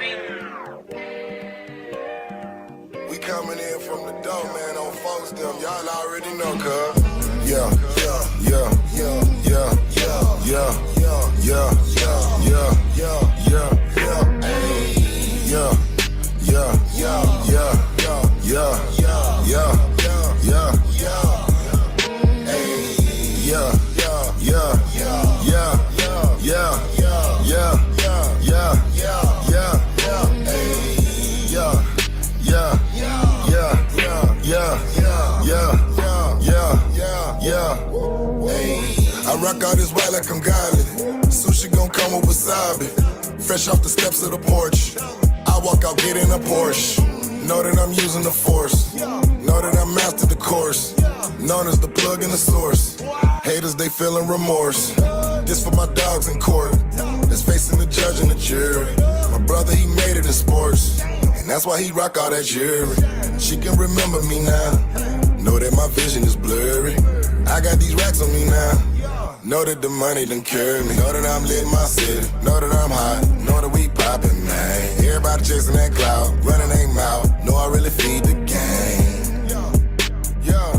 We coming in from the door, man, on folks them. Y'all already know, cuz. Yeah, yeah, yeah, yeah, yeah, yeah, yeah, yeah, yeah, yeah, yeah, yeah, yeah, hey, yeah, yeah, yeah, yeah, yeah, yeah, yeah, yeah, yeah, hey, yeah, yeah, yeah, yeah, yeah, yeah, yeah, yeah, yeah, yeah, yeah, hey, yeah. Yeah, yeah, yeah, yeah, yeah, yeah, yeah. Hey, I rock out this white like I'm godly. Sushi gon' come with wasabi. Fresh off the steps of the porch. I walk out, get in a Porsche. Know that I'm using the force. Know that I mastered the course. Known as the plug and the source. Haters, they feeling remorse. This for my dogs in court. That's facing the judge and the jury. My brother, he made it in sports. And that's why he rock all that jewelry. She can remember me now. Know that my vision is blurry. I got these racks on me now. Know that the money done carry me. Know that I'm lit in my city. Know that I'm hot. Know that we poppin', man. Everybody chasing that cloud. Running they mouth. Know I really feed the game. Yeah, yeah,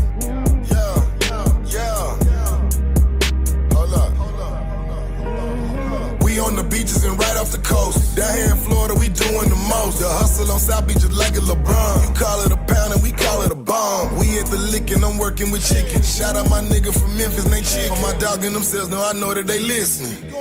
yeah. Hold up. We on the beaches and right off the coast. Down here in Florida, we doing the most. The hustle on South Beach is like a LeBron. You call it a pound and we call it a bomb. We at the lick and I'm working with chicken. Shout out my nigga from Memphis, they chicken. For my dog and themselves, now I know that they listening.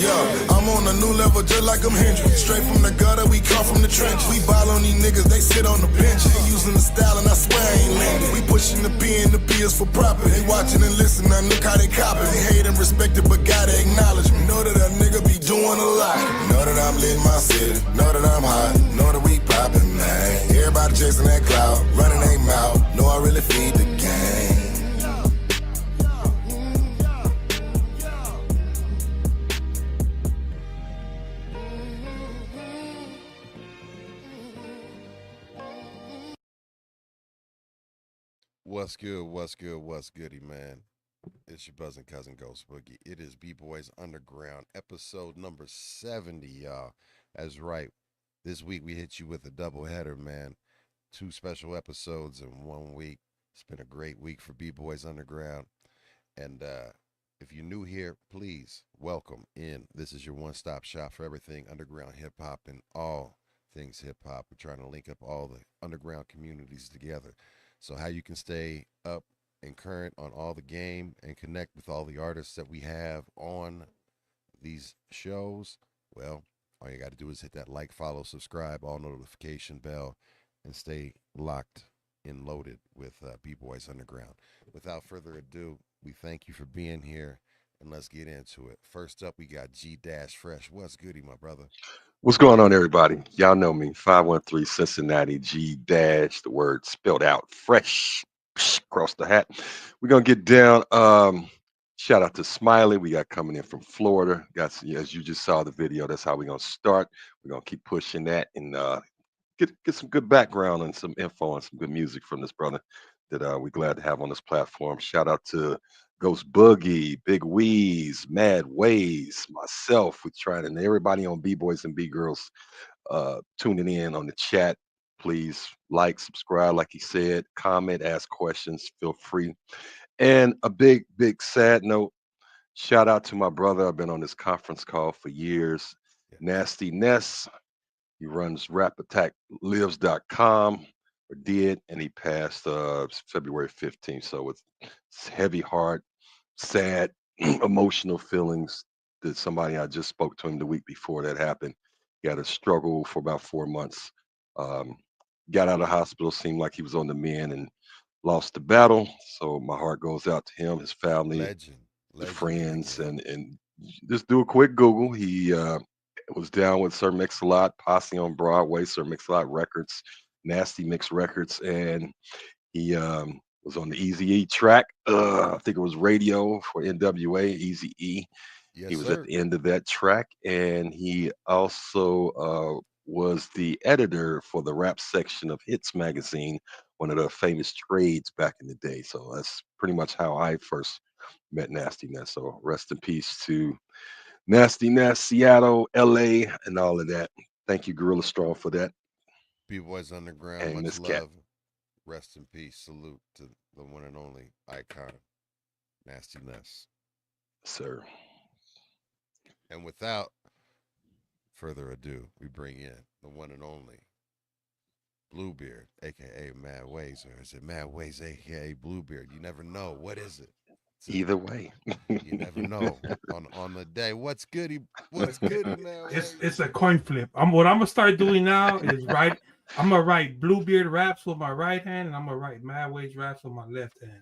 Yeah, I'm on a new level just like I'm Hendrix. Straight from the gutter, we come from the trenches. We ball on these niggas, they sit on the bench. They using the style and I swear I ain't landing. We pushing the P and the P is for profit. They watching and listening, I look how they copy. They hate and respect it, but gotta acknowledge me. Know that a nigga be doing a lot. Know that I'm lit in my city. Know that I'm hot. Know that we poppin', man. Everybody chasing that cloud, running they mouth. Know I really feed the game. What's good? What's good? What's goody, man? It's your buzzing cousin Ghost Boogie. It is B-Boys Underground, episode number 70, y'all. That's right. This week we hit you with a double header, man. 2 special episodes in 1 week. It's been a great week for B-Boys Underground. And if you're new here, please welcome in. This is your one-stop shop for everything underground hip-hop and all things hip-hop. We're trying to link up all the underground communities together. So how you can stay up and current on all the game and connect with all the artists that we have on these shows, well, all you got to do is hit that like, follow, subscribe, all notification bell, and stay locked and loaded with B-Boys Underground. Without further ado, we thank you for being here, and let's get into it. First up, we got G-Fresh. What's goody, my brother? What's going on, everybody? Y'all know me, 513 Cincinnati G dash, the word spelled out fresh across the hat. We're gonna get down. Shout out to Smiley. We got coming in from Florida. As you just saw the video, that's how we're gonna start. We're gonna keep pushing that and get some good background and some info and some good music from this brother that we're glad to have on this platform. Shout out to Ghost Boogie, Big Weeze, Mad Ways, myself. We trying and everybody on B Boys and B Girls tuning in on the chat. Please like, subscribe, like he said, comment, ask questions, feel free. And a big sad note. Shout out to my brother. I've been on this conference call for years. Yeah. Nasty Ness. He runs rapattacklives.com or did, and he passed February 15th. So it's heavy heart, sad, emotional feelings that somebody I just spoke to him the week before that happened. He had a struggle for about 4 months. Um, got out of the hospital, seemed like he was on the mend and lost the battle. So my heart goes out to him, his family, Legend. the Legend in the friends, game. and just do a quick Google. He was down with Sir Mix-a-Lot, Posse on Broadway, Sir Mix-a-Lot Records, Nasty Mix Records, and he was on the Easy E track. I think it was radio for NWA, Easy E. Yes, He was at sir. the end of that track, and he also was the editor for the rap section of Hits magazine, one of the famous trades back in the day. So that's pretty much how I first met Nasty Ness. So rest in peace to Nasty Nest, Seattle, LA, and all of that. Thank you, Gorilla Strong, for that. B-Boys Underground, And much Miss Cat, love. Rest in peace. Salute to the one and only icon, Nasty Ness. sir. And without further ado, we bring in the one and only Bluebeard, aka Mad Ways, or is it Mad Ways, aka Bluebeard? You never know. What is it? Either way. You never know on the day. What's goody? What's goody, Mad Ways? It's a coin flip. What I'm gonna start doing now is I'm gonna write Bluebeard raps with my right hand, and I'm gonna write Mad Ways raps with my left hand.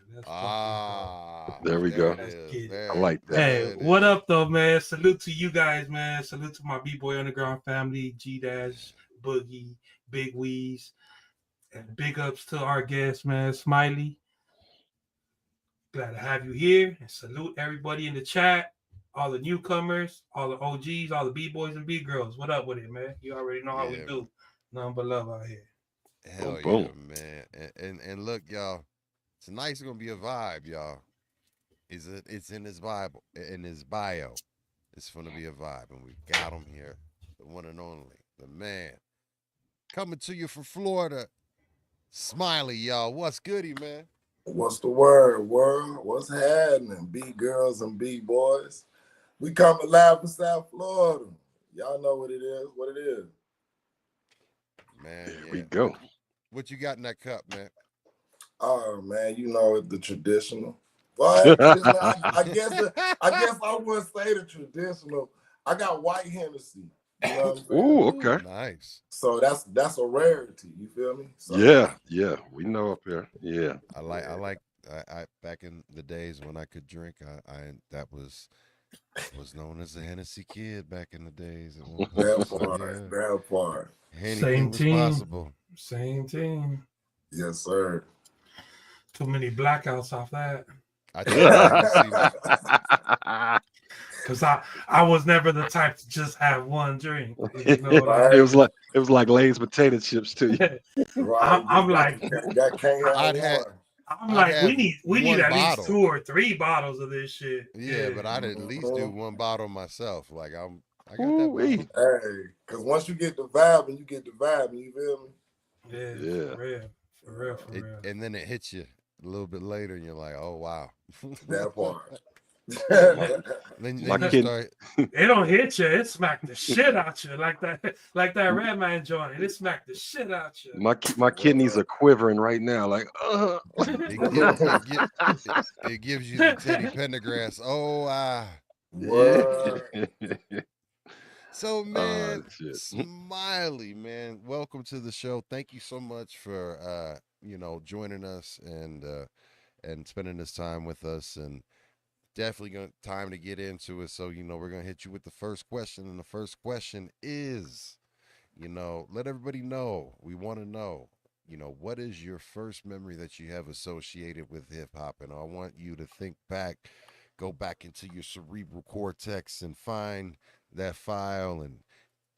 There we go. It is. I like that. Hey, what up though, man? Salute to you guys, man. Salute to my B-Boy Underground family, G Dash, Boogie, Big Weez, and big ups to our guest, man, Smiley. Glad to have you here, and salute everybody in the chat, all the newcomers, all the OGs, all the B-boys and B-girls. What up with it, man? You already know how we do. Nothing but love out here. Hell Boom, yeah, man. And look, y'all, tonight's gonna be a vibe, y'all. It's in his Bible, in his bio. It's gonna be a vibe, and we got him here, the one and only, the man, coming to you from Florida, Smiley, y'all. What's goody, man? What's the word, world? What's happening, B-girls and B-boys? We coming live from South Florida. Y'all know what it is. Man, There yeah. we go. What you got in that cup, man? Oh man, you know it, the traditional. But I guess I wouldn't say the traditional. I got white Hennessy. You know what I'm saying? Ooh, okay. Nice. So that's a rarity. You feel me? So, Yeah. We know up here. Yeah. I back in the days when I could drink, I that was known as the Hennessy Kid back in the days. that part. Same Was team. possible. Same team. Yes, sir. Too many blackouts off that. I think Because I was never the type to just have one drink. You know Right. It was like Lay's potato chips to you. Right. I'm like, we need at least 2 or 3 bottles of this shit. Yeah, but I'd at least do one bottle myself. Like I got that Ooh-wee. bottle. Hey, because once you get the vibe, you feel me? Yeah. For real. And then it hits you a little bit later, and you're like, oh wow. That part. then My you kid- start. It don't hit you. It smacked the shit out you like that Red Man joint. It smacked the shit out you. My kidneys are quivering right now. Like, It gives you the Teddy Pendergrass. Oh, What? So man, shit. Smiley, man, welcome to the show. Thank you so much for joining us and spending this time with us, and definitely time to get into it. So we're gonna hit you with the first question, and the first question is, let everybody know. We want to know, what is your first memory that you have associated with hip hop, and I want you to think back, go back into your cerebral cortex and find that file and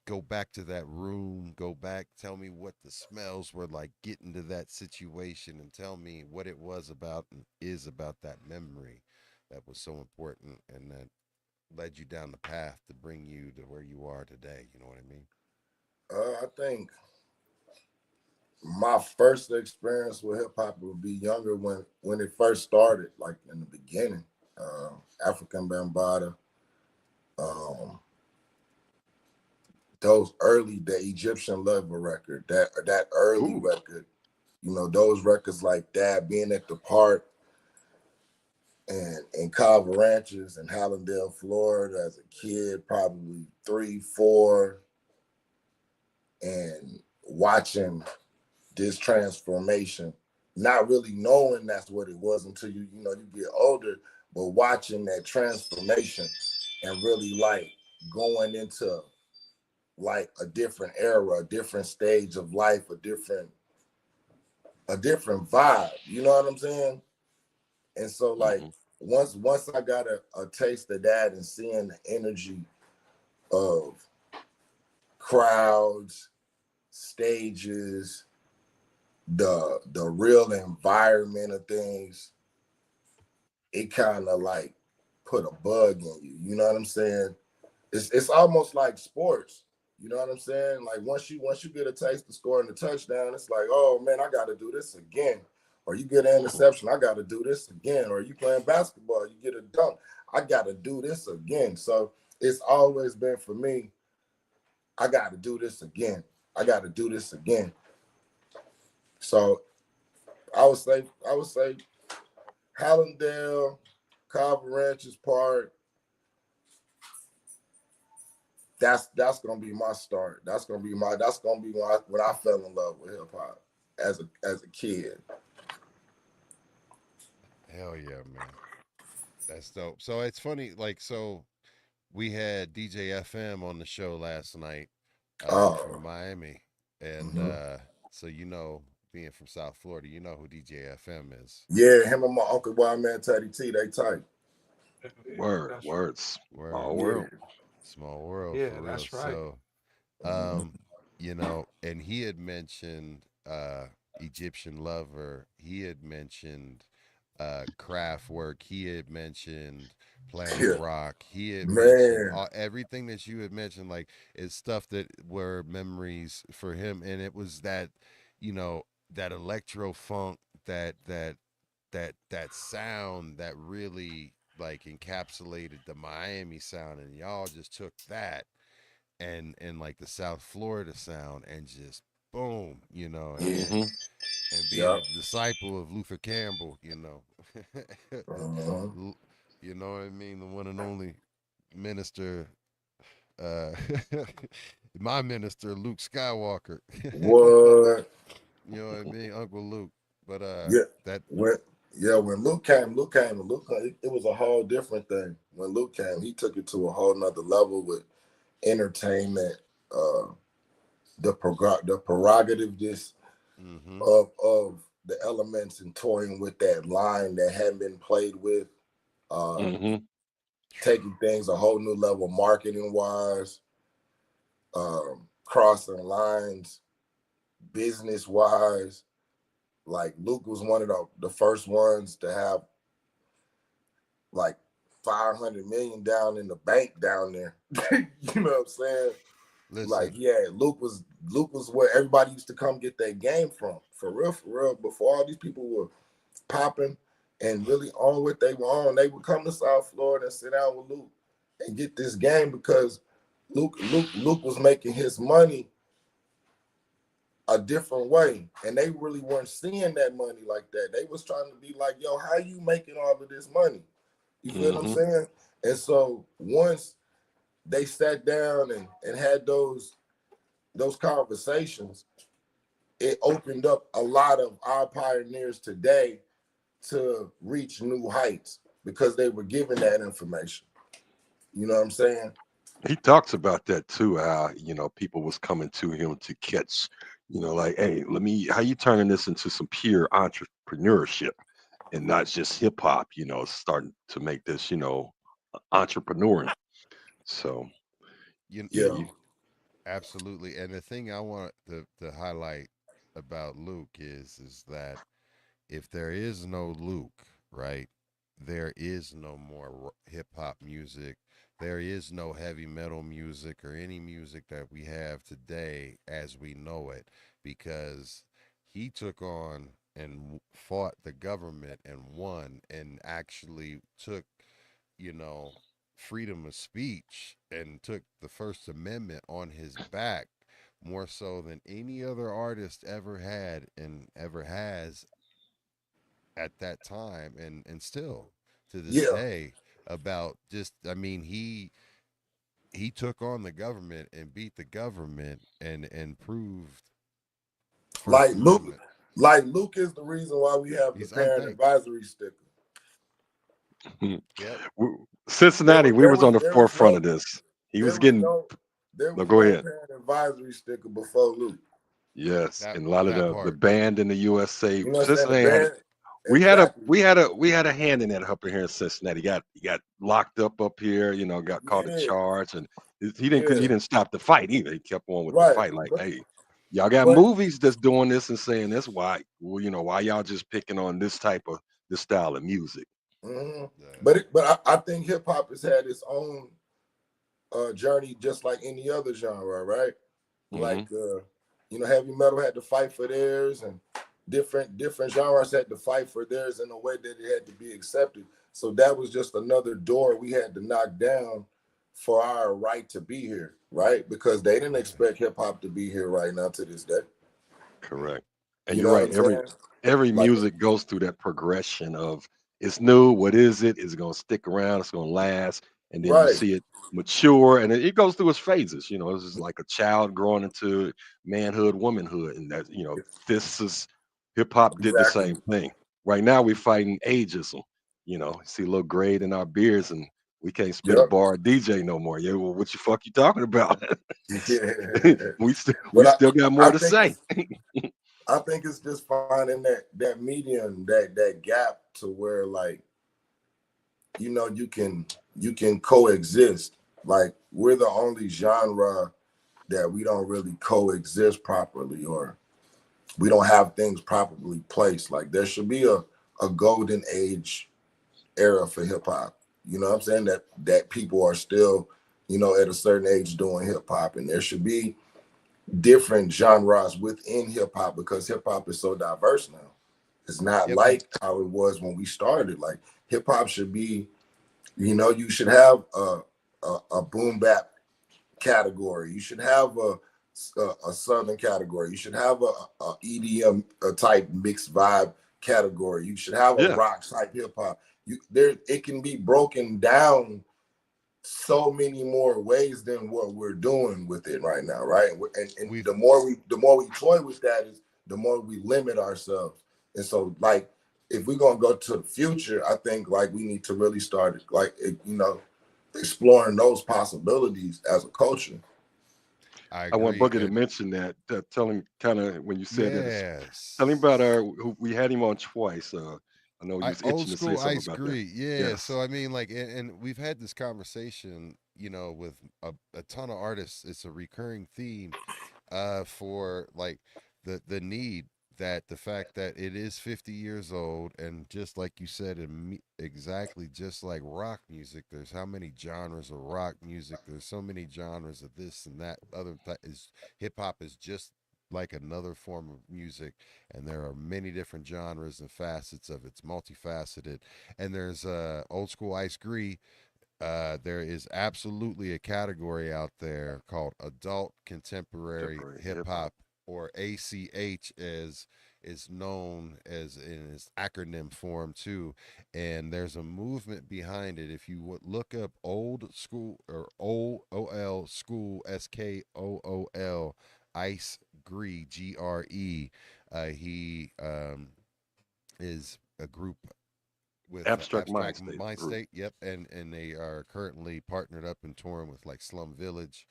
go back to that room, go back, tell me what the smells were like, get into that situation and tell me what it was about and is about that memory that was so important and that led you down the path to bring you to where you are today. You know what I mean? I think my first experience with hip hop would be younger when it first started, like in the beginning. African Bambaataa, those early, the Egyptian Lover record, that early record, those records like that, being at the park and in Carver Ranches in Hallandale, Florida, as a kid, probably 3, 4, and watching this transformation, not really knowing that's what it was until you get older, but watching that transformation and really like going into like a different era, a different stage of life, a different vibe. You know what I'm saying? And so like once I got a taste of that and seeing the energy of crowds, stages, the real environment of things, it kind of like put a bug in you. You know what I'm saying? it's almost like sports. You know what I'm saying? Like once you get a taste of scoring the touchdown, it's like, oh man, I got to do this again. Or you get an interception, I got to do this again. Or you playing basketball, you get a dunk, I got to do this again. So it's always been for me, I got to do this again. I got to do this again. So I would say Hallandale, Carver Ranches Park. That's gonna be my start. That's gonna be when I fell in love with hip hop as a kid. Hell yeah, man. That's dope. So it's funny, like, so we had DJ FM on the show last night, from Oh, Miami. And mhm. so being from South Florida, you know who DJ FM is. Yeah, him and my uncle Wild Man Teddy T, they tight. Word, That's right. words, Word. small Yeah. world. Small world Yeah, for real. that's right. So Mhm. and he had mentioned Egyptian Lover. He had mentioned craft work. He had mentioned Planet Yeah. Rock. He had mentioned Man. everything that you had mentioned, like, is stuff that were memories for him. And it was that, that electro funk, that sound that really like encapsulated the Miami sound, and y'all just took that and like the South Florida sound and just boom, Mm-hmm. and being Yeah. a disciple of Luther Campbell, Uh-huh. you know what I mean, the one and only minister, uh, my minister Luke Skywalker. What? You know what I mean, Uncle Luke. But Yeah. that When when it was a whole different thing. When Luke came, he took it to a whole nother level with entertainment, uh, the prerogative just mm-hmm, of the elements and toying with that line that hadn't been played with, uh, Mm-hmm. taking things a whole new level marketing wise, crossing lines business wise. Like Luke was one of the first ones to have like 500 million down in the bank down there. You know what I'm saying? Like, listen, yeah, Luke was where everybody used to come get their game from. For real, for real. Before all these people were popping and really on what they were on, they would come to South Florida and sit down with Luke and get this game because Luke was making his money a different way. And they really weren't seeing that money like that. They was trying to be like, yo, how you making all of this money? You feel what I'm Mm-hmm. saying? And so once they sat down and had those conversations, it opened up a lot of our pioneers today to reach new heights because they were given that information. You know what I'm saying? He talks about that too, how people was coming to him to catch, like, hey, how you turning this into some pure entrepreneurship and not just hip hop, starting to make this, entrepreneuring. So you yeah, Yeah. you absolutely. And the thing I want to highlight about Luke is that if there is no Luke, right, there is no more hip hop music. There is no heavy metal music or any music that we have today as we know it, because he took on and fought the government and won and actually took, you know, freedom of speech and took the First Amendment on his back more so than any other artist ever had and ever has at that time, and still to this Yeah. day. About just, I mean, he took on the government and beat the government and proved First Like Luke, Amendment. like Luke is the reason why we have the He's parent unthanked. advisory sticker. Yep. There Cincinnati, was we there was on was the there was forefront no of this. He there was was getting no there no. was Go no ahead. parent advisory sticker before Luke. Yes, that and a lot of that the part. band in the USA, You know what I'm saying? The Cincinnati had. band, We had a exactly. we had a we had a hand in that up here in Cincinnati. He got locked up here. Got caught a Yeah, charge, and he yeah, didn't stop the fight either. He kept on with the right. fight. Like, hey, y'all got But movies that's doing this and saying this. Why? Well, why y'all just picking on this style of music? mhm. Uh, but I think hip hop has had its own journey just like any other genre, right? Hmm. Like heavy metal had to fight for theirs, and different genres had to fight for theirs in a way that it had to be accepted. So that was just another door we had to knock down for our right to be here, right? Because they didn't expect hip hop to be here right now to this day. Correct. And You you're know what right. I'm Every saying? every Like, music goes through that progression of it's new. What is it? Is it going to stick around? It's going to last, and then you right, see it mature, and it goes through its phases. It's just like a child growing into manhood, womanhood, and that this is hip hop did the exactly. same thing. Right now, we're fighting ageism. See a little grade in our beards, and we can't spit a Yep. bar at DJ no more. Yeah, well, what the fuck you talking about? Yeah. We But still got I more to think say. it's just finding that medium, that gap to where, like, you can coexist. Like, we're the only genre that we don't really coexist properly, or we don't have things properly placed. Like, there should be a golden age era for hip hop. You know what I'm saying? That people are still, at a certain age doing hip hop, and there should be different genres within hip hop because hip hop is so diverse now. It's not Yep. like how it was when we started. Like, hip hop should be, you should have a boom bap category. You should have a southern category. You should have a EDM type mixed vibe category. You should have a Yeah, rock type hip hop. It can be broken down so many more ways than what we're doing with it right now, right? And We've the more we toy with that, is the more we limit ourselves. And so, like, if we're gonna go to the future, I think, like, we need to really start, like, exploring those possibilities as a culture. I I want agree. Booker to mention that. Tell him kind of when you said that. Tell him about Yes. we had him on twice. I know you I was old itching to say school something ice about that. Gree. Yeah. Yes. So I mean, like, and we've had this conversation, with a ton of artists. It's a recurring theme, for like the need that the fact that it is 50 years old, and just like you said, exactly just like rock music. There's how many genres of rock music? There's so many genres of this and that. Is hip hop is just like another form of music, and there are many different genres and facets of it's multifaceted. And there's old school ice Gree. There is absolutely a category out there called adult contemporary Contemporary hip hip hop. hop, or ACH, as is known as in its acronym form too. And there's a movement behind it. If you would look up old school, or OOL school, SKOOL, Ice Gree, GRE, he is a group with Abstract Mind Abstract State Mind group. State. Yep, and they are currently partnered up and touring with like Slum Village,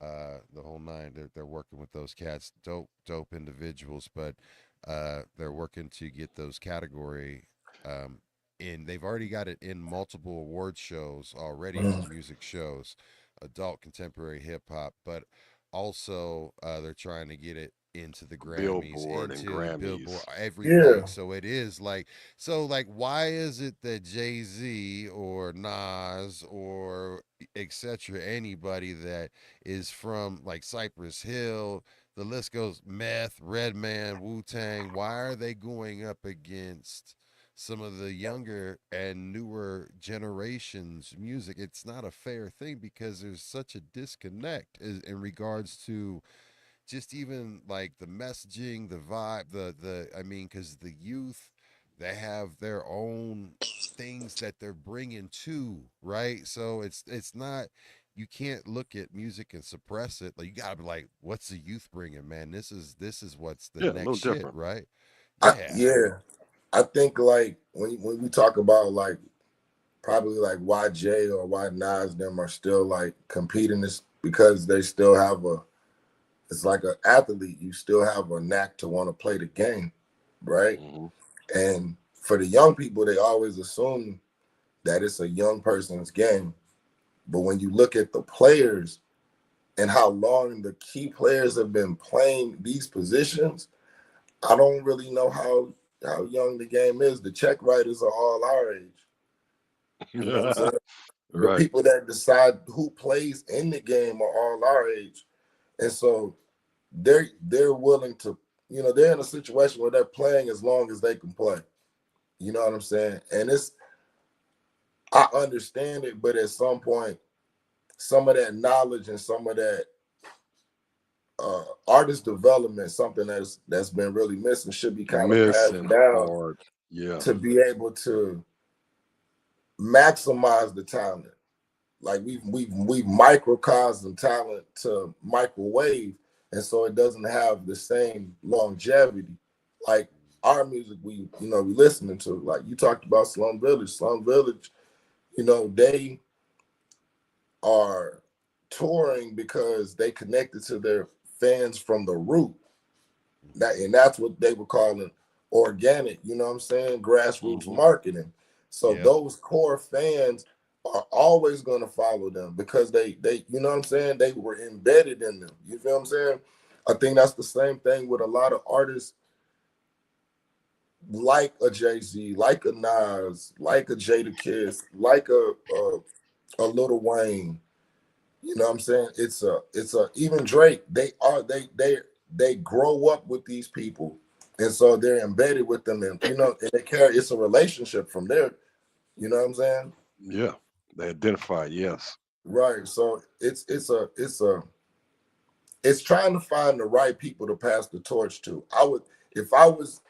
the whole nine. They're working with those cats, dope individuals, but they're working to get those category. In They've already got it in multiple award shows already for music shows, adult contemporary hip hop, but also they're trying to get it into the Grammys, Billboard and into Billboard, Grammys. everything. Yeah. So it is like, so like, why is it that Jay-Z or Nas or etc., anybody that is from like Cypress Hill, the list goes, Meth, Redman, Wu-Tang, why are they going up against some of the younger and newer generations music? It's not a fair thing, because there's such a disconnect in regards to just even like the messaging, the vibe, the I mean, because the youth, they have their own things that they're bringing to, right? So it's not, you can't look at music and suppress it. Like, you gotta be like, what's the youth bringing, man? This is what's the Yeah, a next little shit, different. right? I, Yeah. yeah. I think, like, when we talk about, like, probably like why Jay or why Nas them are still like competing, is because they still have it's like an athlete. You still have a knack to want to play the game, right? Hmm. And for the young people, they always assume that it's a young person's game. But when you look at the players and how long the key players have been playing these positions, I don't really know how young the game is. The check writers are all our age. You know what I'm saying? The Right. people that decide who plays in the game are all our age. And so they're willing to, they're in a situation where they're playing as long as they can play. You know what I'm saying? And I understand it, but at some point, some of that knowledge and some of that artist development, something that's been really missing, should be kind of passed Missing down hard. Yeah. to be able to maximize the talent. Like we've microcosm talent to microwave, and so it doesn't have the same longevity. Like our music, we listening to. Like you talked about Slum Village. Slum Village, they are touring because they connected to their fans from the root. That's what they were calling organic, you know what I'm saying? Grassroots marketing. So Yep. those core fans are always going to follow them because they you know what I'm saying? They were embedded in them. You feel what I'm saying? I think that's the same thing with a lot of artists like a Jay-Z, like a Nas, like a Jadakiss, like a Lil Wayne. You know what I'm saying? It's a even Drake, they grow up with these people. And so they're embedded with them, and and they carry, it's a relationship from there. You know what I'm saying? Yeah. They identify, yes. Right. So it's trying to find the right people to pass the torch to. If I was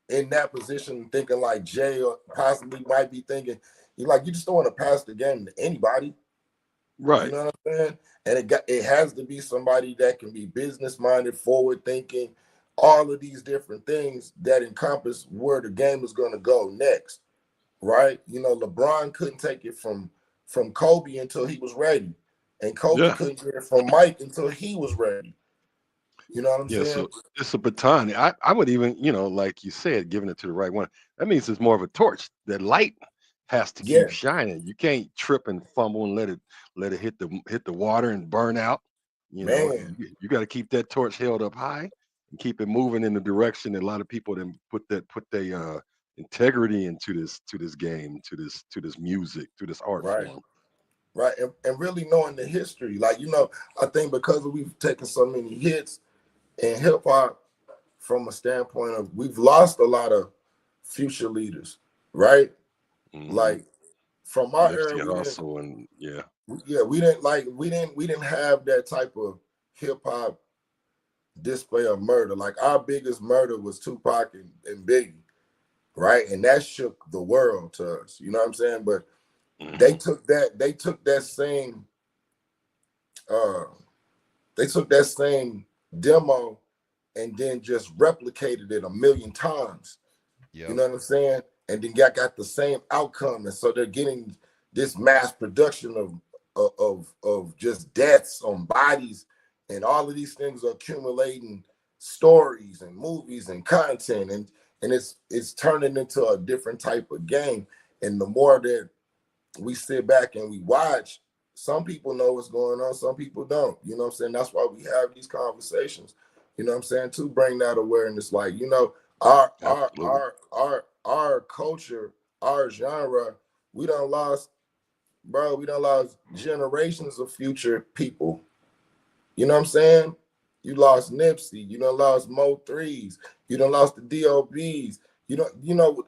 in that position thinking like Jay or possibly might be thinking, you just don't want to pass the game to anybody. You Right. know what I'm saying? And it has to be somebody that can be business minded, forward thinking, all of these different things that encompass where the game is going to go next, right? LeBron couldn't take it from Kobe until he was ready, and Kobe Yeah. couldn't get it from Mike until he was ready. You know what I'm Yeah. saying? So it's a baton. I would even, like you said, giving it to the right one. That means it's more of a torch. The light has to keep Yeah, shining. You can't trip and fumble and let it hit the water and burn out. man. You got to keep that torch held up high and keep it moving in the direction that a lot of people then put their integrity into this game, to this music, to this art Right, form. right. And really knowing the history. Like, I think because we've taken so many hits in hip hop, from a standpoint of we've lost a lot of future leaders, right? Hmm. Like from our era, Nipsey Hussle and yeah. we didn't have that type of hip hop display of murder. Like our biggest murder was Tupac and Biggie, right? And that shook the world to us. You know what I'm saying? But they Hmm. took that same uh they took that same demo and then just replicated it a million times. You Yep. know what I'm saying? And then got the same outcome, and so they're getting this mass production of just deaths on bodies, and all of these things are accumulating stories and movies and content, and it's turning into a different type of game. And the more that we sit back and we watch, some people know what's going on, some people don't. You know what I'm saying? That's why we have these conversations. You know what I'm saying? To bring that awareness, like, our our Absolutely. our our our culture, our genre, we done lost, bro. We done lost generations of future people. You know what I'm saying? You lost Nipsey. You done lost Mo threes. You done lost the DOBs.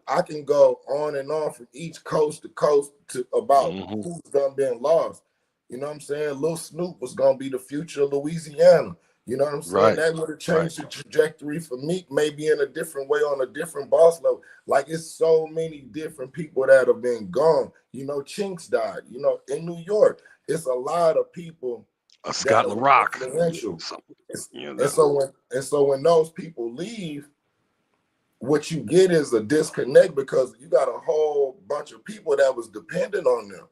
I can go on and on from each coast to coast to about Hmm. who's done been lost. You know what I'm saying? Lil Snoop was gonna be the future of Louisiana. You know what I'm saying? Right. That would have Right. changed the trajectory for Meek, maybe in a different way on a different boss level. Like it's so many different people that have been gone. Chinks died. In New York, it's a lot of people that Scott are LaRock. influential. So, It's- you And know. so when those people leave, what you get is a disconnect because you got a whole bunch of people that was dependent on them.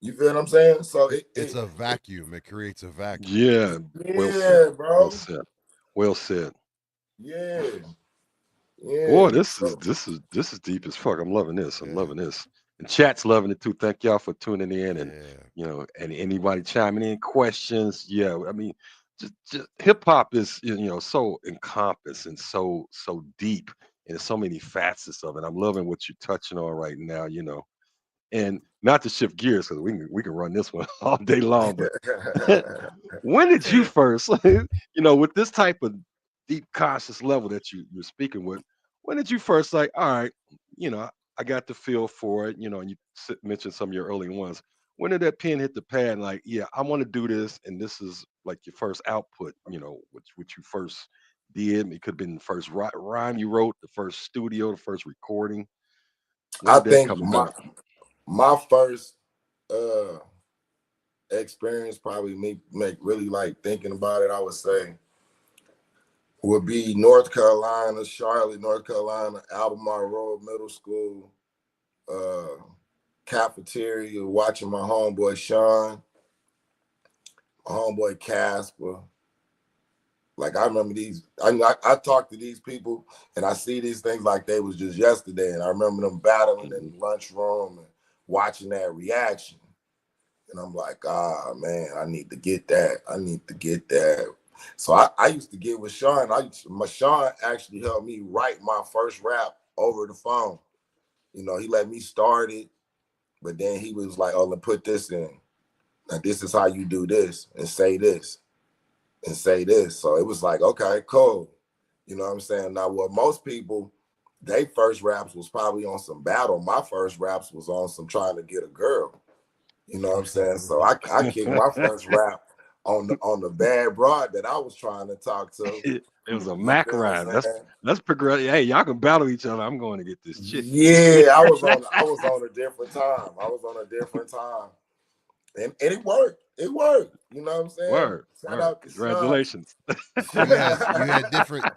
You feel what I'm saying? So It's a vacuum. It creates a vacuum. Yeah. Well said. yeah, Well bro. said. Well said. Yeah, Boy, yeah. this is So this is this is deep as fuck. I'm loving this. I'm Yeah. loving this. And chat's loving it too. Thank y'all for tuning in, and Yeah. and anybody chiming in questions. Yeah, I mean, just hip hop is so encompassed and so deep, and there's so many facets of it. I'm loving what you're touching on right now. And not to shift gears because we can run this one all day long, but when did you first, with this type of deep conscious level that you're speaking with, when did you first like, all right, you know, I got the feel for it, and you mentioned some of your early ones. When did that pen hit the pad and like, yeah, I want to do this, and this is like your first output, which you first did. It could have been the first rhyme you wrote, the first studio, the first recording. When I did that think come about? my first experience, probably me really like thinking about it, I would say, would be North Carolina, Charlotte, North Carolina, Albemarle Road Middle School, cafeteria, watching my homeboy Sean, my homeboy Casper. Like, I remember I talk to these people and I see these things like they was just yesterday. And I remember them battling in the lunchroom and watching that reaction. And I'm like, man, I need to get that. I need to get that. So I used to get with Sean. Sean actually helped me write my first rap over the phone. He let me start it, but then he was like, oh, let's put this in. Now, this is how you do this and say this and say this. So it was like, okay, cool. You know what I'm saying? Now, what most people, they first raps was probably on some battle. My first raps was on some trying to get a girl. You know what I'm saying? So I kicked my first rap on the bad broad that I was trying to talk to. It was a You Mac feel what rhyme. I'm saying? That's progressive. Hey, y'all can battle each other. I'm going to get this chick. Yeah, I was on a different time. I was on a different time. And it worked. It worked. You know what I'm saying? Word. Shout out to Congratulations.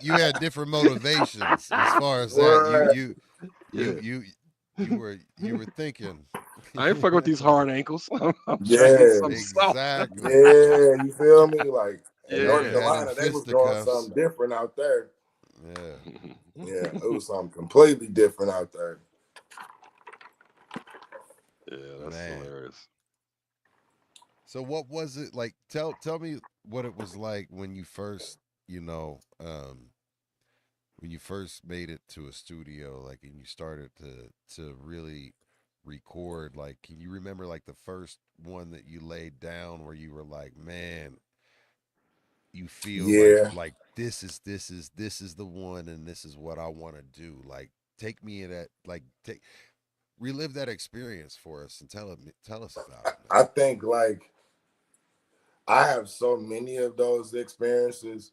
You had different motivations as far as that. Word. You were thinking. I ain't fucking with these hard ankles. I'm trying to get Yeah. something soft. Exactly. Yeah, you feel me? Like in Yeah. North Had them Carolina, they was doing fisticuffs. something different out there. Yeah. Yeah, it was something completely different out there. Yeah, that's Man. hilarious. So what was it like? Tell me what it was like when you first, when you first made it to a studio, like, and you started to really record. Like, can you remember like the first one that you laid down where you were like, man, you feel Yeah. like this is the one, and this is what I want to do. Like, take me in that, like, relive that experience for us and tell us about it, I man. think like I have so many of those experiences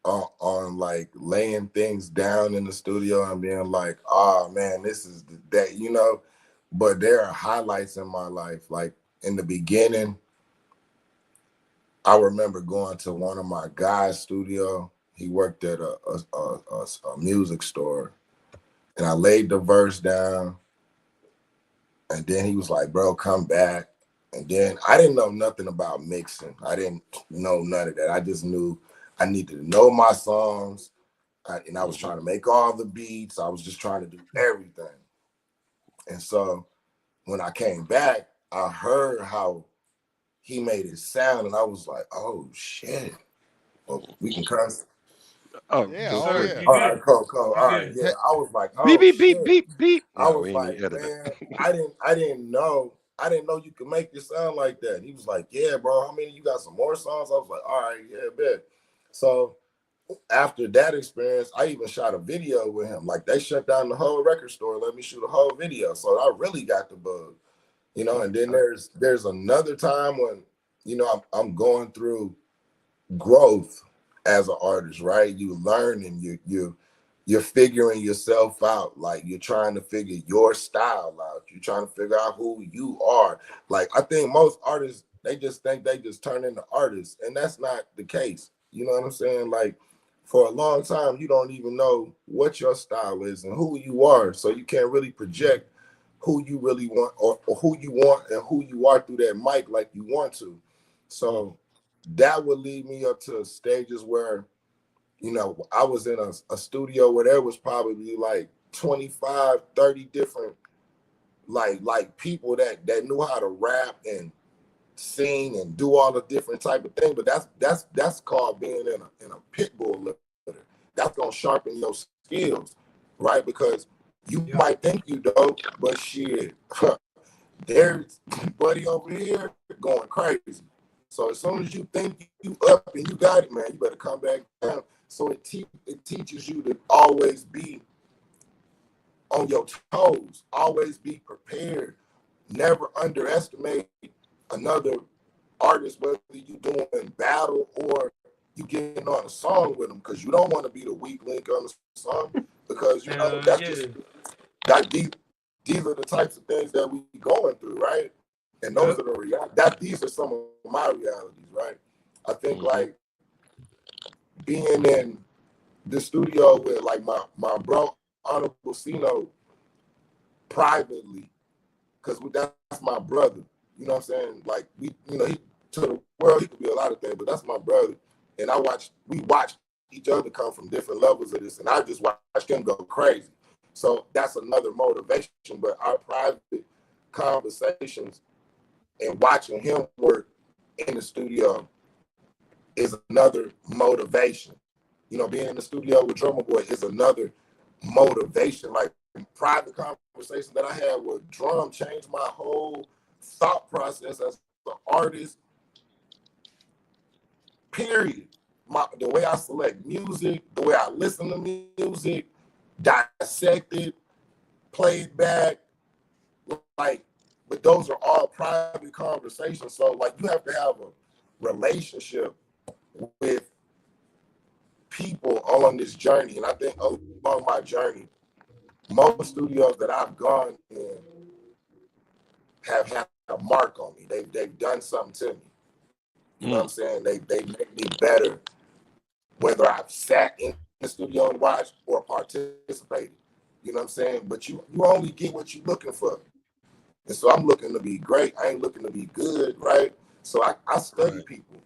on like laying things down in the studio and being like, oh man, this is that. But there are highlights in my life. Like in the beginning, I remember going to one of my guys' studio. He worked at a music store, and I laid the verse down, and then he was like, bro, come back. And then I didn't know nothing about mixing. I didn't know none of that. I just knew I needed to know my songs. And I was trying to make all the beats. I was just trying to do everything. And so when I came back, I heard how he made it sound. And I was like, oh, shit. Well, we can curse. Oh, Yeah. feel Oh free. yeah. You All good? right, cool. You All right, good? yeah. I was like, Beep, oh, beep, beep, shit. beep, beep. I No, was we ain't like, even edit man, it. I didn't know. I didn't know you could make this sound like that. He was like, yeah, bro, how many you got some more songs? I was like, all right, yeah, bet. So after that experience, I even shot a video with him. Like they shut down the whole record store, let me shoot a whole video. So I really got the bug, and then there's another time when, I'm going through growth as an artist, right? You learn and you're figuring yourself out. Like you're trying to figure your style out. You're trying to figure out who you are. Like I think most artists, they just think they just turn into artists, and that's not the case. You know what I'm saying? Like for a long time, you don't even know what your style is and who you are. So you can't really project who you really want or who you want and who you are through that mic like you want to. So that would lead me up to stages where, I was in a studio where there was probably like 25, 30 different like people that knew how to rap and sing and do all the different type of things. But that's called being in a pit bull litter. That's gonna sharpen your skills, right? Because you might think you dope, but shit, there's buddy over here going crazy. So as soon as you think you up and you got it, man, you better come back down. So it teaches you to always be on your toes, always be prepared, never underestimate another artist, whether you doing battle or you getting on a song with them, because you don't want to be the weak link on the song, because you know that's just that these are the types of things that we going through, right? And those are the these are some of my realities, right? I think like being in the studio with like my bro Honorable Sino privately, because that's my brother. You know what I'm saying? Like he to the world he could be a lot of things, but that's my brother. And we watched each other come from different levels of this, and I just watched him go crazy. So that's another motivation. But our private conversations and watching him work in the studio is another motivation. You know, being in the studio with Drummer Boy is another motivation. Like private conversations that I had with Drum changed my whole thought process as an artist. Period. The way I select music, the way I listen to music, dissect it, play it back, like, but those are all private conversations. So like you have to have a relationship with people on this journey. And I think along my journey, most studios that I've gone in have had a mark on me. They've done something to me. You know what I'm saying? They make me better, whether I've sat in the studio and watched or participated. You know what I'm saying? But you only get what you're looking for. And so I'm looking to be great. I ain't looking to be good, right? So I study people.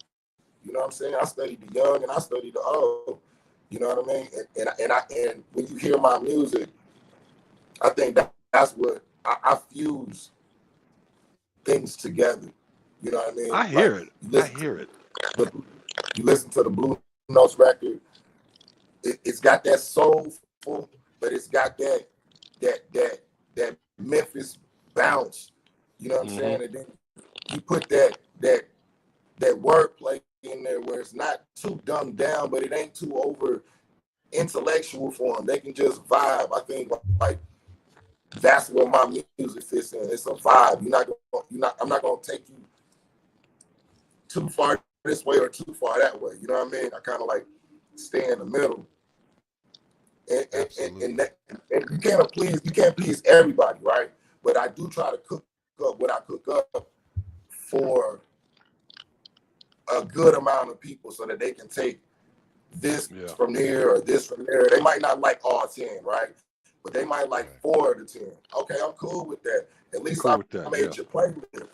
You know what I'm saying? I study the young and I study the old. You know what I mean? And when you hear my music, I think that's what I fuse things together. You know what I mean? I hear it. I hear it. But you listen to the Blue Notes record, it's got that soulful, but it's got that Memphis bounce. You know what I'm saying? And then you put that wordplay in there where it's not too dumbed down, but it ain't too over intellectual for them. They can just vibe. I think like that's where my music fits in. It's a vibe. I'm not gonna take you too far this way or too far that way. You know what I mean? I kind of like stay in the middle. And you can't please everybody, right? But I do try to cook up what I cook up for a good amount of people so that they can take this from here or this from there. They might not like all 10, right? But they might like 4 of the 10. Okay, I'm cool with that. At least I made your playlist.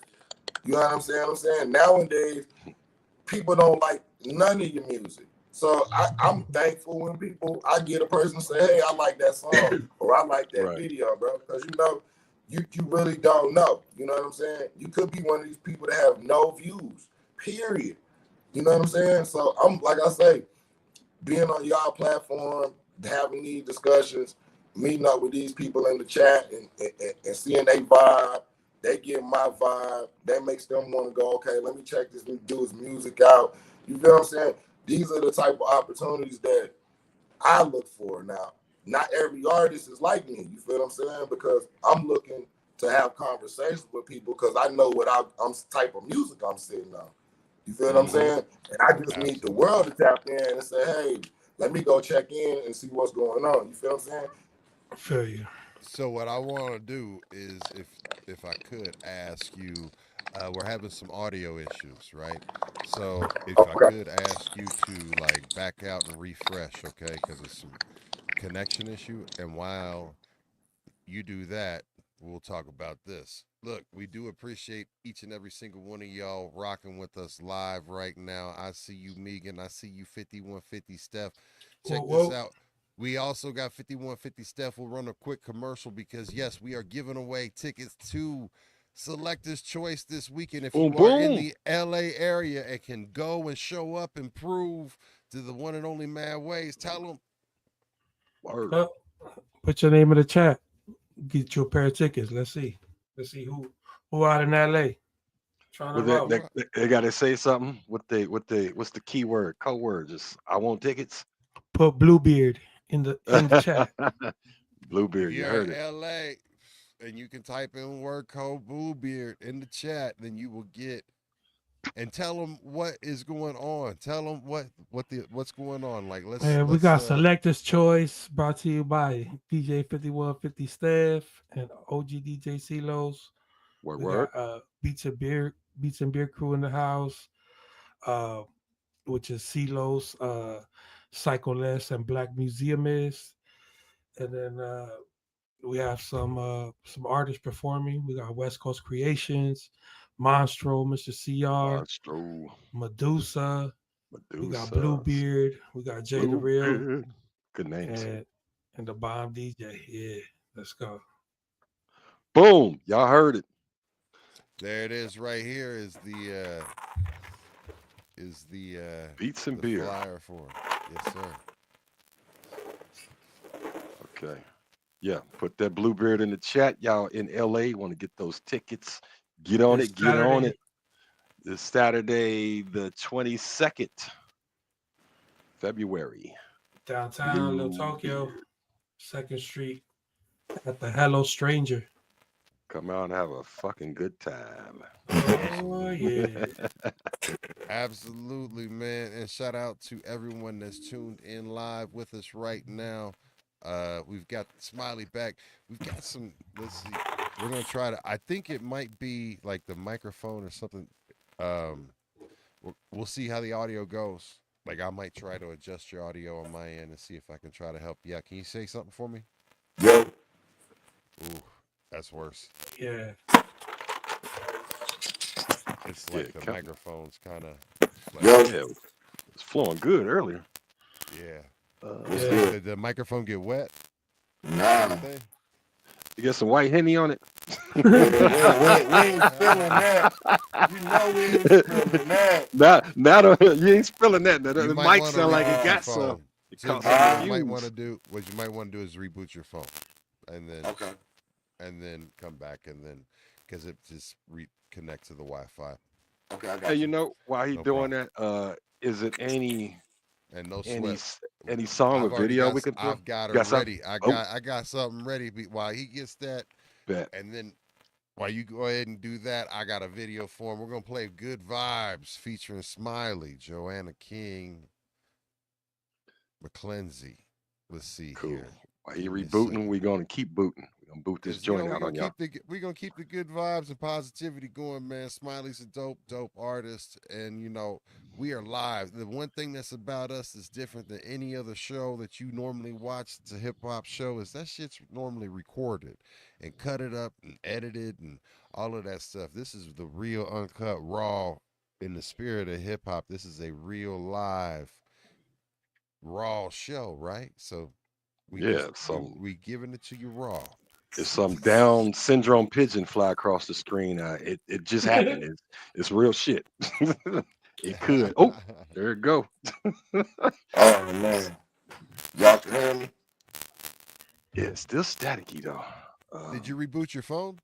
You know what I'm saying? Nowadays, people don't like none of your music. So I'm thankful when I get a person say, hey, I like that song or I like that video, bro. Because you really don't know. You know what I'm saying? You could be one of these people that have no views, period. You know what I'm saying? So I'm, like I say, being on y'all platform, having these discussions, meeting up with these people in the chat and seeing they vibe, they get my vibe, that makes them want to go, okay, let me check this dude's music out. You feel what I'm saying? These are the type of opportunities that I look for now. Not every artist is like me, you feel what I'm saying? Because I'm looking to have conversations with people because I know what I'm type of music I'm sitting on. You feel what I'm saying? And I just need the world to tap in and say, hey, let me go check in and see what's going on. You feel what I'm saying? I feel you. So what I want to do is, if I could ask you, we're having some audio issues, right? So if I could ask you to like back out and refresh, okay? Because it's some connection issue. And while you do that, we'll talk about this. Look, we do appreciate each and every single one of y'all rocking with us live right now. I see you, Megan. I see you, 5150 Steph. Check this out. We also got 5150 Steph. We'll run a quick commercial because, yes, we are giving away tickets to Selector's Choice this weekend. If you are in the LA area and can go and show up and prove to the one and only Mad Ways, tell them. Put your name in the chat. Get you a pair of tickets. Let's see Who out in LA? Trying to Well, roll. they got to say something. What's the keyword, code word? Just I want tickets. Put Bluebeard in the chat. Bluebeard, If you you're heard in it. LA and you can type in word code Bluebeard in the chat, then you will get and tell them what is going on. Tell them what's going on. Like And we got Selector's Choice brought to you by DJ 5150 Staff and OG DJ CeeLo's. We Word. got Beats and Beer Crew in the house, which is CeeLo's, Psycholess and Black Museumist. And then we have some artists performing. We got West Coast Creations, Monstro, Mr. CR, Monstro, Medusa. We got Bluebeard. We got Jay the Real. Good names. And the Bomb DJ. Yeah, let's go. Boom. Y'all heard it. There it is right here is the Beats and the beer. flyer for it. Yes, sir. Okay. Yeah, put that Bluebeard in the chat. Y'all in LA want to get those tickets. Get on it. Get on it. This Saturday, the 22nd February. Downtown, Little Tokyo, 2nd Street at the Hello Stranger. Come out and have a fucking good time. Oh, yeah. Absolutely, man. And shout out to everyone that's tuned in live with us right now. We've got Smiley back. We've got some, let's see. We're going to try to, I think it might be like the microphone or something. We'll see how the audio goes. Like I might try to adjust your audio on my end and see if I can try to help you out. Can you say something for me? Yo. Ooh, that's worse. Yeah. It's like the microphone's kind of. Like, yeah, it's flowing good earlier. Yeah. Yeah. Did the microphone get wet? Nah. You got some white Henny on it? we ain't feeling that. You know we ain't feeling that. You ain't spilling that. The mic sound like it got some. What you might want to do is reboot your phone, and then and then come back, and then because it just reconnects to the Wi-Fi. Okay, I got Hey, you know while he's doing problem. that, is it any song or video we can throw? I've got it ready. I got something ready. While he gets that, bet. And then while you go ahead and do that, I got a video for him. We're gonna play "Good Vibes" featuring Smiley, Joanna King, McClenzy. Let's see here. While he rebooting, we're gonna keep booting. We're gonna boot this joint out on y'all. We're gonna keep the good vibes and positivity going, man. Smiley's a dope artist, and you know we are live. The one thing that's about us that's different than any other show that you normally watch. It's a hip hop show. Is that shit's normally recorded and cut it up and edited and all of that stuff. This is the real uncut, raw, in the spirit of hip hop. This is a real live, raw show, right? So. We giving it to you raw. If some Down syndrome pigeon fly across the screen, it just happened. It's real shit. It could. Oh, there it go. Oh man, y'all can hear me? Yeah, it's still staticky though. Did you reboot your phone?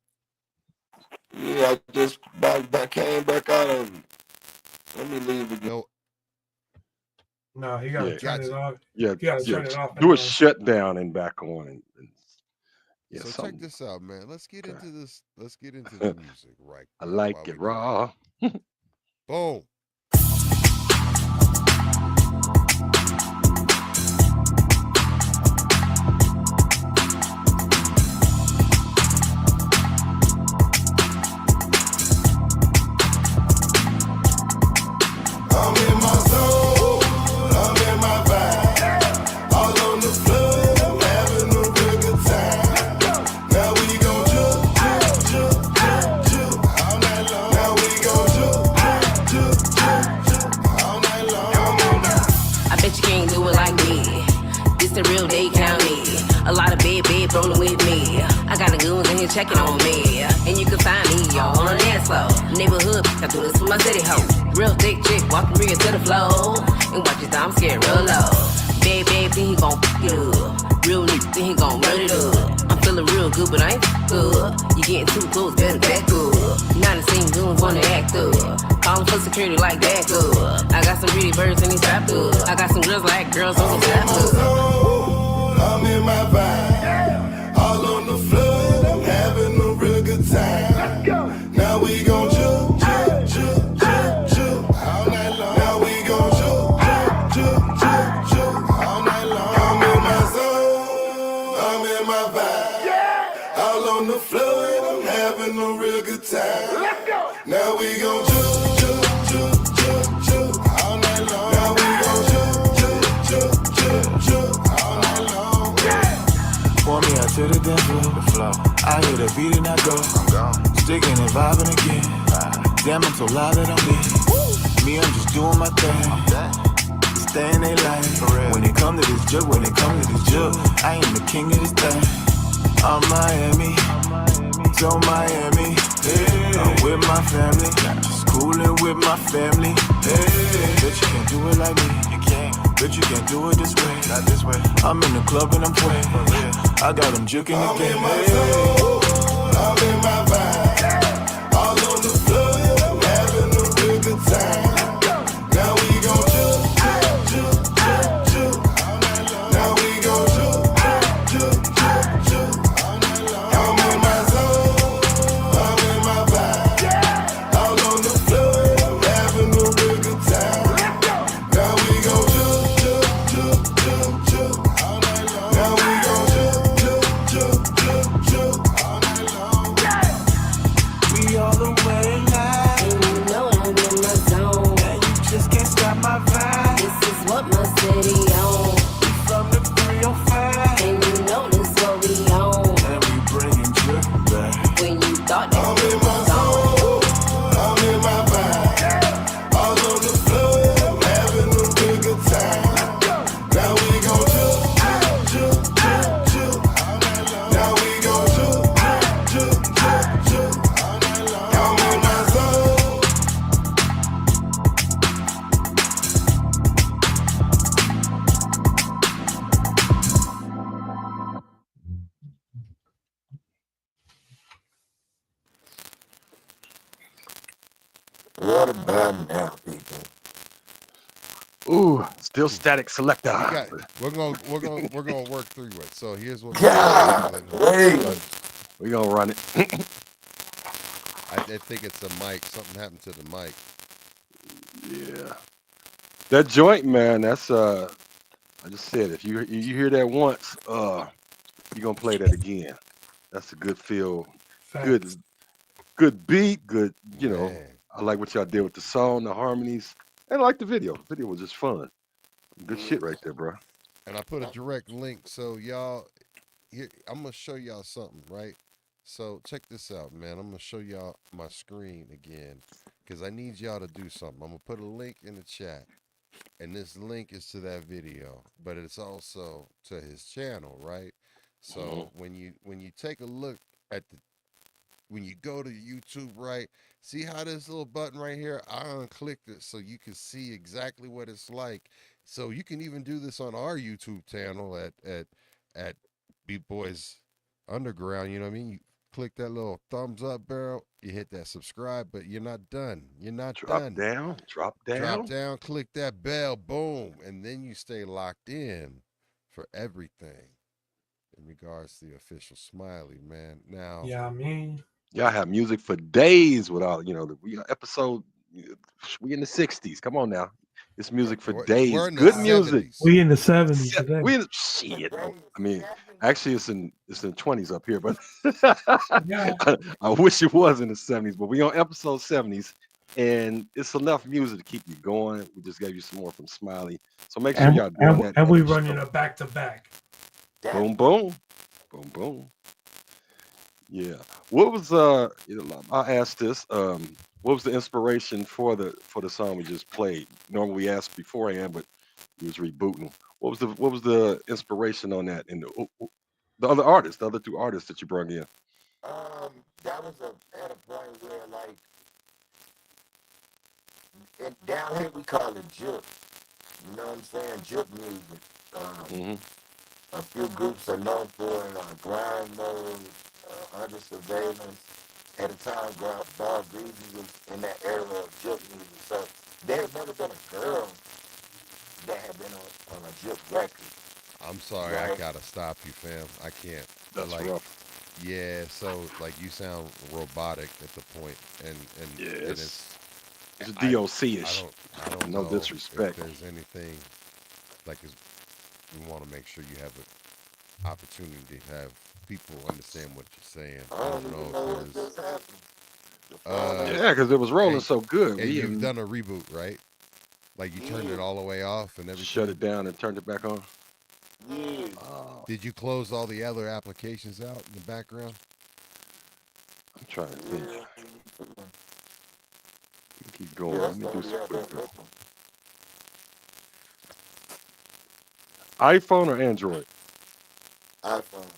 Yeah, I just back came back out of it. Let me leave again. No, he gotta turn it off. Yeah, turn it off. Do a shutdown and back on. So check this out, man. Let's get into this. Let's get into the music, right? I like it raw. Boom. I'm in my zone, I'm in my vibe. All on the floor, I'm having a real good time. Now we gon' jump all night long. Now we gon' jump all night long. I bet you can't do it like me. This the real Dade County. A lot of bad rolling with me. I got the goons in here checking on me. And you can find me, y'all, on the dance floor. Neighborhood, I do this for my city hoe. Real thick chick, walking real to the floor. And watch your time, scared real low. Bad, bad, then he gon' f it up. Real nigga, then he gon' run it up. I'm feeling real good, but I ain't f up. You getting too close, better back up. Now the same goons wanna act up. Calling for security like back up. I got some pretty birds and they strapped up. I got some girls like girls on the strap up. I'm in my vibe, all on the floor, I'm having a real good time. Let's go. Now we gon' jump, jump, jump, jump, jump all night long. Now we gon' jump, jump, jump, jump, jump all night long. I'm in my zone, I'm in my vibe, all on the floor, and I'm having a real good time. Let's go. Now we gon' jump, jump, jump, jump, jump all night long. Now we gon' jump, jump, jump, jump, jump all night long. Pour me out to the dance floor, the flow. I hear the beat and I go. I'm gone. Sticking and vibing again. Damn, I'm so loud that I'm lit. Me, I'm just doing my thing. Staying they life. When it come to this jug, I am the king of this thing. I'm Miami, so Miami. Hey. I'm with my family, just coolin' with my family. Hey. Bet you can't do it like me. You can't. Bet you can't do it this way. Not this way. I'm in the club and I'm playing. I got them juking again. I'm in my zone, I'm in my vibe, all on the floor, I'm having a real good time. Now we gon' jump, jump, jump, jump, jump all night long. Now we gon' jump, jump, jump, jump all night long. I'm in my zone, I'm in my vibe, all on the floor, I'm having a real good time. Now we gon' jump, jump, jump, jump, jump all night long. Now we gon' jump, jump, jump, jump all night long. We all the way live, And you know I'm in my zone. and you just can't stop my vibe. This is what my city on. We from the 305, And you know this what we on. and we bringing drip back. When you thought that I'm we in my was gone. zone, I'm in my vibe, all on the floor, I'm having a real good time. Now we gon' jump, jump, jump, jump all night long. Now we gon' jump, jump, jump, jump all night long. I'm in my zone. What about now, people? Ooh, still static selector. We're gonna work through it. So here's what God, wait. We gonna run it. I think it's the mic. Something happened to the mic. Yeah. That joint, man, that's I just said if you hear that once, you're gonna play that again. That's a good feel, good Facts. good beat, good, you know. Man. I like what y'all did with the song, the harmonies, and I like the video. The video was just fun. Good shit right there, bro. And I put a direct link. So y'all, here I'm gonna show y'all something, right? So check this out, man. I'm gonna show y'all my screen again, because I need y'all to do something. I'm gonna put a link in the chat, and this link is to that video, but it's also to his channel, right? So when you take a look at the when you go to YouTube, right? See how this little button right here? I unclicked it so you can see exactly what it's like. So you can even do this on our YouTube channel at Beat Boys Underground. You know what I mean? You click that little thumbs up barrel, you hit that subscribe, but you're not done. You're not Drop done. down, drop down. Drop down, click that bell, boom, and then you stay locked in for everything in regards to the official Smiley, man. Now, Yeah, I mean, Y'all have music for days without, you know, we episode. We in the 60s. Come on now, it's music for we're days. in the Good music. 70s. we in the 70s today. We in the, shit. I mean, actually, it's in the 20s up here, but Yeah. I wish it was in the 70s. But we on episode 70s, and it's enough music to keep you going. We just gave you some more from Smiley, so make sure y'all doing that. And we every running show. a back to back. Boom, boom, boom, boom. Yeah. What was you know, I asked this. What was the inspiration for the song we just played? Normally we ask beforehand, but he was rebooting. What was the inspiration on that? And the other artists, the other two artists that you brought in. That was at a point where, like, down here we call it juke. You know what I'm saying? Juke music. Mm-hmm. A few groups are known for grind mode, under surveillance. At the time, Bar Greasy was in that era of Jip music. So there had never been a girl that had been on a Jip record. I'm sorry, I Right? gotta stop you, fam. I can't. That's Like, rough. yeah. So like you sound robotic at the point, and Yes. It's I DOC-ish. I don't No know disrespect. if there's anything like we want to make sure you have an opportunity to have people understand what you're saying. I I don't don't even know know if what there's just happened. The phone Yeah, because it was rolling and, so good. and We you've even done a reboot, right? Like you turned it all the way off and shut everything. it down and turned it back on. yeah. Oh, Did you close all the other applications out in the background? I'm trying to think. Keep going. Yeah, Let that's me the do only some other quick. open. iPhone or Android? iPhone.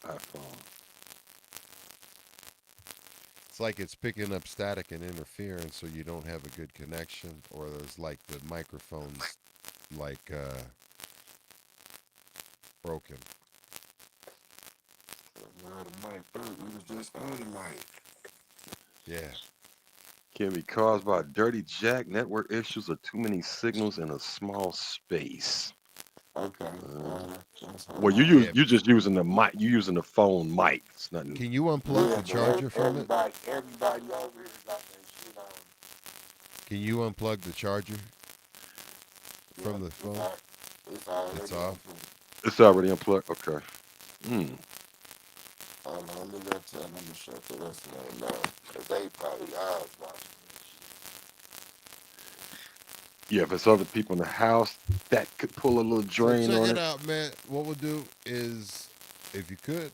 iPhone. It's like it's picking up static and interference, so you don't have a good connection, or there's like the microphones like broken. No, the mic through. We was just on the mic. Yeah. Can be caused by dirty jack, network issues, or too many signals in a small space. Okay. Well, Yeah. you just using the mic. You using the phone mic. It's nothing. Can you unplug the charger from it? Everybody over here got that shit on. Can you unplug the charger from the phone? It's already It's off. It's already unplugged. Okay. Hold on, let me tell them to shut the rest of them know. Because they probably eyes watching this shit. Yeah, if it's other people in the house, that could pull a little So drain check on it it. out, man. What we'll do is, if you could,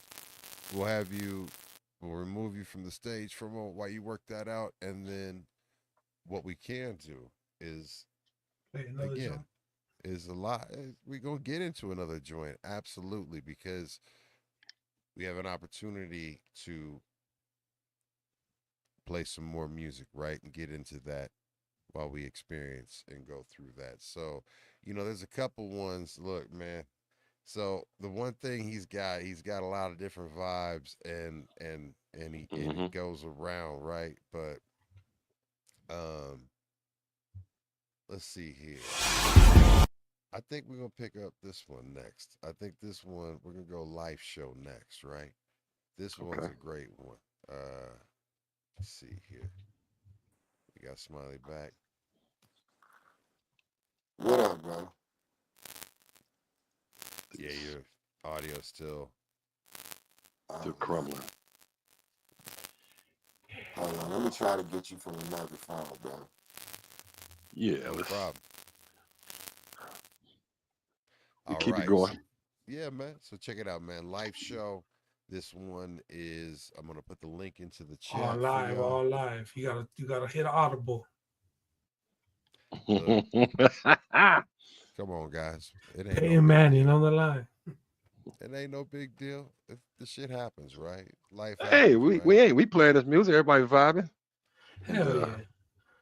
we'll remove you from the stage for a moment while you work that out, and then what we can do is, again, is a lot. We're gonna get into another joint, absolutely, because we have an opportunity to play some more music, right, and get into that while we experience and go through that. So, there's a couple ones. Look, man. So the one thing he's got a lot of different vibes, and it goes around, right? But let's see here. I think we're gonna pick up this one next. I think this one we're gonna go live show next, right? This one's a great one. Let's see here. We got Smiley back. What up, bro? Yeah, your audio still crumbling. Hold on, let me try to get you from another phone, bro. Yeah, no problem. We All keep right. it going. Yeah, man. So check it out, man. Live show. This one is. I'm gonna put the link into the chat. All live, all live. You gotta hit audible. Look, come on, guys. It ain't Hey, no Manning on the line. It ain't no big deal. If the shit happens, right? Life. Hey, happens, we playing this music. Everybody vibing. Hell yeah.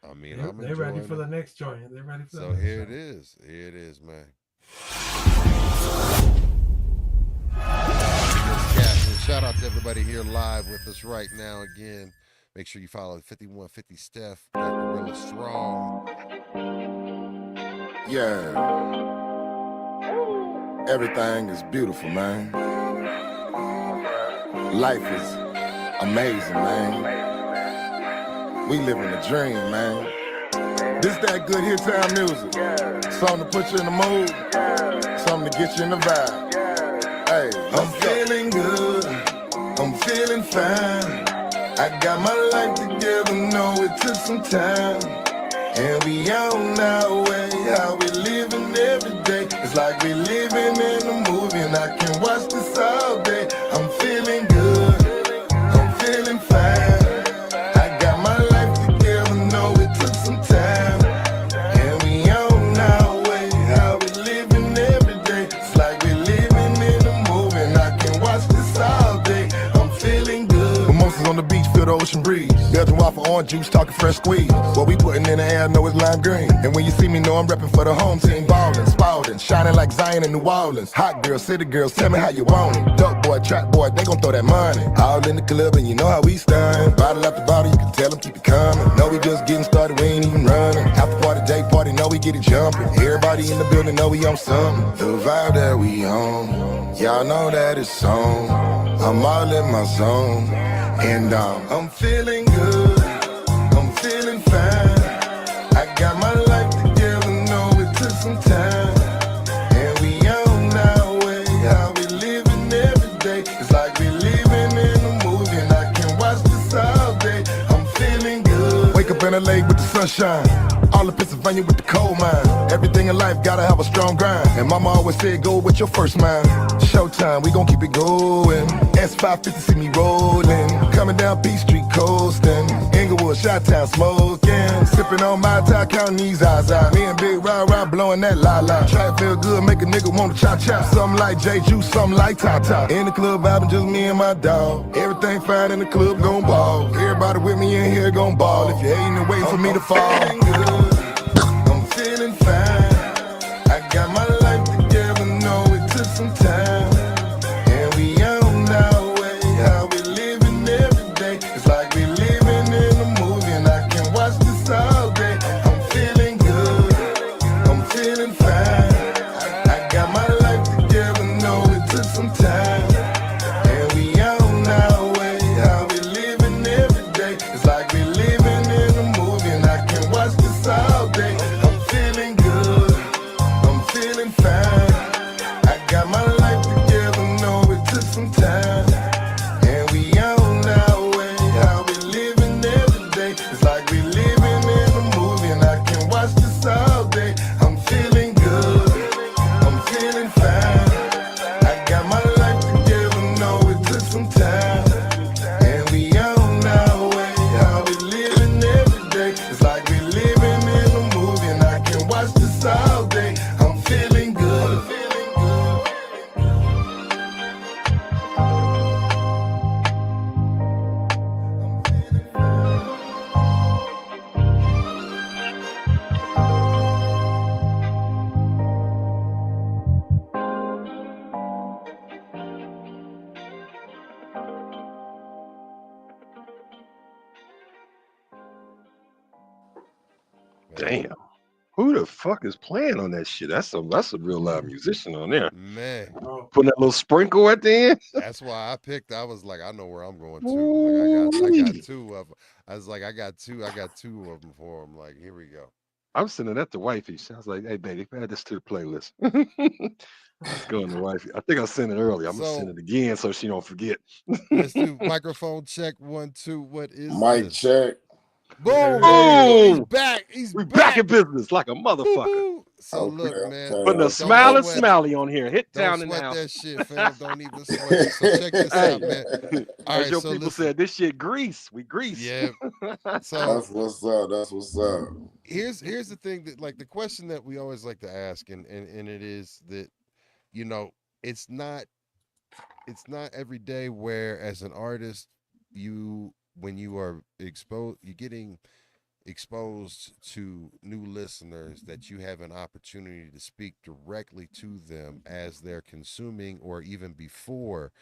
I mean, They're ready for the next joint. They're ready for so the next here joint. it is. Here it is, man. Shout out to everybody here live with us right now. Again, make sure you follow 5150 Steph, Gorilla Strong. Yeah. Everything is beautiful, man. Life is amazing, man. We living a dream, man. This that good Hittown music. Something to put you in the mood. Something to get you in the vibe. Hey, I'm feeling good. I'm feeling fine. I got my life together, know it took some time. And we on our way, how we living every day. It's like we living in a movie and I can watch this all day. I'm feeling good, I'm feeling fine. I got my life together, know it took some time. And we on our way, how we living every day. It's like we living in a movie and I can watch this all day. I'm feeling good. Mimosas on the beach, feel the ocean breeze. Belgian waffle orange juice, talking fresh squeeze. What we putting in the air, know it's lime green. And when you see me, know I'm repping for the home team. Ballin', spalding, shining like Zion in New Orleans. Hot girls, city girls, tell me how you want it. Dope boy, trap boy, they gon' throw that money. All in the club and you know how we stun. Bottle after bottle, you can tell them keep it coming. Know we just getting started, we ain't even running. After party, day party, know we get it jumping. Everybody in the building know we on something. The vibe that we on, y'all know that it's on. I'm all in my zone, and I'm feeling good, I'm feeling fine. I got my life together, know it took some time. And we on our way, how we living every day. It's like we living in a movie, and I can watch this all day. I'm feeling good. Wake up in LA with the sunshine, all in Pennsylvania with the coal mine. Everything in life gotta have a strong grind. And mama always said go with your first mind. Showtime, we gon' keep it going. S550 see me rolling. Coming down P Street coasting. Inglewood, Chi-Town smoking. Sipping on my tie, counting these eyes out. Me and Big Rah blowing that la-la. Try to feel good, make a nigga wanna cha-cha. Something like J-Juice, something like Tata. In the club vibing, just me and my dog. Everything fine in the club, gon' ball. Everybody with me in here gon' ball. If you hating and waiting for me to fall. I'm feeling fine. I got my life together, know it took some time. And we on our way, how we living every day. It's like we living in a movie, and I can watch this all day. I'm feeling good, I'm feeling fine. I got my life together, know it took some time. And we on our way, how we living every day. It's like we living in a movie, and I can watch this all day. I'm feeling good, I'm feeling fine. I got my life together, know it took some time. And we on our way, how we living every day. It's like we living in a movie, and I can watch this all day. I'm feeling good, I'm feeling fine. I got my life together, know it took some time. And we on our way, how we living every day. It's like we living in a movie, and I can watch this all day. I'm feeling good. Damn. Who the fuck is playing on that shit? That's a real live musician on there. Man, Putting that little sprinkle at the end. that's why I picked. I was like, I know where I'm going to. Like, I got two of them. I was like, I got two of them for him. Like, here we go. I'm sending that to wifey. I was like, hey baby, add this to the playlist. Let's go to wifey. I think I sent it earlier. I'm gonna send it again so she don't forget. Let's do microphone check 1 2. What is Mic this? check. Boom! Boom! He's back. He's We back. back in business like a motherfucker. Boo-boo. So Okay, look, man. okay. Putting a Don't smile and sweat- smiley on here. Hittown Don't in the sweat house. that shit, fam. Don't even sweat it. So check this Hey, out, man. All as right, your so people listen. said, this shit grease. We grease. Yeah. So That's what's up. That's what's up. here's the thing that, like, the question that we always like to ask, and it is that, you know, it's not every day where, as an artist, when you are exposed, you're getting exposed to new listeners, that you have an opportunity to speak directly to them as they're consuming, or even before,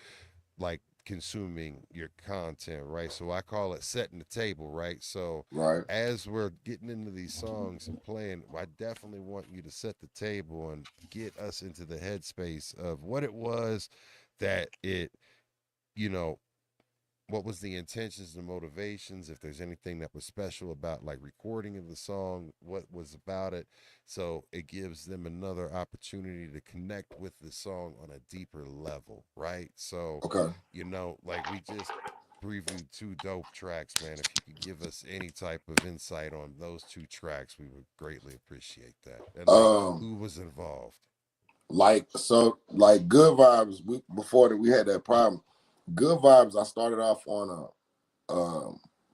like, consuming your content, right? So I call it setting the table, right? So Right. as we're getting into these songs and playing, I definitely want you to set the table and get us into the headspace of what it was that it, you know, what was the intentions and motivations, if there's anything that was special about, like, recording of the song, what was about it, so it gives them another opportunity to connect with the song on a deeper level, right? So Okay. you know, like, we just previewed 2 dope tracks, man. If you could give us any type of insight on those 2 tracks, we would greatly appreciate that. And, like, who was involved? Like Good Vibes. Before that, we had that problem. Good Vibes. I started off on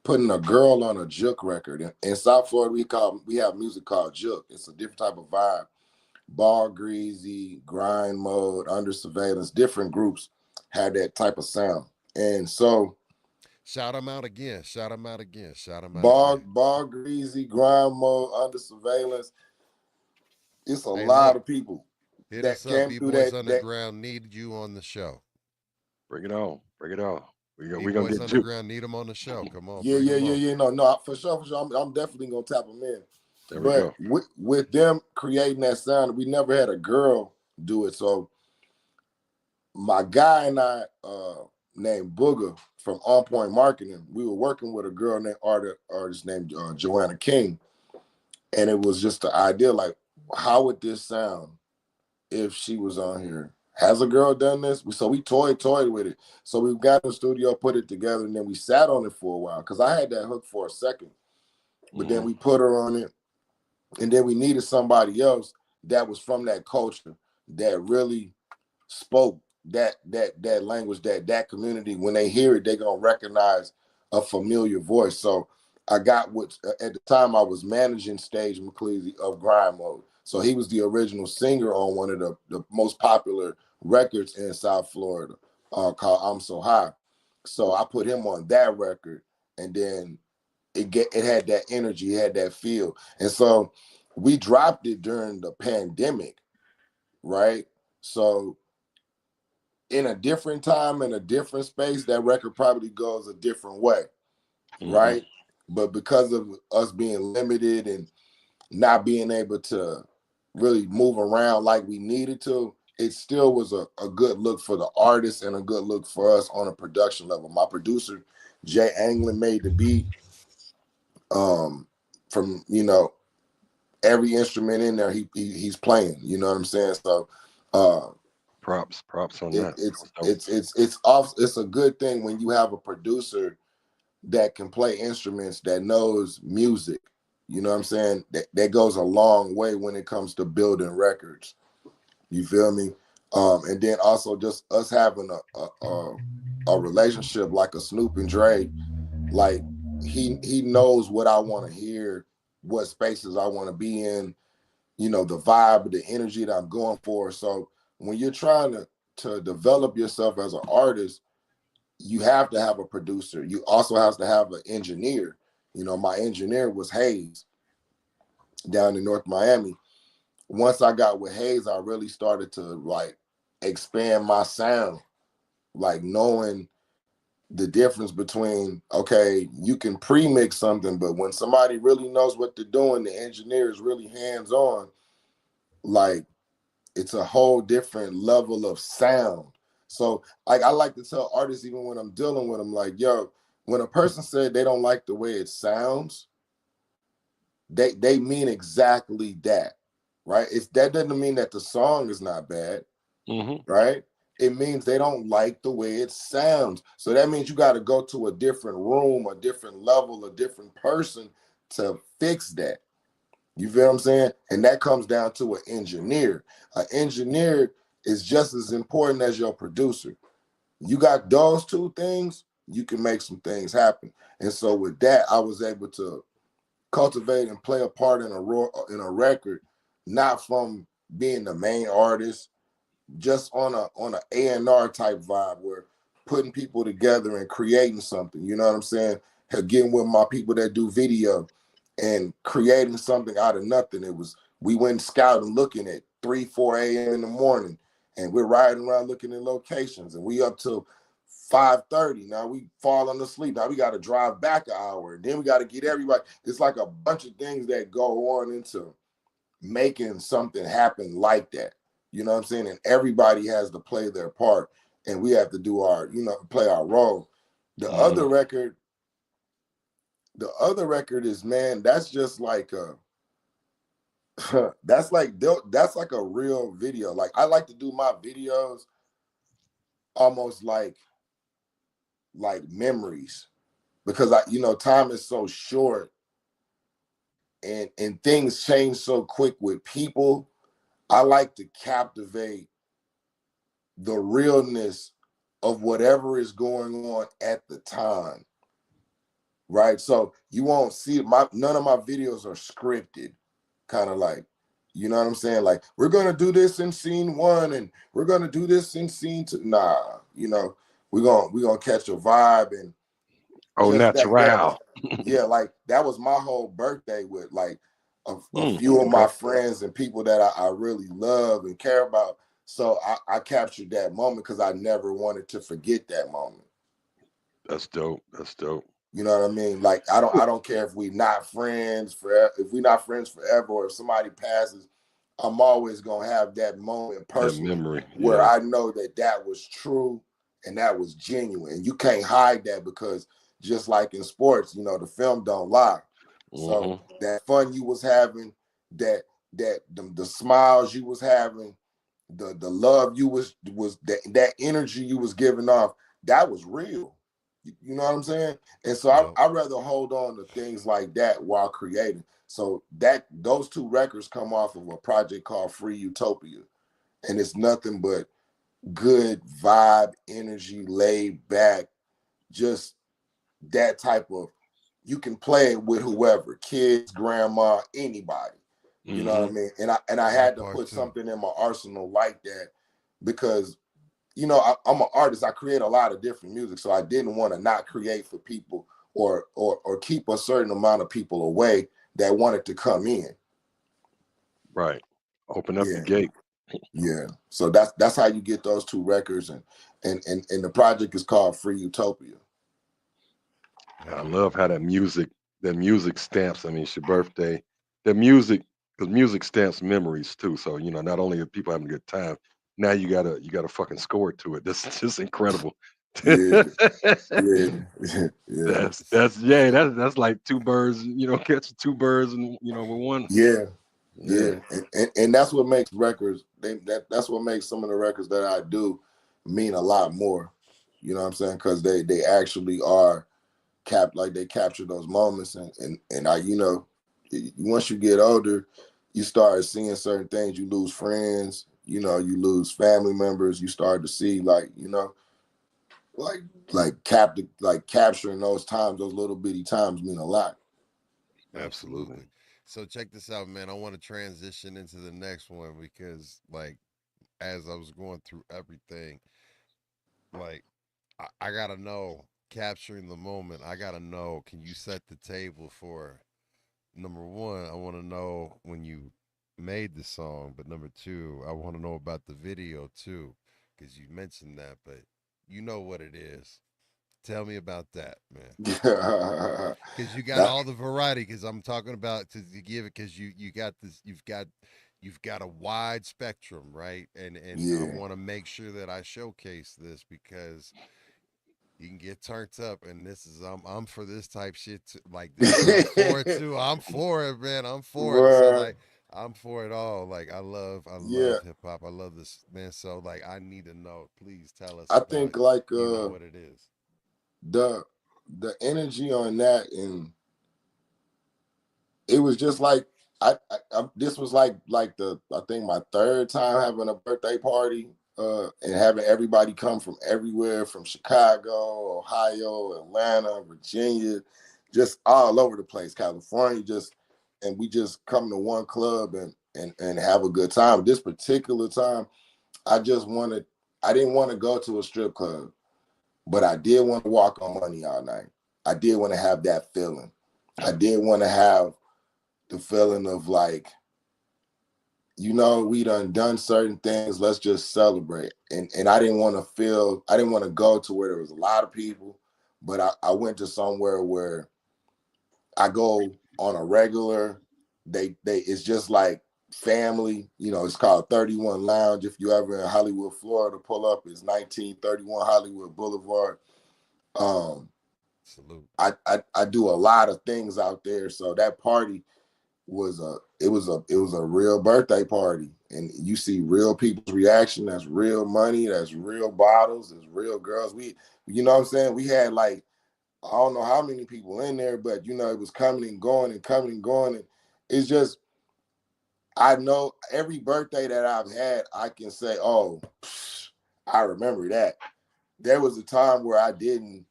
putting a girl on a juke record. In South Florida, we have music called juke. It's a different type of vibe. Ball Greasy, Grind Mode, Under Surveillance. Different groups had that type of sound, and so Shout them out again. Shout them out again. Shout them out again. Bar Greasy, Grind Mode, Under Surveillance. It's a Hey, lot look, of people hit that us up. came through B-Boys that. Underground need you on the show. Bring it on. Bring it on. We're gonna B-Boys get you. Underground need them on the show. Come on, Yeah, bring yeah, them yeah, on. yeah. No, for sure. I'm definitely gonna tap them in. There we But go. with them creating that sound, we never had a girl do it. So my guy and I, named Booger from On Point Marketing, we were working with a girl named artist named Joanna King, and it was just the idea like, how would this sound if she was on here? Has a girl done this? So we toyed with it. So we got in the studio, put it together, and then we sat on it for a while because I had that hook for a second, but then we put her on it, and then we needed somebody else that was from that culture that really spoke that language, that community. When they hear it, they're gonna recognize a familiar voice. So I got what at the time I was managing Stage McCleasy of Grind Mode. So he was the original singer on one of the most popular records in South Florida, called I'm So High. So I put him on that record, and then it had that energy, it had that feel. And so we dropped it during the pandemic, right? So in a different time, in a different space, that record probably goes a different way, right? But because of us being limited and not being able to really move around like we needed to, it still was a good look for the artist and a good look for us on a production level. My producer, Jay Anglin, made the beat, from, every instrument in there he's playing, you know what I'm saying? So Props on that. it's a good thing when you have a producer that can play instruments, that knows music. You know what I'm saying? That goes a long way when it comes to building records. You feel me? And then also just us having a relationship like a Snoop and Dre, like he knows what I want to hear, what spaces I want to be in, the vibe, the energy that I'm going for. So when you're trying to develop yourself as an artist, you have to have a producer. You also have to have an engineer. My engineer was Hayes down in North Miami. Once I got with Hayes, I really started to like expand my sound, like knowing the difference between, okay, you can pre-mix something, but when somebody really knows what they're doing, the engineer is really hands-on, like it's a whole different level of sound. So like I like to tell artists, even when I'm dealing with them, like, yo, when a person said they don't like the way it sounds, they mean exactly that, right? That doesn't mean that the song is not bad, right? It means they don't like the way it sounds. So that means you got to go to a different room, a different level, a different person to fix that. You feel what I'm saying? And that comes down to an engineer. An engineer is just as important as your producer. You got those two things, you can make some things happen. And so with that, I was able to cultivate and play a part in a record, not from being the main artist, just on a A&R type vibe, where putting people together and creating something, you know what I'm saying? Getting with my people that do video and creating something out of nothing. We went scouting, looking at 3-4 a.m. in the morning, and we're riding around looking at locations, and we up till 5:30. Now we falling asleep. Now we got to drive back an hour. Then we got to get everybody. It's like a bunch of things that go on into making something happen like that. You know what I'm saying? And everybody has to play their part, and we have to do play our role. The other record is, man, that's just like that's like a real video. Like I like to do my videos almost like memories, because time is so short, and things change so quick with people. I like to captivate the realness of whatever is going on at the time, right? So you won't see none of my videos are scripted, kind of like, you know what I'm saying? Like, we're gonna do this in scene 1 and we're gonna do this in scene 2. Nah, we're gonna catch a vibe, and Oh, just that, yeah, natural. yeah, like that was my whole birthday with like a Mm, few of my okay. friends and people that I really love and care about. So I captured that moment because I never wanted to forget that moment. That's dope. That's dope. You know what I mean? Like I don't care if we not friends forever, if we not friends forever, or if somebody passes, I'm always gonna have that moment That personally memory. where Yeah. I know that that was true and that was genuine. And you can't hide that because just like in sports, you know, the film don't lie. So Mm-hmm. that fun you was having, the smiles you was having, the love you was that energy you was giving off, that was real. You know what I'm saying? And so Yep. I rather hold on to things like that while creating. So that those two records come off of a project called Free Utopia. And it's nothing but good vibe, energy, laid back, just that type of, you can play it with whoever, kids, grandma, anybody. You know Mm-hmm. what I mean? And I That had to part put too. something in my arsenal like that because you know, I'm an artist. I create a lot of different music, so I didn't want to not create for people or keep a certain amount of people away that wanted to come in. Right. Open up the Yeah, gate. yeah. So that's how you get those two records, and the project is called Free Utopia. I Hell love yeah. how that music stamps. I mean, it's your birthday. The music, because music stamps memories too. So not only are people having a good time, now you gotta fucking score to it. This is just incredible. Yeah, yeah, yeah, that's like two birds. Catching two birds and with one. yeah, Yeah, yeah. And that's what makes records. That's what makes some of the records that I do mean a lot more. You know what I'm saying? Because they actually are like they capture those moments and I once you get older you start seeing certain things, you lose friends, you lose family members, you start to see like capturing those times, those little bitty times mean a lot. absolutely. Absolutely. So check this out, man. I want to transition into the next one because, like, as I was going through everything, like, I gotta know capturing the moment. I gotta know. Can you set the table for number one? I want to know when you made the song, but number two, I want to know about the video too, because you mentioned that, but you know what it is. Tell me about that, man. that Because you got all the variety. Because I'm talking about to give it. Because you got this. You've got a wide spectrum, right? And I yeah. want to make sure that I showcase this because you can get turned up, and this is I'm for this type shit too. Like this, I'm for it too. I'm for it, man. I'm for it. So Bruh, like I'm for it all. Like I yeah, love hip hop. I love this, man. So like I need to know. Please tell us I about. think like You know what it is. the the energy on that, and it was just like this was like the I think my third time having a birthday party, and having everybody come from everywhere, from Chicago, Ohio, Atlanta, Virginia, just all over the place, California, and we just come to one club and have a good time. This particular time, I just wanted I didn't want to go to a strip club, but I did want to walk on money all night. I did want to have that feeling. I did want to have the feeling of like, we done certain things. Let's just celebrate. And I didn't want to go to where there was a lot of people, but I went to somewhere where I go on a regular. They it's just like family. It's called 31 Lounge. If you ever in Hollywood, Florida, pull up. It's 1931 Hollywood Boulevard. Um, Salute. I do a lot of things out there. So that party it was a real birthday party, and you see real people's reaction. That's real money, that's real bottles, that's real girls. You know what I'm saying, we had like, I don't know how many people in there, but it was coming and going and coming and going, and it's just, I know every birthday that I've had, I can say, oh, I remember that. There was a time where I didn't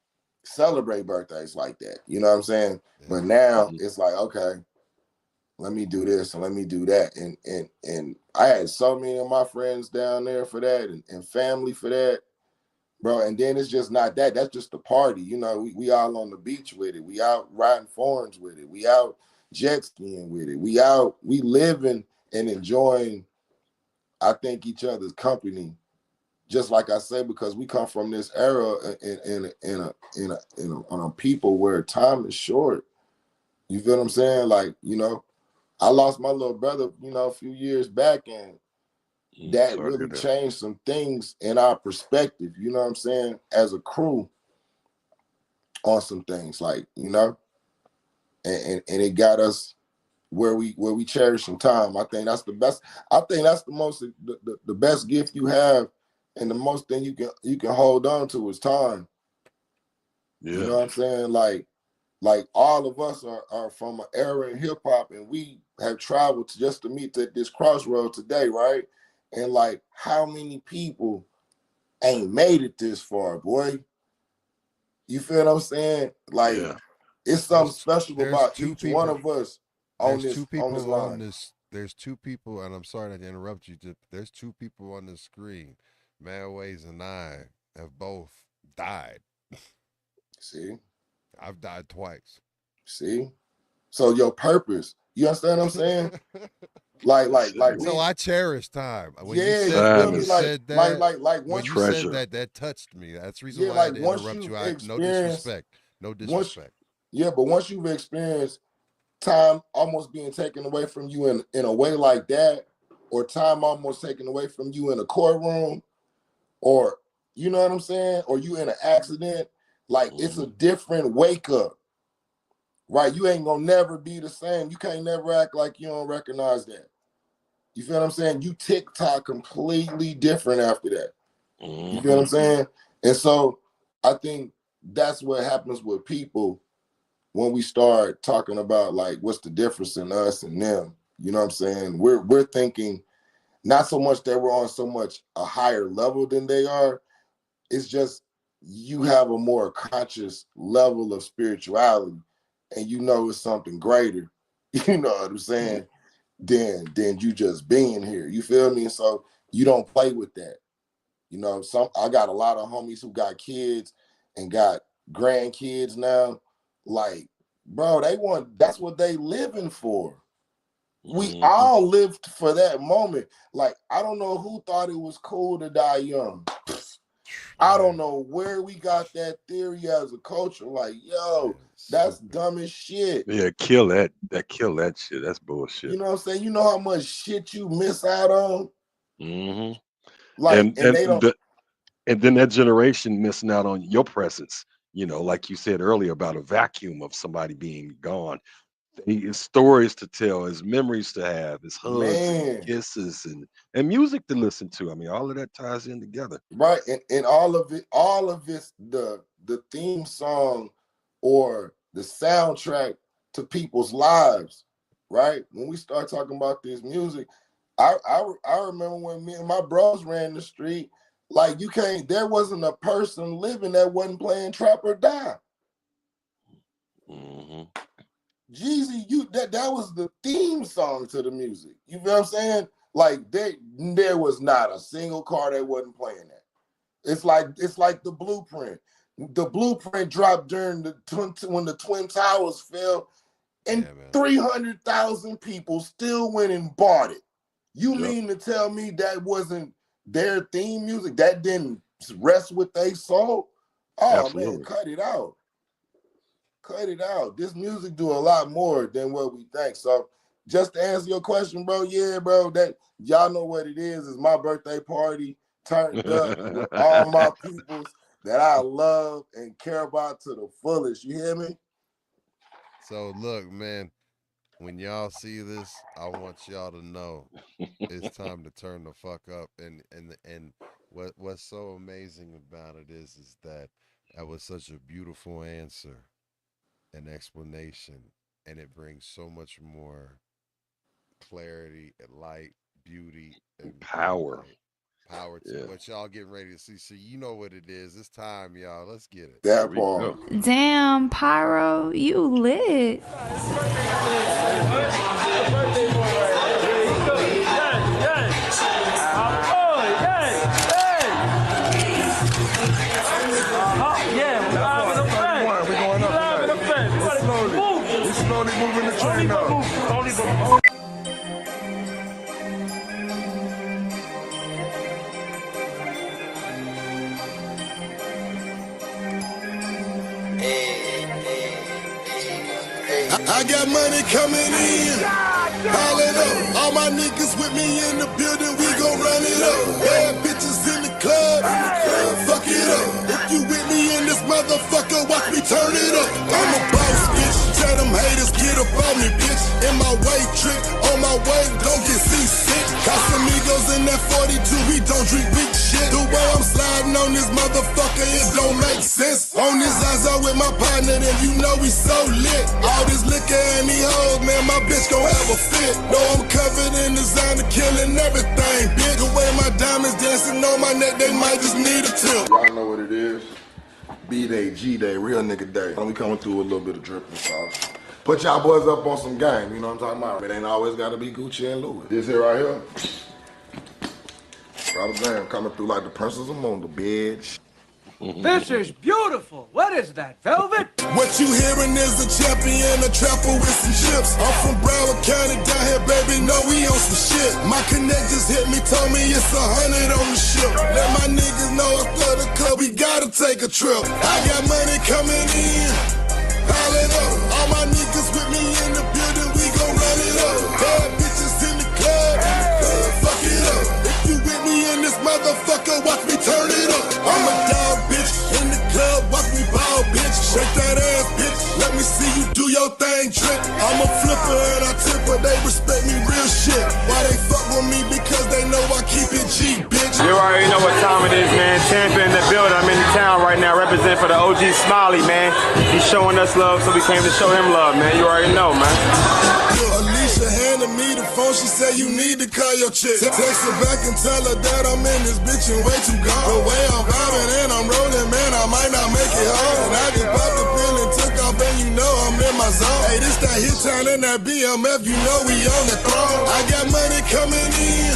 celebrate birthdays like that, you know what I'm saying, but Yeah. now Hmm. it's like, okay, let me do this and let me do that. And I had so many of my friends down there for that, and family for that. bro. And then it's just not that. That's just the party. You know, we all on the beach with it. We out riding foreigns with it. We out jet skiing with it. We living and enjoying, I think, each other's company. Just like I say, because we come from this era on a people where time is short. You feel what I'm saying? Like, you know, I lost my little brother, you know, a few years back, and that really changed some things in our perspective, you know what I'm saying, as a crew on some things, like, you know, and it got us where we cherish some time. I think that's the best. I think that's the best gift you have, and the most thing you can hold on to is time. Yeah. You know what I'm saying? Like all of us are from an era in hip hop, and we have traveled just to meet at this crossroad today, right? And like, how many people ain't made it this far, boy? You feel what I'm saying? Like, it's something special about each one of us on this line. There's two people, and I'm sorry to interrupt you. There's two people on this screen. Manways and I have both died. See? I've died twice. See? So your purpose, you understand what I'm saying? like so I cherish time. When you said that, that touched me. That's the reason why I didn't interrupt you. No disrespect. No disrespect. But once you've experienced time almost being taken away from you in a way like that, or time almost taken away from you in a courtroom, or you know what I'm saying, or you in an accident, like it's a different wake up. Right? You ain't gonna never be the same. You can't never act like you don't recognize that. You feel what I'm saying? You TikTok completely different after that. You feel what I'm saying? And so I think that's what happens with people when we start talking about like what's the difference in us and them. You know what I'm saying? We're thinking not so much that we're on so much a higher level than they are. It's just you have a more conscious level of spirituality, and you know it's something greater, you know what I'm saying, than you just being here. You feel me? So you don't play with that. You know, I got a lot of homies who got kids and got grandkids now. Like, bro, that's what they living for. We all lived for that moment. Like, I don't know who thought it was cool to die young. I don't know where we got that theory as a culture. Like, yo, that's dumb as shit. Yeah, kill that shit. That's bullshit. You know what I'm saying? You know how much shit you miss out on? Mm-hmm. Like, and then that generation missing out on your presence. You know, like you said earlier about a vacuum of somebody being gone. It's stories to tell, it's memories to have, it's hugs and kisses and music to listen to. I mean, all of that ties in together. Right. And all of it's the theme song or the soundtrack to people's lives. Right. When we start talking about this music, I remember when me and my bros ran the street, like there wasn't a person living that wasn't playing Trap or Die. Mm-hmm. Jeezy, that was the theme song to the music. You feel what I'm saying? Like there was not a single car that wasn't playing that. It's like the Blueprint. The Blueprint dropped during when the Twin Towers fell, and 300,000 people still went and bought it. You mean to tell me that wasn't their theme music? That didn't rest with their soul? Oh, absolutely. Man, cut it out. Cut it out. This music do a lot more than what we think. So just to answer your question, bro, yeah, bro, that y'all know what it is. It's my birthday party turned up with all my peoples that I love and care about to the fullest. You hear me? So look, man, when y'all see this, I want y'all to know it's time to turn the fuck up. And what's so amazing about it is that was such a beautiful answer. An explanation, and it brings so much more clarity and light, beauty, and power to what y'all getting ready to see. So you know what it is. It's time, y'all. Let's get it. That part. Damn, Pyro, you lit. I got money coming in, piling up. All my niggas with me in the building, we gon' run it up. Bad bitches in the club, fuck it up. If you with me in this motherfucker, watch me turn it up. I'm a boss, bitch. Tell them haters, get up on me, bitch. In my way, trick, on my way, don't get seasick. Casamigos in that 42, we don't drink weak shit. The way I'm sliding on this motherfucker, it don't make sense. On this Zaza with my partner, then you know we so lit. All this liquor and these hoes, man, my bitch gon' have a fit. No, I'm covered in designer, killing everything, bitch. The way my diamonds dancing on my neck, they might just need a tip. Y'all know what it is. B-Day, G-Day, real nigga day. We coming through with a little bit of dripping sauce. Put y'all boys up on some game, you know what I'm talking about? It ain't always gotta be Gucci and Louis. This here right here, Rotterdam coming through like the Princess of Moon, the bitch. This is beautiful. What is that, velvet? What you hearing is a champion, a trapper with some chips. I'm from Broward County, down here, baby, know we on some shit. My connect just hit me, told me it's 100 on the ship. Let my niggas know after the club, we gotta take a trip. I got money coming in, piling up. All my niggas with me in the building, we gon' run it up. Bad bitches in the club, fuck it up. If you with me in this motherfucker, watch me turn it up. I'm a dog, bitch, in the club, watch me ball, bitch. Shake that ass, bitch, let me see you do your thing, trick. I'm a flipper and I tipper, they respect me real shit. Why they fuck with me? Because they know I keep it G, bitch. You already know what time it is, man. Tampa in the building. I'm in the town right now, representing for the OG Smiley, man. He's showing us love, so we came to show him love, man. You already know, man. Alicia handed me the phone, she said you need to call your chick. Text her back and tell her that I'm in this bitch and way too gone. The way I'm vibing and I'm rolling, man, I might not make it home. And I just popped the pill and took off and you know I'm in my zone. Hey, this that Hittown and that BMF, you know we on the throne. I got money coming in,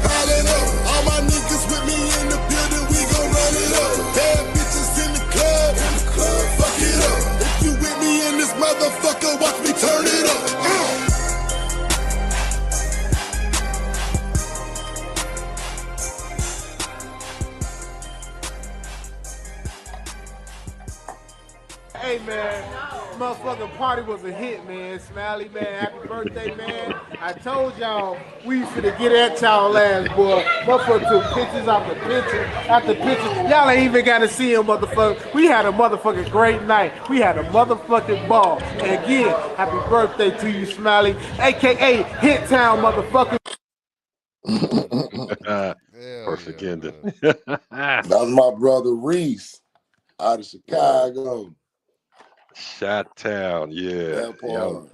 piling up. All my niggas with me in the building, we gon' run it up. Bad bitches in the club, fuck it up. If you with me in this motherfucker, watch me turn it up. Hey, man. Motherfucking party was a hit, man. Smiley, man. Happy birthday, man. I told y'all we finna get at y'all last, boy. Motherfucker took pictures after picture after picture. Y'all ain't even got to see him, motherfucker. We had a motherfucking great night. We had a motherfucking ball. And again, happy birthday to you, Smiley, a.k.a. Hittown, motherfucker. Perfect ending. That's my brother Reese out of Chicago. Shot-town, yeah. That part.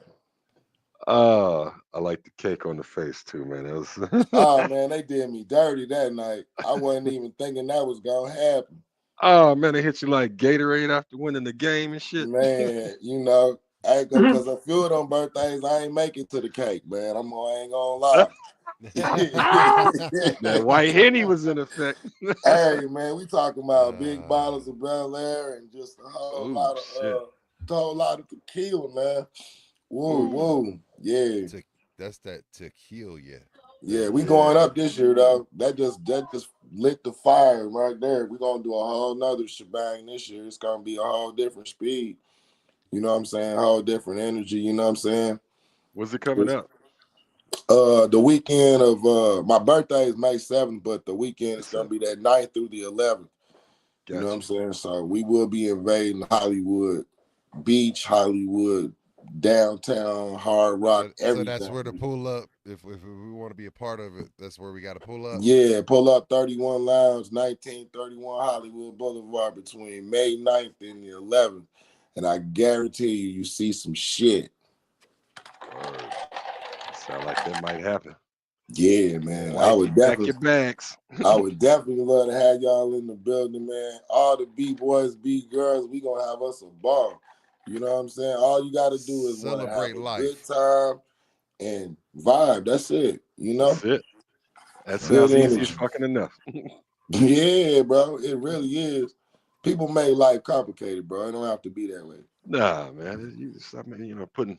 I like the cake on the face too, man. It was Oh man, they did me dirty that night. I wasn't even thinking that was gonna happen. Oh man, they hit you like Gatorade after winning the game and shit. Man, you know, because a few of them birthdays I ain't make it to the cake, man. I ain't gonna lie. That white Henny was in effect. Hey man, we talking about big bottles of Bel Air and just a whole lot of tequila, man. Whoa, yeah. That's that tequila, yeah. Yeah, we going up this year though. That just lit the fire right there. We're gonna do a whole nother shebang this year. It's gonna be a whole different speed. You know what I'm saying? A whole different energy, you know what I'm saying? When's it coming up? The weekend of my birthday is May 7th, but the weekend is gonna be that 9th through the 11th. Gotcha. You know what I'm saying? So we will be invading Hollywood Beach, Hollywood, downtown, Hard Rock, everything. So that's where to pull up. If we want to be a part of it, that's where we got to pull up. Yeah, pull up 31 Lounge, 1931 Hollywood Boulevard between May 9th and the 11th. And I guarantee you see some shit. Sound like that might happen. Yeah, man. I would definitely pack your bags. I would definitely love to have y'all in the building, man. All the B-boys, B-girls, we gonna have us a ball. You know what I'm saying? All you gotta do is celebrate have a life, good time, and vibe. That's it. You know? That's it. That sounds easy as fucking enough. Yeah, bro. It really is. People make life complicated, bro. It don't have to be that way. Nah, man. I mean, putting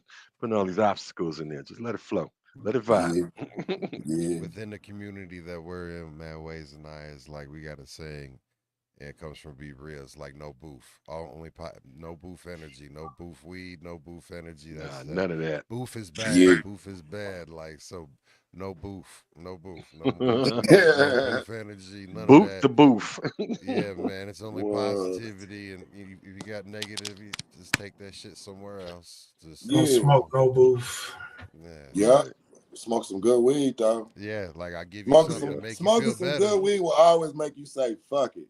all these obstacles in there. Just let it flow. Let it vibe. Yeah, yeah, Within the community that we're in, man, Ways and I is like we gotta sing. And it comes from Be Real. It's like no booth. No booth energy. No booth weed. No booth energy. Nah, That's that. none of that. Booth is yeah. bad. Booth is bad. Like so, no booth. No booth. No booth. No booth energy. None of Boot that. the booth. Yeah, man. It's only What? positivity, and if you got negative, you just take that shit somewhere else. Just Don't Yeah, smoke, no booth. yeah, yeah. Smoke some good weed though. yeah. Like I give you Smoking something to some make you smoking feel some better. good weed will always make you say fuck it.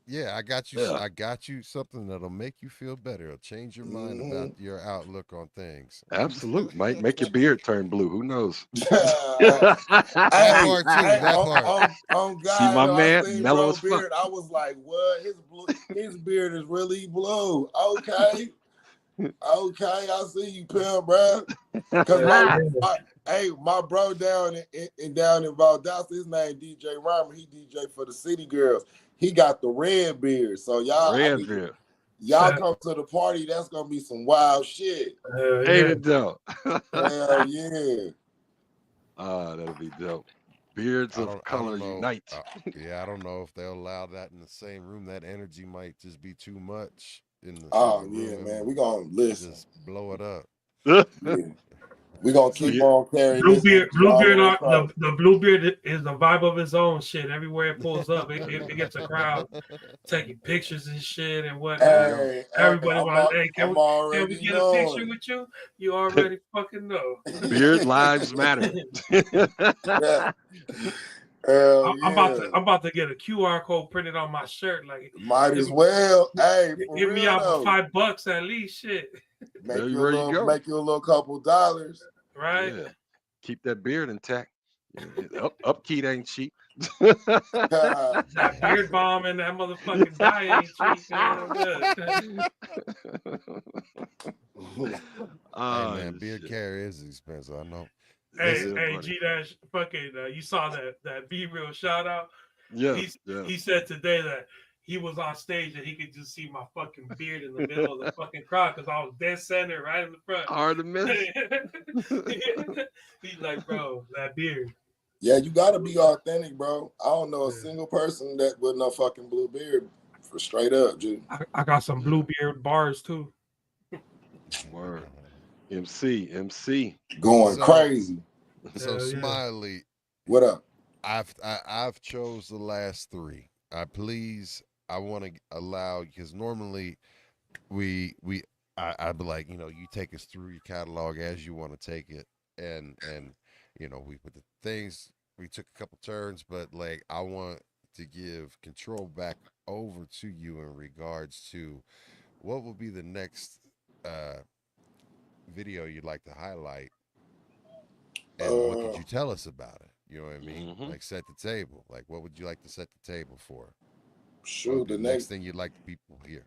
Yeah, I got you. Yeah, I got you something that'll make you feel better. It'll change your mind about Hmm. your outlook on things. absolute. Might make your beard turn blue. Who knows? That Hey, part too. hey, That part. on See God, my though, I man, seen mellow bro as fuck. beard. I was like, what? His beard is really blue. Okay, okay, I see you, pimp, bro. Cause my bro down in Valdosta, his name DJ Rhymer. He DJ for the City Girls. He got the red beard. So I Red need beard. y'all come to the party. That's gonna be some wild shit. Ain't Yeah. it dope? Hell yeah. That'll be dope. Beards of I color don't know. unite. Yeah, I don't know if they'll allow that in the same room. That energy might just be too much in the Oh yeah, room man. and We gonna listen. just blow it up. Yeah. We gonna So keep Beard- on carrying this energy all Bluebeard, the way across. the Bluebeard is the vibe of his own shit. Everywhere it pulls up, it gets a crowd taking pictures and shit and whatnot. yeah. Hey, Everybody want, hey, I'm can we already get a picture knowing. with you? You already fucking know. Beard lives matter. Yeah. Hell yeah. I'm about to get a QR code printed on my shirt. Like, Might hit as me, well. Hey, for hit me real out for though. $5 at least. Shit, There you where you go. Make you a little couple dollars. right? Yeah. Keep that beard intact. Upkeep ain't cheap. That beard bomb and that motherfucking dye ain't cheap, man. Hey Oh, man, beard shit. care is expensive. I know. It Hey, Listen, is, hey, buddy. G Dash, fucking, you saw that Be Real shout out. Yeah, yeah. He said today that he was on stage and he could just see my fucking beard in the middle of the fucking crowd because I was dead center right in the front. Hard to miss. He's like, bro, that beard. Yeah, you gotta be authentic, bro. I don't know a single person that with no fucking blue beard for straight up, dude. I got some blue beard bars too. Word. MC. Going So- crazy. so Hell yeah. Smiley, What up? I've chose the last three. I want to allow because normally I'd be like, you take us through your catalog as you want to take it, and we put the things, we took a couple turns, but like I want to give control back over to you in regards to what will be the next video you'd like to highlight, and what could you tell us about it? You know what I mean? Mhm. Like set the table. Like what would you like to set the table for? Sure, The next thing you'd like the people to hear.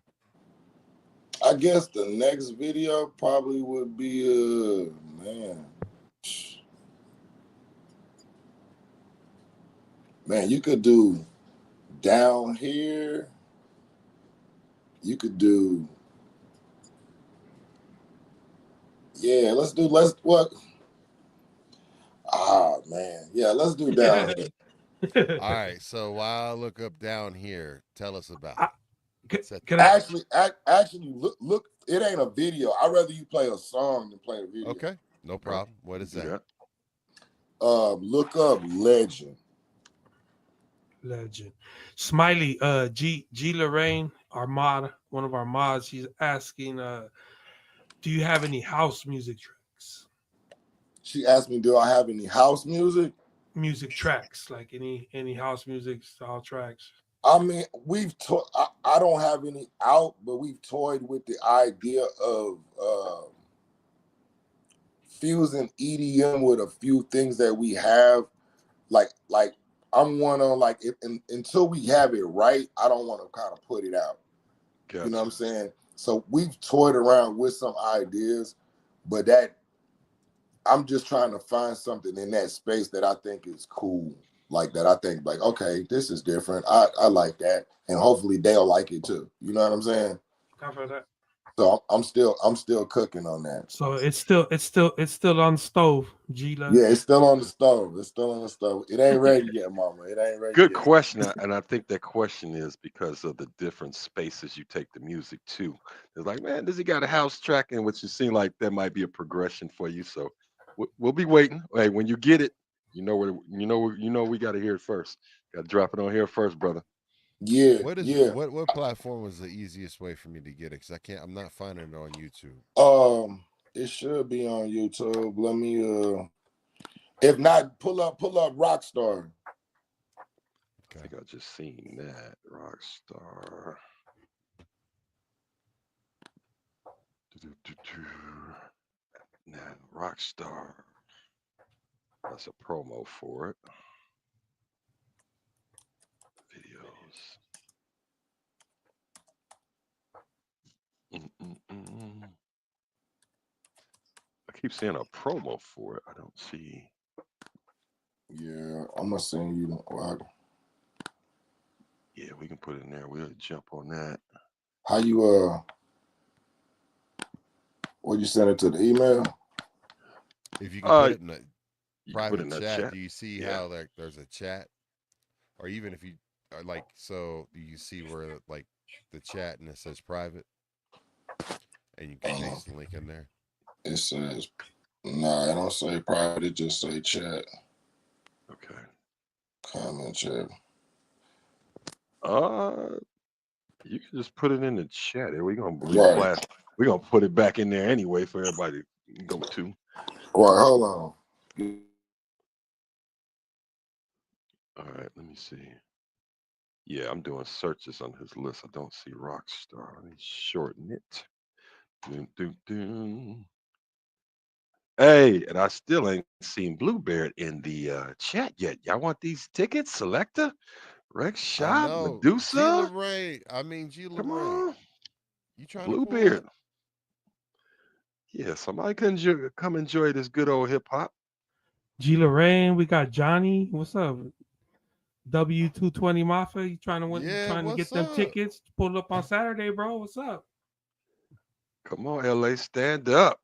I guess the next video probably would be man, you could do down here. You could do let's what? Man. Yeah, let's do down here. All right. So while I look up down here, tell us about it. Actually, look. It ain't a video. I'd rather you play a song than play a video. Okay, no problem. What is that? Yeah. Look up Legend. Legend. Smiley, G Lorraine, our mod, one of our mods, she's asking, do you have any house music tracks? She asked me, do I have any house music? Music tracks, like any house music style tracks. I mean, I don't have any out, but we've toyed with the idea of fusing EDM with a few things that we have. Like I'm one on like until we have it right, I don't want to kind of put it out. Gotcha. You know what I'm saying? So we've toyed around with some ideas, but that I'm just trying to find something in that space that I think is cool. Like that I think like, okay, this is different. I like that. And hopefully they'll like it too. You know what I'm saying? Cover that. So I'm still cooking on that. So it's still on the stove, G-Love. Yeah, it's still on the stove. It's still on the stove. It ain't ready yet, mama. It ain't ready Good yet. question, and I think that question is because of the different spaces you take the music to. It's like, man, does he got a house track in which you seem like that might be a progression for you? So we'll be waiting. Hey, when you get it, we got to hear it first. Got to drop it on here first, brother. Yeah, What is yeah. what platform was the easiest way for me to get it? Because I'm not finding it on YouTube. It should be on YouTube. Let me if not, pull up Rockstar. I think I just seen that Rockstar. Now Rockstar. That's a promo for it. Videos. I keep seeing a promo for it. I don't see. Yeah, I'm gonna send you. Yeah, we can put it in there. We'll jump on that. How you What you send it to the email? If you can put it in a put it private in that chat, chat. do you see Yeah. how like there's a chat, or even if you like, so do you see where like the chat and it says private, and you can paste the link in there? It says no, it don't say private. It just say chat. Okay. Comment chat. You can just put it in the chat. We're gonna Right. We're gonna put it back in there anyway for everybody to go to. Right, hold on. All right, let me see. Yeah, I'm doing searches on his list. I don't see Rockstar. Let me shorten it. Dun, dun, dun. Hey, and I still ain't seen Bluebeard in the chat yet. Y'all want these tickets? Selector, Rex I Shop, know G. Medusa. Lorraine. I mean G. Come Lorraine. on, You trying to pull Bluebeard. up? Yeah, somebody can come enjoy this good old hip hop. G Lorraine, we got Johnny. What's up? W220 Mafia. You trying Yeah, to get what's them up? tickets? Pull up on Saturday, bro. What's up? Come on, LA, stand up.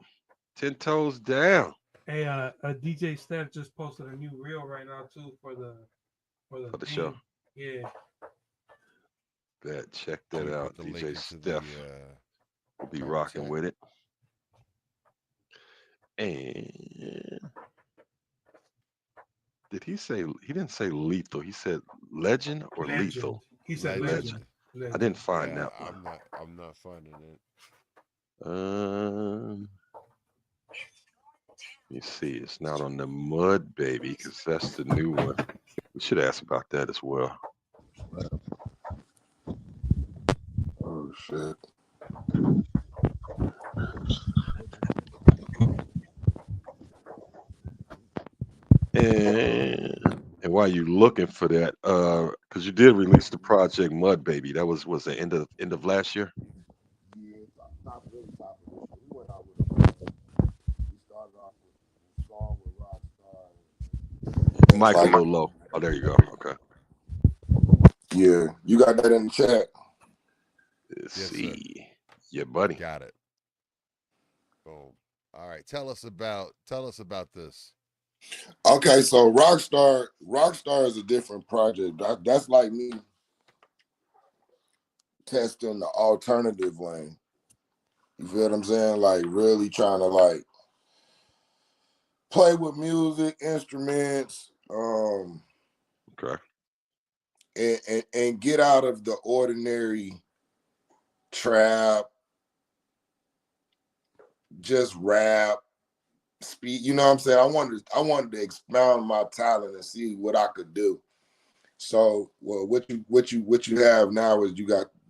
10 toes down. Hey, DJ Steph just posted a new reel right now too for the show. thing. Yeah. Check Let that me out. put the link DJ into Steph will be private rocking chat. with it. And did he say, he didn't say lethal, he said legend or lethal? He said legend. I didn't find that Yeah, one. I'm not finding it. Let me see. It's not on the Mud Baby because that's the new one. We should ask about that as well. Oh shit. And while you looking for that, because you did release the project Mud Baby, that was the end of last year. Yeah, top of this year. We went out with we started off with a song with Rockstar. Your mic a little low. Oh, there you go. Okay. Yeah, you got that in the chat. Let's Yes, see. sir. Yeah, buddy. Got it. Boom. All right. Tell us about this. Okay, so Rockstar is a different project. That's like me testing the alternative lane. You feel what I'm saying? Like really trying to like play with music, instruments, Okay. and get out of the ordinary trap, just rap, speed. You know what I'm saying? I wanted to expound my talent and see what I could do. So, well, what you have now is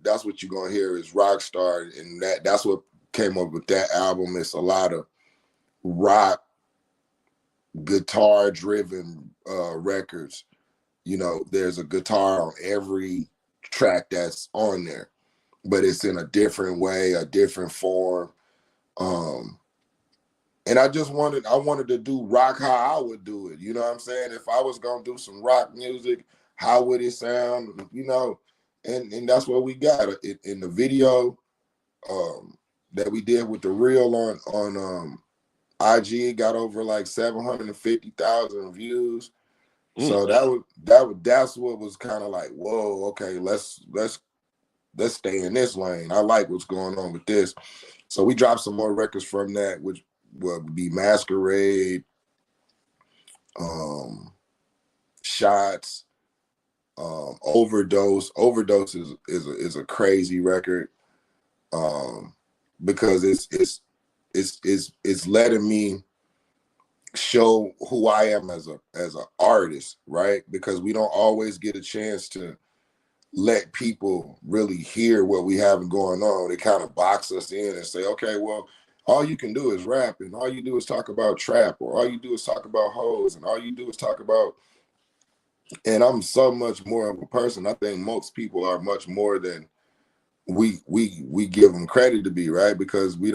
that's what you're gonna hear is Rockstar, and that's what came up with that album. It's a lot of rock, guitar driven records. You know, there's a guitar on every track that's on there, but it's in a different way, a different form. And I wanted to do rock how I would do it. You know what I'm saying? If I was gonna do some rock music, how would it sound? You know, and that's what we got in the video. that we did with the reel on IG got over like 750,000 views. So that's what was kind of like, whoa, okay, let's stay in this lane. I like what's going on with this. So we dropped some more records from that, which will be Masquerade, Shots, Overdose. Overdose is a crazy record, because it's letting me show who I am as an artist, right? Because we don't always get a chance to let people really hear what we have going on. They kind of box us in and say, okay, well, all you can do is rap, and all you do is talk about trap, or all you do is talk about hoes, and all you do is talk about. And I'm so much more of a person. I think most people are much more than we give them credit to be, right? Because we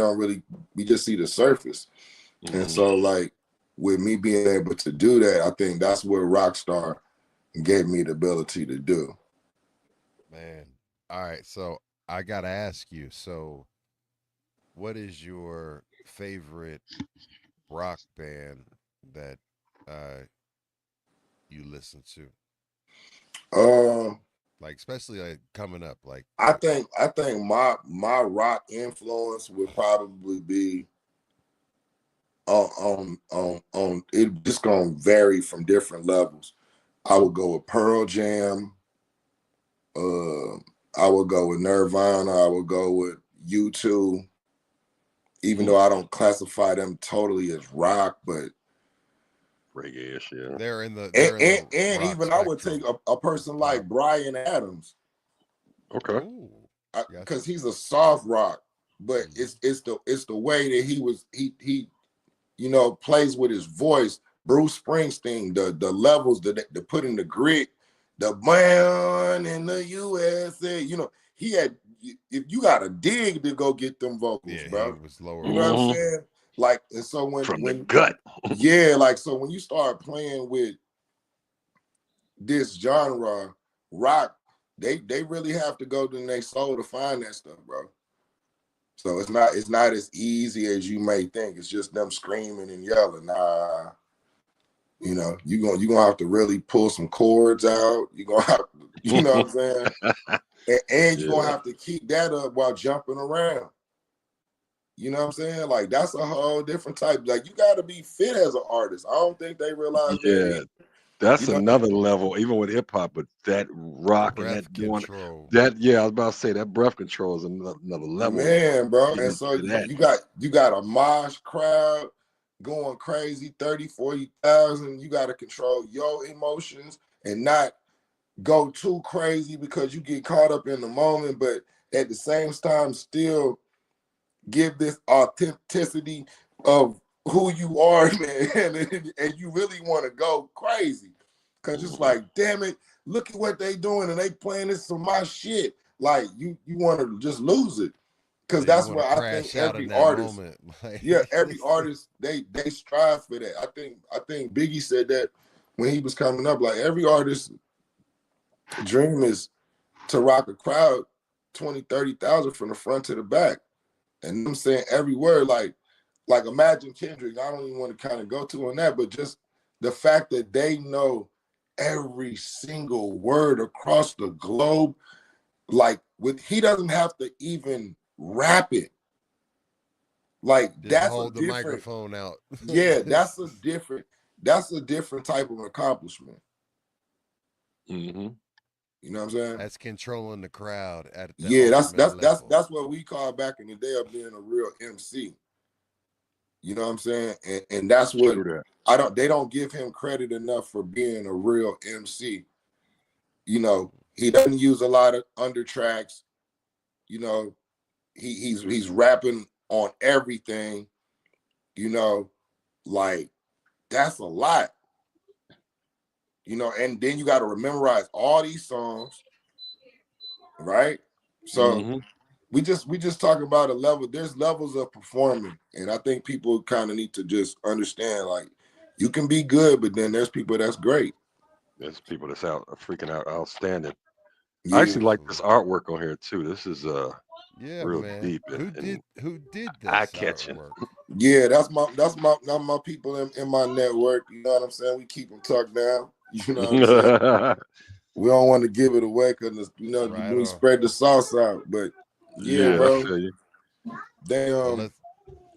just see the surface. And so, like, with me being able to do that, I think that's what Rockstar gave me the ability to do. Man. All right. So I got to ask you. So, what is your favorite rock band that you listen to? Like, especially like coming up. Like, I think my rock influence would probably be on it. Just gonna vary from different levels. I would go with Pearl Jam. I would go with Nirvana. I would go with U2. Even though I don't classify them totally as rock, but reggae-ish, yeah. They're in the and even spectrum. I would take a person like Bryan Adams. Okay. Because he's a soft rock, but it's the way that he plays with his voice. Bruce Springsteen, the levels that put in the grit, the man in the USA, he had. If you got to dig to go get them vocals, bro. He was lower. You know what I'm saying? Like, and so when the gut, so when you start playing with this genre, rock, they really have to go to their soul to find that stuff, bro. So it's not as easy as you may think. It's just them screaming and yelling. Nah, you're gonna have to really pull some chords out. You're gonna have to, you know what I'm saying? And you're gonna have to keep that up while jumping around. You know what I'm saying? Like, that's a whole different type. Like, you got to be fit as an artist. I don't think they realize that. That's another level, even with hip hop. But that rock and that control, I was about to say that breath control is another level, man, bro. And so you got a mosh crowd going crazy, 30, 40,000. You got to control your emotions and not go too crazy because you get caught up in the moment, but at the same time still give this authenticity of who you are, man, and you really want to go crazy because it's like, damn it, look at what they doing and they playing this for my shit. Like, you want to just lose it, because that's what I think every artist, every artist they strive for that. I think Biggie said that when he was coming up. Like, every artist dream is to rock a crowd 20, 30,000 from the front to the back. And I'm saying every word, like imagine Kendrick. I don't even want to kind of go to on that, but just the fact that they know every single word across the globe, like he doesn't have to even rap it. Like, just that's hold the microphone out. That's a different type of accomplishment. You know what I'm saying? That's controlling the crowd at the that's what we call back in the day of being a real MC. You know what I'm saying? And that's what they don't give him credit enough for being a real MC. He doesn't use a lot of undertracks. He's rapping on everything. Like, that's a lot. And then you got to memorize all these songs, right? So we just talk about a level. There's levels of performing, and I think people kind of need to just understand, like, you can be good, but then there's people that's great. There's people that's outstanding. I actually like this artwork on here too. This is Yeah, real man. deep Who and did eye this catching. artwork? Yeah, that's my people in my network. You know what I'm saying? We keep them tucked down. You know what I'm saying? We don't want to give it away because Right we on. spread the sauce out. But yeah, Yeah, I bro, feel you. they Well, let's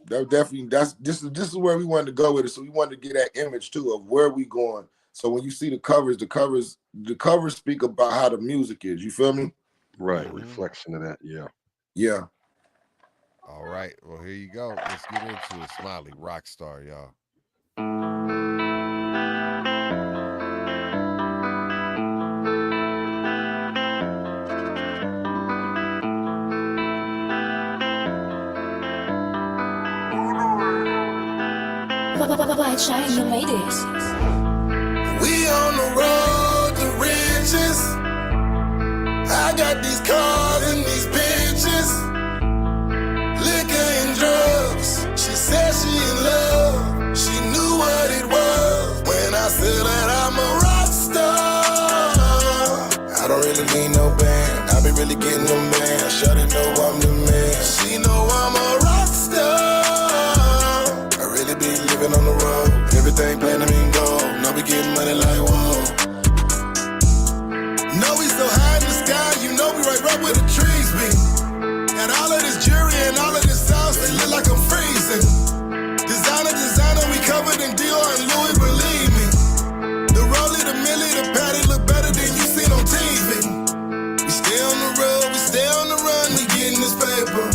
that definitely this is where we wanted to go with it. So we wanted to get that image too of where we going. So when you see the covers speak about how the music is. You feel me? Right, mhm. reflection of that. Yeah. Yeah. All right. Well, here you go. Let's get into it. Smiley, rock star, y'all. Why try you made this? We on the road to riches. I got these cars and these bitches, liquor and drugs. She said she in love. She knew what it was when I said that I'm a rock star. I don't really need no band. I be really getting them man. Shawty know I'm the man. She know I'm a rock star. I really be living on the road. Everything platinum and gold. Now we getting money like whoa. Know we so high in the sky, you know we right where the trees be. Got all of this jewelry and all of this sauce, it look like I'm freezing. Designer, we covered in Dior and Louis, believe me. The Rollie, the Millie, the Patty look better than you seen on TV. We stay on the road, we stay on the run, we getting this paper.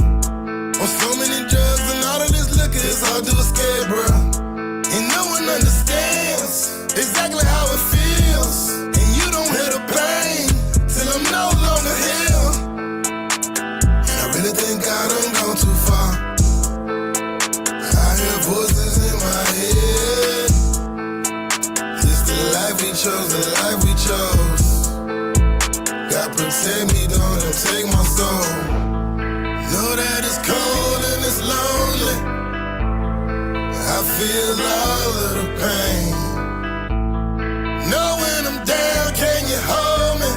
On so many drugs and all of this liquor, it's hard to escape, bro. And no one understands exactly how it feels. And you don't hear the pain till I'm no longer here. And I really think I done gone too far. I hear voices in my head. It's the life we chose, the life we chose. God protect me, don't take my soul. Know that it's cold and it's lonely. I feel all of the pain. Know when I'm down, can you hold me?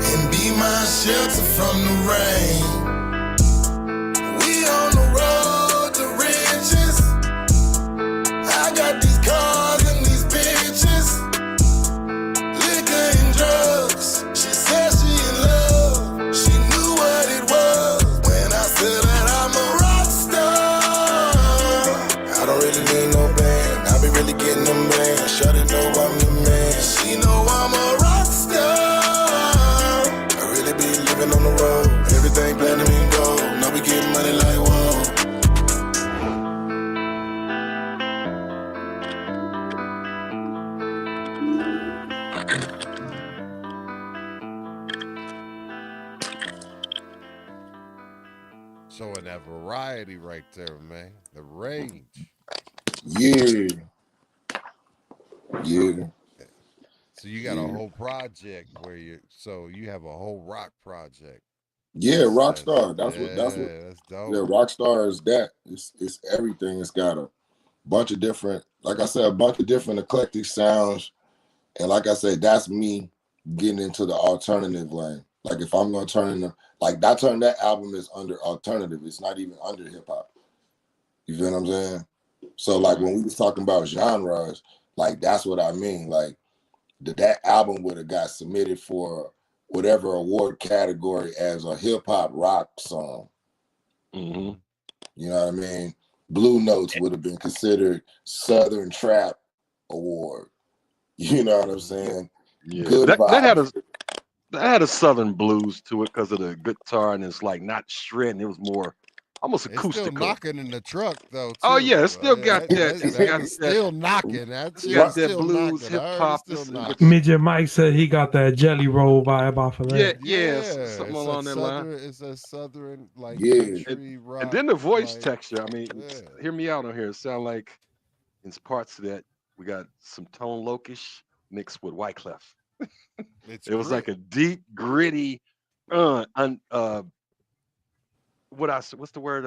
And be my shelter from the rain. We on the road to riches. I got these cars and these bitches, liquor and drugs. She said she in love. She knew what it was when I said that I'm a rock star. I don't really need no band. I be really getting them man. Shawty know I'm the man. She know I'm a rock star. I really be living on the road. Everything platinum and gold. Now we getting money like whoa. Showing that variety right there, man. The range. Yeah. Yeah. So you got a Yeah. whole project where you have a whole rock project. Yeah, Rockstar. That's that's yeah, dope. Rockstar is that. It's everything. It's got a bunch of different, like I said, a bunch of different eclectic sounds. And like I said, that's me getting into the alternative lane. Like if I'm gonna turn into like that album is under alternative. It's not even under hip hop. You feel what I'm saying? So like when we was talking about genres, like that's what I mean. Like that album would have got submitted for whatever award category as a hip hop rock song. Mm-hmm. You know what I mean? Blue Notes would have been considered Southern Trap Award. You know what I'm saying? Yeah, Good that vibes. had a southern blues to it because of the guitar, and it's like not shredding. It was more almost It's still acoustical. knocking in the truck though, too. Oh yeah, it still got that. That, It's that got is that. still knocking. That shit Got is that still blues knocking. hip I heard hop. it's still Which, knocking. Midget Mike said he got that Jelly Roll vibe off of yeah, that. yeah, Yeah, something it's along that line. It's a southern like Yeah. country rock. And then the voice like, texture. I mean, yeah. hear me out on here. It sound like in parts of that we got some Tone Lokish mixed with Wyclef. It's It was like grit. a deep, gritty, what's the word?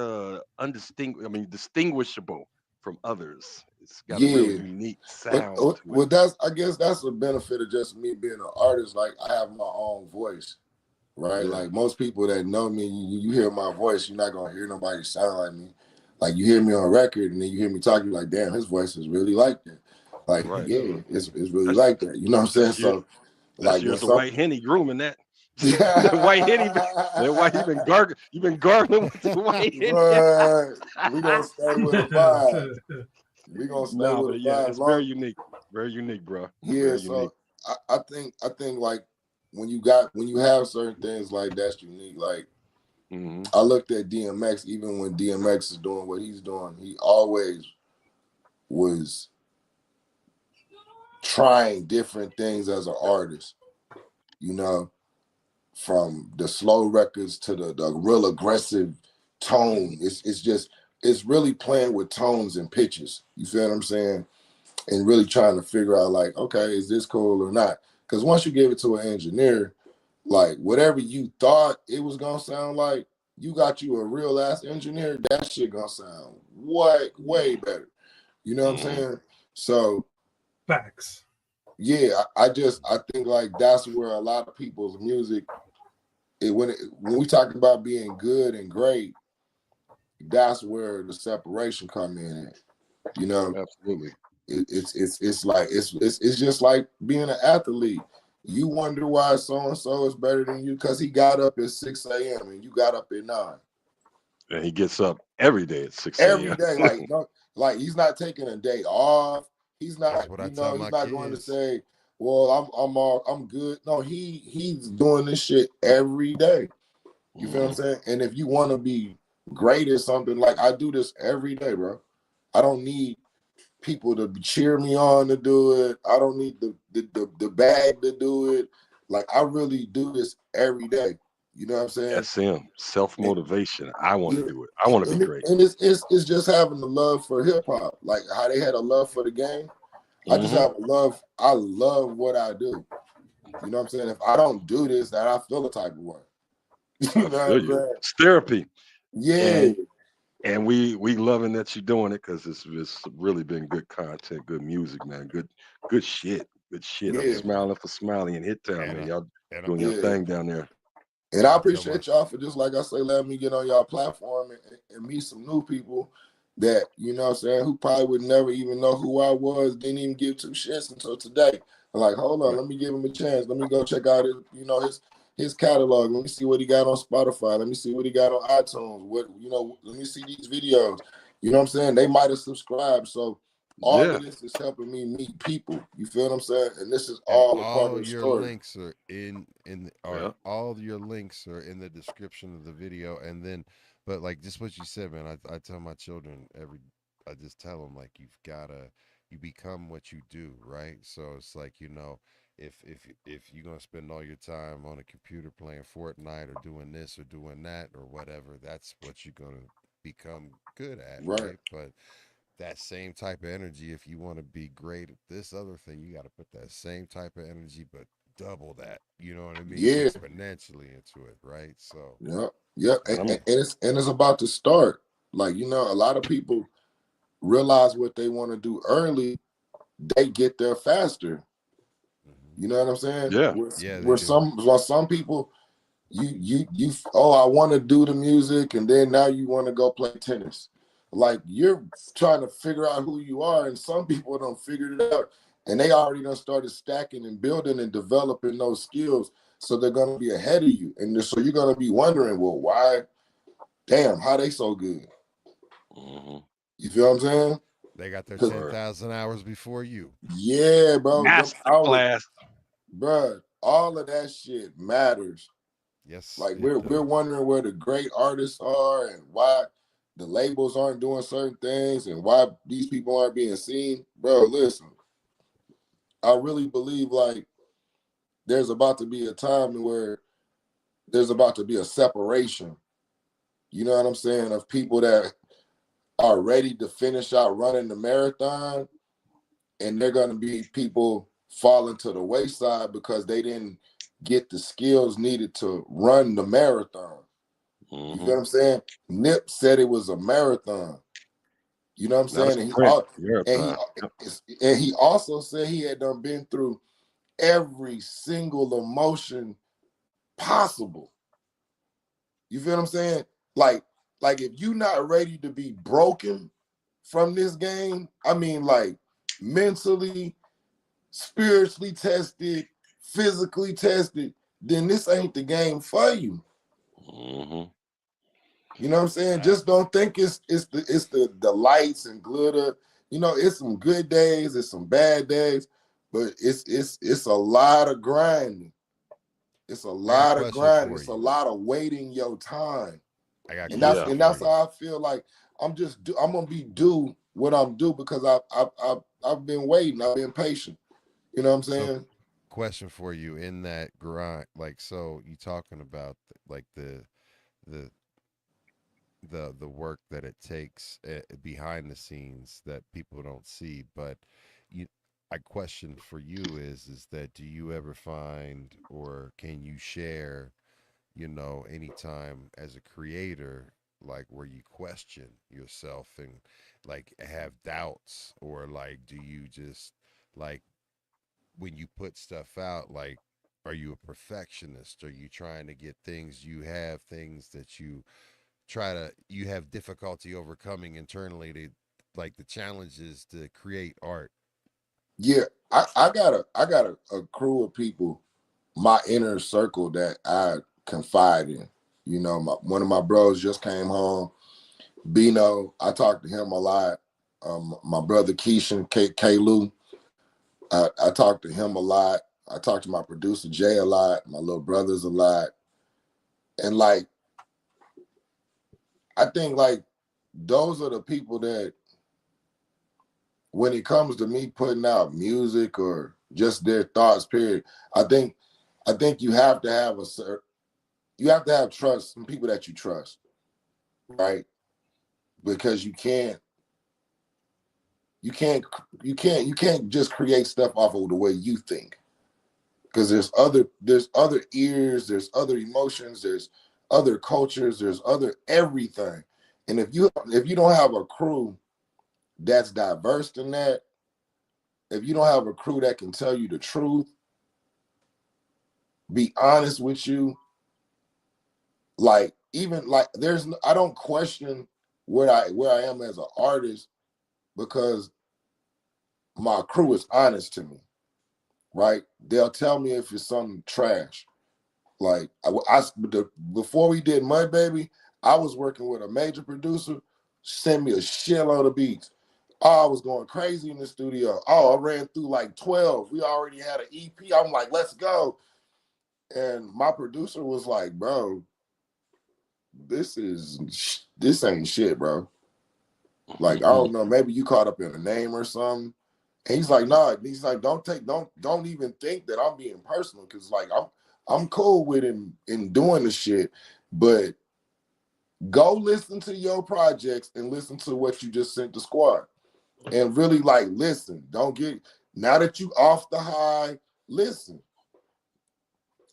Distinguishable from others. It's got a real Yeah. unique But sound to it. I guess that's a benefit of just me being an artist. Like I have my own voice, right? Yeah. Like most people that know me, you hear my voice, you're not gonna hear nobody sound like me. Like you hear me on record and then you hear me talking, you're like, damn, his voice is really like that. Like, Right. yeah, it's really That's like that. You know what I'm saying? that's your So that's like when yours. The some white henny grooming that. The white henny. That white you been gargling. You been gargling with the white henny. but we gonna stay with a vibe. We gonna stay Nah, with a but yeah, vibe it's very long. unique. Very unique, bro. Yeah, Very unique. so I think like when you have certain things like that's unique. Like Mm-hmm. I looked at DMX, even when DMX is doing what he's doing, he always was trying different things as an artist, you know, from the slow records to the real aggressive tone. It's really playing with tones and pitches. You feel what I'm saying? And really trying to figure out like, okay, is this cool or not? Because once you give it to an engineer, like whatever you thought it was gonna sound like, you got you a real ass engineer, that shit gonna sound way better. You know what I'm saying? So Facts. yeah, I think like that's where a lot of people's music, when we talk about being good and great, that's where the separation come in at. You know, Absolutely. it's like it's just like being an athlete. You wonder why so and so is better than you because he got up at 6 a.m. and you got up at 9. And he gets up every day at 6 Every a.m. day, like no, like he's not taking a day off. He's That's not, what I tell he's my not going to kids. say, "Well, I'm good." No, he's doing this shit every day. You feel what I'm saying? And if you want to be great at something, like I do this every day, bro. I don't need people to cheer me on to do it. I don't need the bag to do it. Like I really do this every day. You know what I'm saying? SM, self-motivation. I want to Yeah, do it. I want to be and, great. it's just having the love for hip hop, like how they had a love for the game. I just have a love. I love what I do. You know what I'm saying? If I don't do this, that I feel a type of way. You I know feel what I'm you. saying? It's therapy. Yeah, And we loving that you're doing it because it's really been good content, good music, man. Good shit. Good shit. I'm yeah, smiling for Smiley and Hittown, And man. Y'all and doing your yeah. thing down there. And I I tell my appreciate y'all for just like I say, letting me get on y'all platform and meet some new people that, you know what I'm saying, who probably would never even know who I was, didn't even give two shits until today. I'm like, hold on, Right. let me give him a chance. Let me go check out his catalog. Let me see what he got on Spotify. Let me see what he got on iTunes. Let me see these videos. You know what I'm saying? They might have subscribed. So all Yeah. of this is helping me meet people. You feel what I'm saying? And this is and all a part of all the your story. links are Yeah. all your links are in the description of the video. And then, but like just what you said, man, I tell my children I just tell them like you become what you do, right? So it's like, if you're gonna spend all your time on a computer playing Fortnite or doing this or doing that or whatever, that's what you're gonna become good at, Right. right? But that same type of energy, if you want to be great at this other thing, you got to put that same type of energy, but double that. You know what I mean? Yeah. Exponentially into it, right? So Yeah, yeah, And I'm and it's about to start. Like a lot of people realize what they want to do early, they get there faster. mhm. You know what I'm saying? yeah. Yeah, they Where do. some people, you oh, I want to do the music, and then now you want to go play tennis. Like you're trying to figure out who you are, and some people don't figure it out, and they already done started stacking and building and developing those skills. So they're gonna be ahead of you, and so you're gonna be wondering, well, why? Damn, how they so good? Mm-hmm. You feel what I'm saying? They got their 'Cause- 10,000 hours before you. yeah, bro, them Master hours, class. bro, all of that shit matters. Yes, Like it we're does. wondering where the great artists are and why the labels aren't doing certain things and why these people aren't being seen. Bro, listen, I really believe like there's about to be a time where there's about to be a separation. You know what I'm saying? Of people that are ready to finish out running the marathon, and they're going to be people falling to the wayside because they didn't get the skills needed to run the marathon. You Mm-hmm. get what I'm saying? Nip said it was a marathon. You know what I'm Not a saying? sprint. And he Marathon. Yep. and he also said he had done been through every single emotion possible. You feel what I'm saying? Like if you're not ready to be broken from this game, I mean, like mentally, spiritually tested, physically tested, then this ain't the game for you. Mm-hmm. You know what I'm saying? Just don't think it's the lights and glitter. You know, it's some good days, it's some bad days, but it's a lot of grinding. It's a lot of grinding. It's a lot of waiting your time. I got And that's how I feel like I'm gonna be due what I'm due because I've been waiting. I've been patient. You know what I'm saying? So, question for you in that grind, like, so you talking about like the work that it takes behind the scenes that people don't see, but you, I question for you is that do you ever find or can you share, you know, anytime as a creator, like where you question yourself and like have doubts, or like do you just like when you put stuff out, like are you a perfectionist? Are you trying to get things, you have things that you have difficulty overcoming internally to, like, the challenges to create art? Yeah, I got a crew of people, my inner circle that I confide in. You know, one of my bros just came home. Bino, I talk to him a lot. My brother Keishan, K. Lou, I talk to him a lot. I talk to my producer Jay a lot, my little brothers a lot. And like, I think like those are the people that when it comes to me putting out music or just their thoughts, period, I think you have to have trust, some people that you trust, right? Because you can't just create stuff off of the way you think. Because there's other ears, there's other emotions, there's other cultures, there's other everything. And if you don't have a crew that's diverse in that, if you don't have a crew that can tell you the truth, be honest with you, like even like I don't question where I am as an artist because my crew is honest to me, right? They'll tell me if it's something trash. Like before we did Mud Baby, I was working with a major producer, sent me a shitload of beats. Oh, I was going crazy in the studio. Oh, I ran through like 12. We already had an EP. I'm like, let's go. And my producer was like, bro, this ain't shit, bro. Like, I don't know, maybe you caught up in a name or something. And he's like, nah, he's like, don't even think that I'm being personal, because like I'm cool with him in doing the shit, but go listen to your projects and listen to what you just sent the squad. And really like listen. Don't get now that you off the high, listen.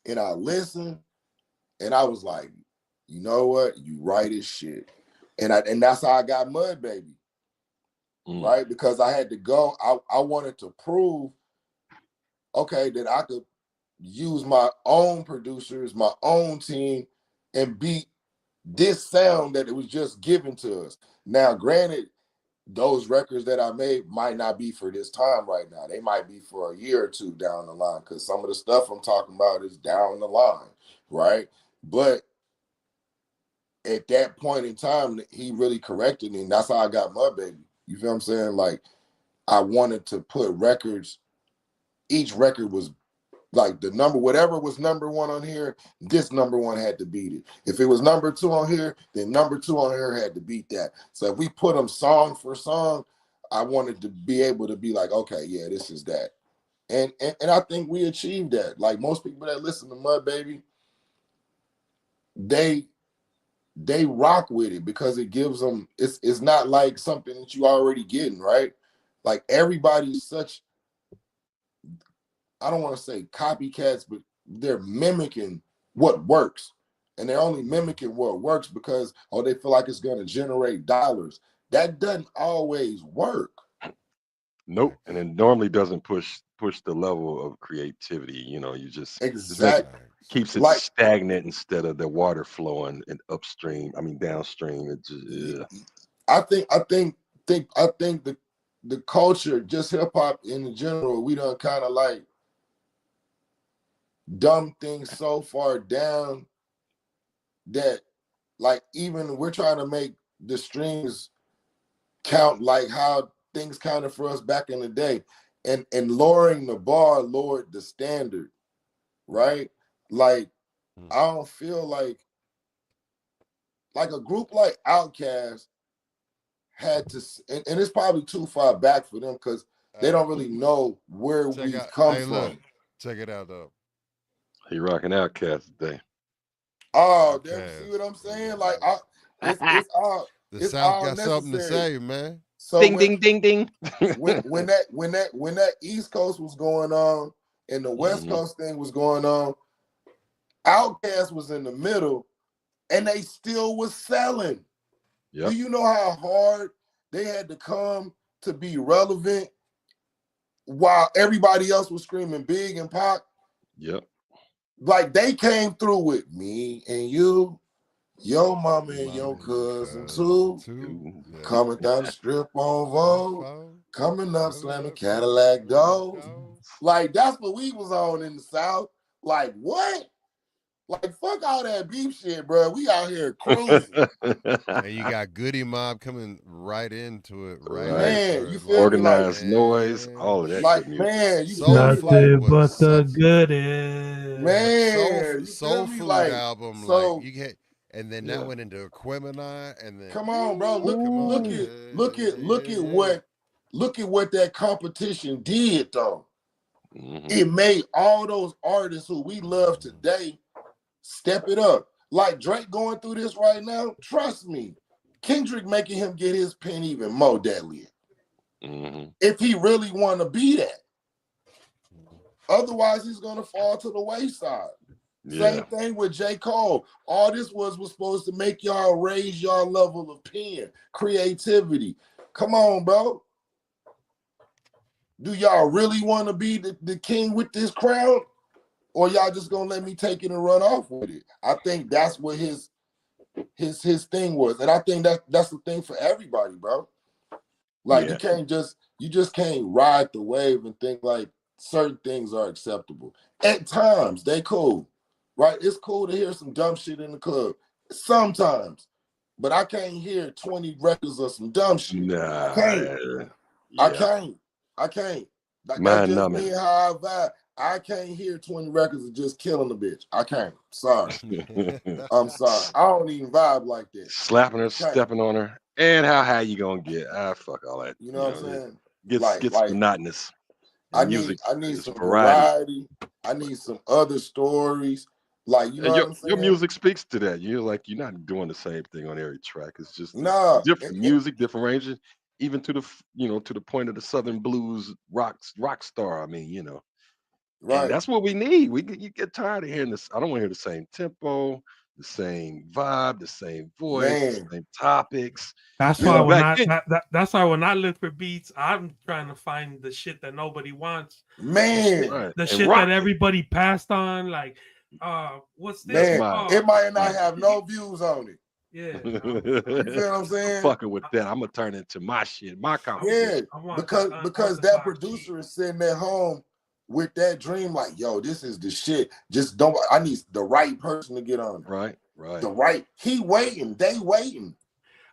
And I listened and I was like, you know what? You right as shit. And that's how I got Mud Baby. Right? Because I had to go, I wanted to prove, okay, that I could use my own producers, my own team, and beat this sound that it was just given to us. Now, granted, those records that I made might not be for this time right now. They might be for a year or two down the line, because some of the stuff I'm talking about is down the line, right? But at that point in time, he really corrected me, and that's how I got Mud Baby. You feel what I'm saying? Like, I wanted to put records, each record was like the number, whatever was number one on here, this number one had to beat it. If it was number two on here, then number two on here had to beat that. So if we put them song for song, I wanted to be able to be like, okay, yeah, this is that. And I think we achieved that. Like most people that listen to Mud Baby, they rock with it because it gives them, it's not like something that you already getting, right? Like everybody's such, I don't want to say copycats, but they're mimicking what works. And they're only mimicking what works because, oh, they feel like it's going to generate dollars. That doesn't always work. Nope. And it normally doesn't push push the level of creativity. You know, you just Exactly. keeps it Like stagnant instead of the water flowing and upstream. I mean downstream. It just I think the culture, just hip hop in general, we done kind of like dumb things so far down that like even we're trying to make the streams count like how things counted for us back in the day. And lowering the bar lowered the standard, right? Like I don't feel like a group like Outkast had to, and it's probably too far back for them because they don't really know where we come from. Check it out though. he rocking Outkast today. Oh, damn! See what I'm saying? Like, it's all The it's South all got something to necessary. say, man. So Ding ding ding ding. when that East Coast was going on and the West Coast thing was going on, Outkast was in the middle, and they still was selling. Yep. Do you know how hard they had to come to be relevant while everybody else was screaming Big and Pac? Yep. Like they came through with me and you, your mama and your cousin too, coming down the strip on Vogue, coming up slamming Cadillac doors. Like that's what we was on in the South. Like what? Like fuck all that beef shit, bro. We out here cruising. And you got Goody Mob coming right into it, right? Man, you feel Organized me? Like, noise, all of that like good music. man, you Soul feel me? Nothing Like but the goodest. man, you Soul feel me? Food Like album, so. like you get, and then that went into Aquemini, and then Come on, bro. Look at what that competition did, though. It made all those artists who we love today step it up. Like Drake going through this right now. Trust me, Kendrick making him get his pen even more deadlier. If he really want to be that. Otherwise, he's gonna fall to the wayside. Same thing with J. Cole. All this was supposed to make y'all raise y'all level of pen, creativity. Come on, bro. Do y'all really want to be the king with this crown? Or y'all just gonna let me take it and run off with it? I think that's what his thing was. And I think that's the thing for everybody, bro. Like you just can't ride the wave and think like certain things are acceptable. At times, they cool. Right? It's cool to hear some dumb shit in the club. Sometimes. But I can't hear 20 records of some dumb shit. Nah, I can't. I can't. Like, that's just me and how I vibe. I can't hear 20 records of just killing the bitch. I can't. Sorry. I'm sorry. I don't even vibe like that. Slapping her, stepping on her. And how high you gonna get? Fuck all that. You know what I'm saying? Gets monotonous. I need some variety. I need some other stories. Like, you know what I'm saying? Your music speaks to that. You're not doing the same thing on every track. It's just different music, different ranges, even to the point of the Southern blues rock star. I mean, right. And that's what we need. You get tired of hearing this. I don't want to hear the same tempo, the same vibe, the same voice, the same topics. That's why when I look for beats, I'm trying to find the shit that nobody wants. Man, the shit that everybody passed on. Like, what's this? Man, it might not have no views on it. Yeah, you feel what I'm saying? Fucking with that, I'm gonna turn it into my shit, my competition. Yeah, because that producer is sitting at home with that dream, like, yo, this is the shit. Just don't. I need the right person to get on it. Right. He waiting. They waiting.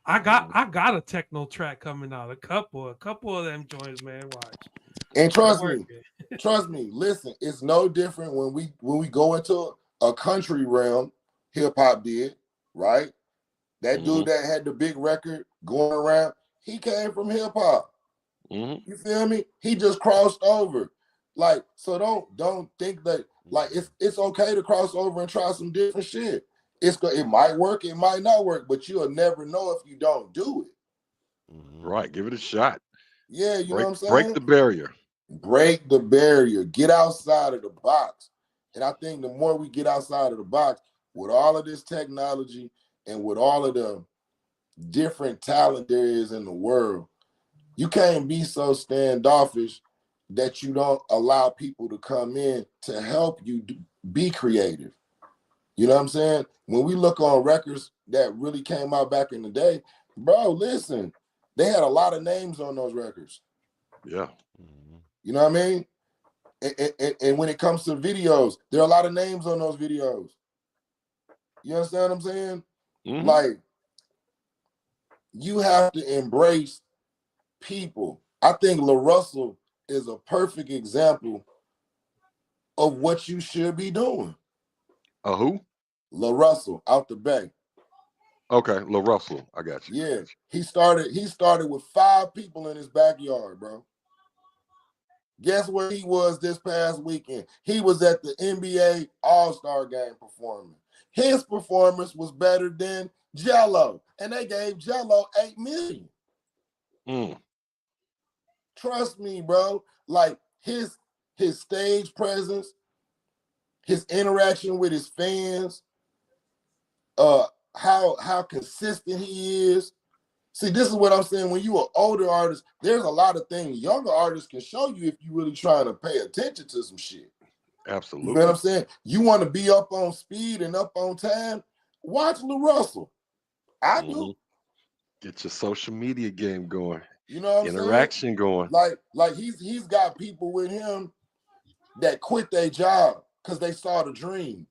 I got a techno track coming out. A couple of them joints, man. Watch. And trust me. Listen, it's no different when we go into a country realm. Hip hop did, right? That dude that had the big record going around, he came from hip hop. You feel me? He just crossed over. Like, so don't think that like it's okay to cross over and try some different shit. It might work, it might not work, but you'll never know if you don't do it. Right, give it a shot. Yeah, you know what I'm saying? Break the barrier. Break the barrier. Get outside of the box. And I think the more we get outside of the box, with all of this technology and with all of the different talent there is in the world, you can't be so standoffish that you don't allow people to come in to help you be creative. You know what I'm saying? When we look on records that really came out back in the day, bro, listen, they had a lot of names on those records. Yeah. You know what I mean? And when it comes to videos, there are a lot of names on those videos. You understand what I'm saying? Mm-hmm. Like, you have to embrace people. I think La Russell is a perfect example of what you should be doing. Who? La Russell out the Bay. Okay, La Russell. I got you. Yeah, he started with 5 people in his backyard, bro. Guess where he was this past weekend? He was at the NBA All-Star game performing. His performance was better than Jello, and they gave Jello $8 million. Trust me, bro. Like his stage presence, his interaction with his fans, how consistent he is. See, this is what I'm saying. When you're an older artist, there's a lot of things younger artists can show you if you're really trying to pay attention to some shit. Absolutely. You know what I'm saying? You want to be up on speed and up on time, watch La Russell. I do. Get your social media game going. You know what I'm Interaction saying? going. Like he's got people with him that quit their job because they saw the dream.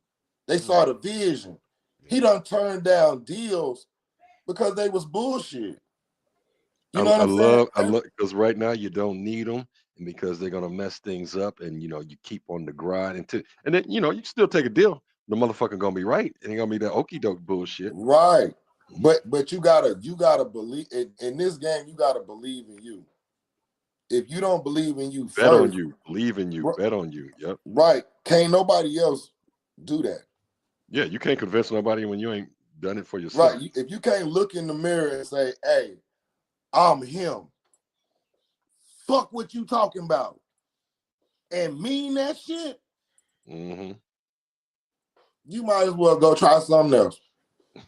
They saw the vision. He done turned down deals because they was bullshit. You know what I'm saying? I love because right now you don't need them, and because they're gonna mess things up, and you keep on the grind and then you can still take a deal. The motherfucker gonna be right. It ain't gonna be that okey doke bullshit. Right. But you gotta believe in this game. You gotta believe in you. If you don't believe in you, Bet first, on you, believe in you, bet on you. Yep. Right. Can't nobody else do that. Yeah, you can't convince nobody when you ain't done it for yourself. Right. If you can't look in the mirror and say, "Hey, I'm him," fuck what you talking about, and mean that shit, you might as well go try something else.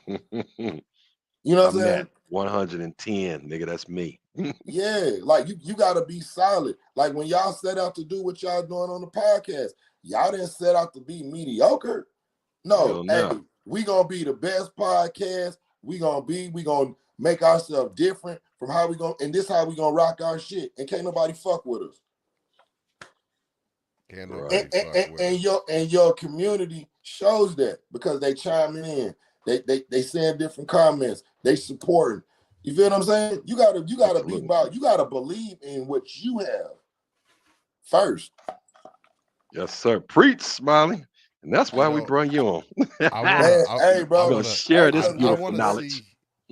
You know what I'm saying? That 110, nigga, that's me. Yeah, like you gotta be solid. Like when y'all set out to do what y'all doing on the podcast, y'all didn't set out to be mediocre. No, hey, we gonna be the best podcast. We gonna make ourselves different from how we gonna, and this how we gonna rock our shit. And can't nobody fuck with us. Can't nobody fuck with us. And your community shows that because they chiming in. They saying different comments. They supporting. You feel what I'm saying? You gotta be about. You gotta believe in what you have first. Yes, sir. Preach, Smiley. And that's why we brought you on. Hey, bro. I'm gonna share this beautiful knowledge.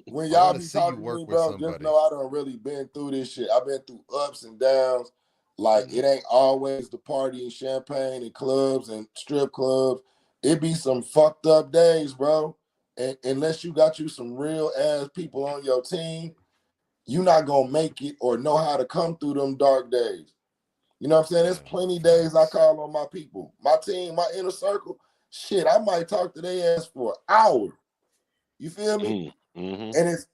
When y'all be talking to me, bro, just know I done really been through this shit. I've been through ups and downs. Like it ain't always the party and champagne and clubs and strip clubs. It be some fucked up days, bro. And unless you got you some real ass people on your team, you're not gonna make it or know how to come through them dark days. You know what I'm saying? There's plenty days I call on my people, my team, my inner circle. Shit, I might talk to their ass for an hour. You feel me? And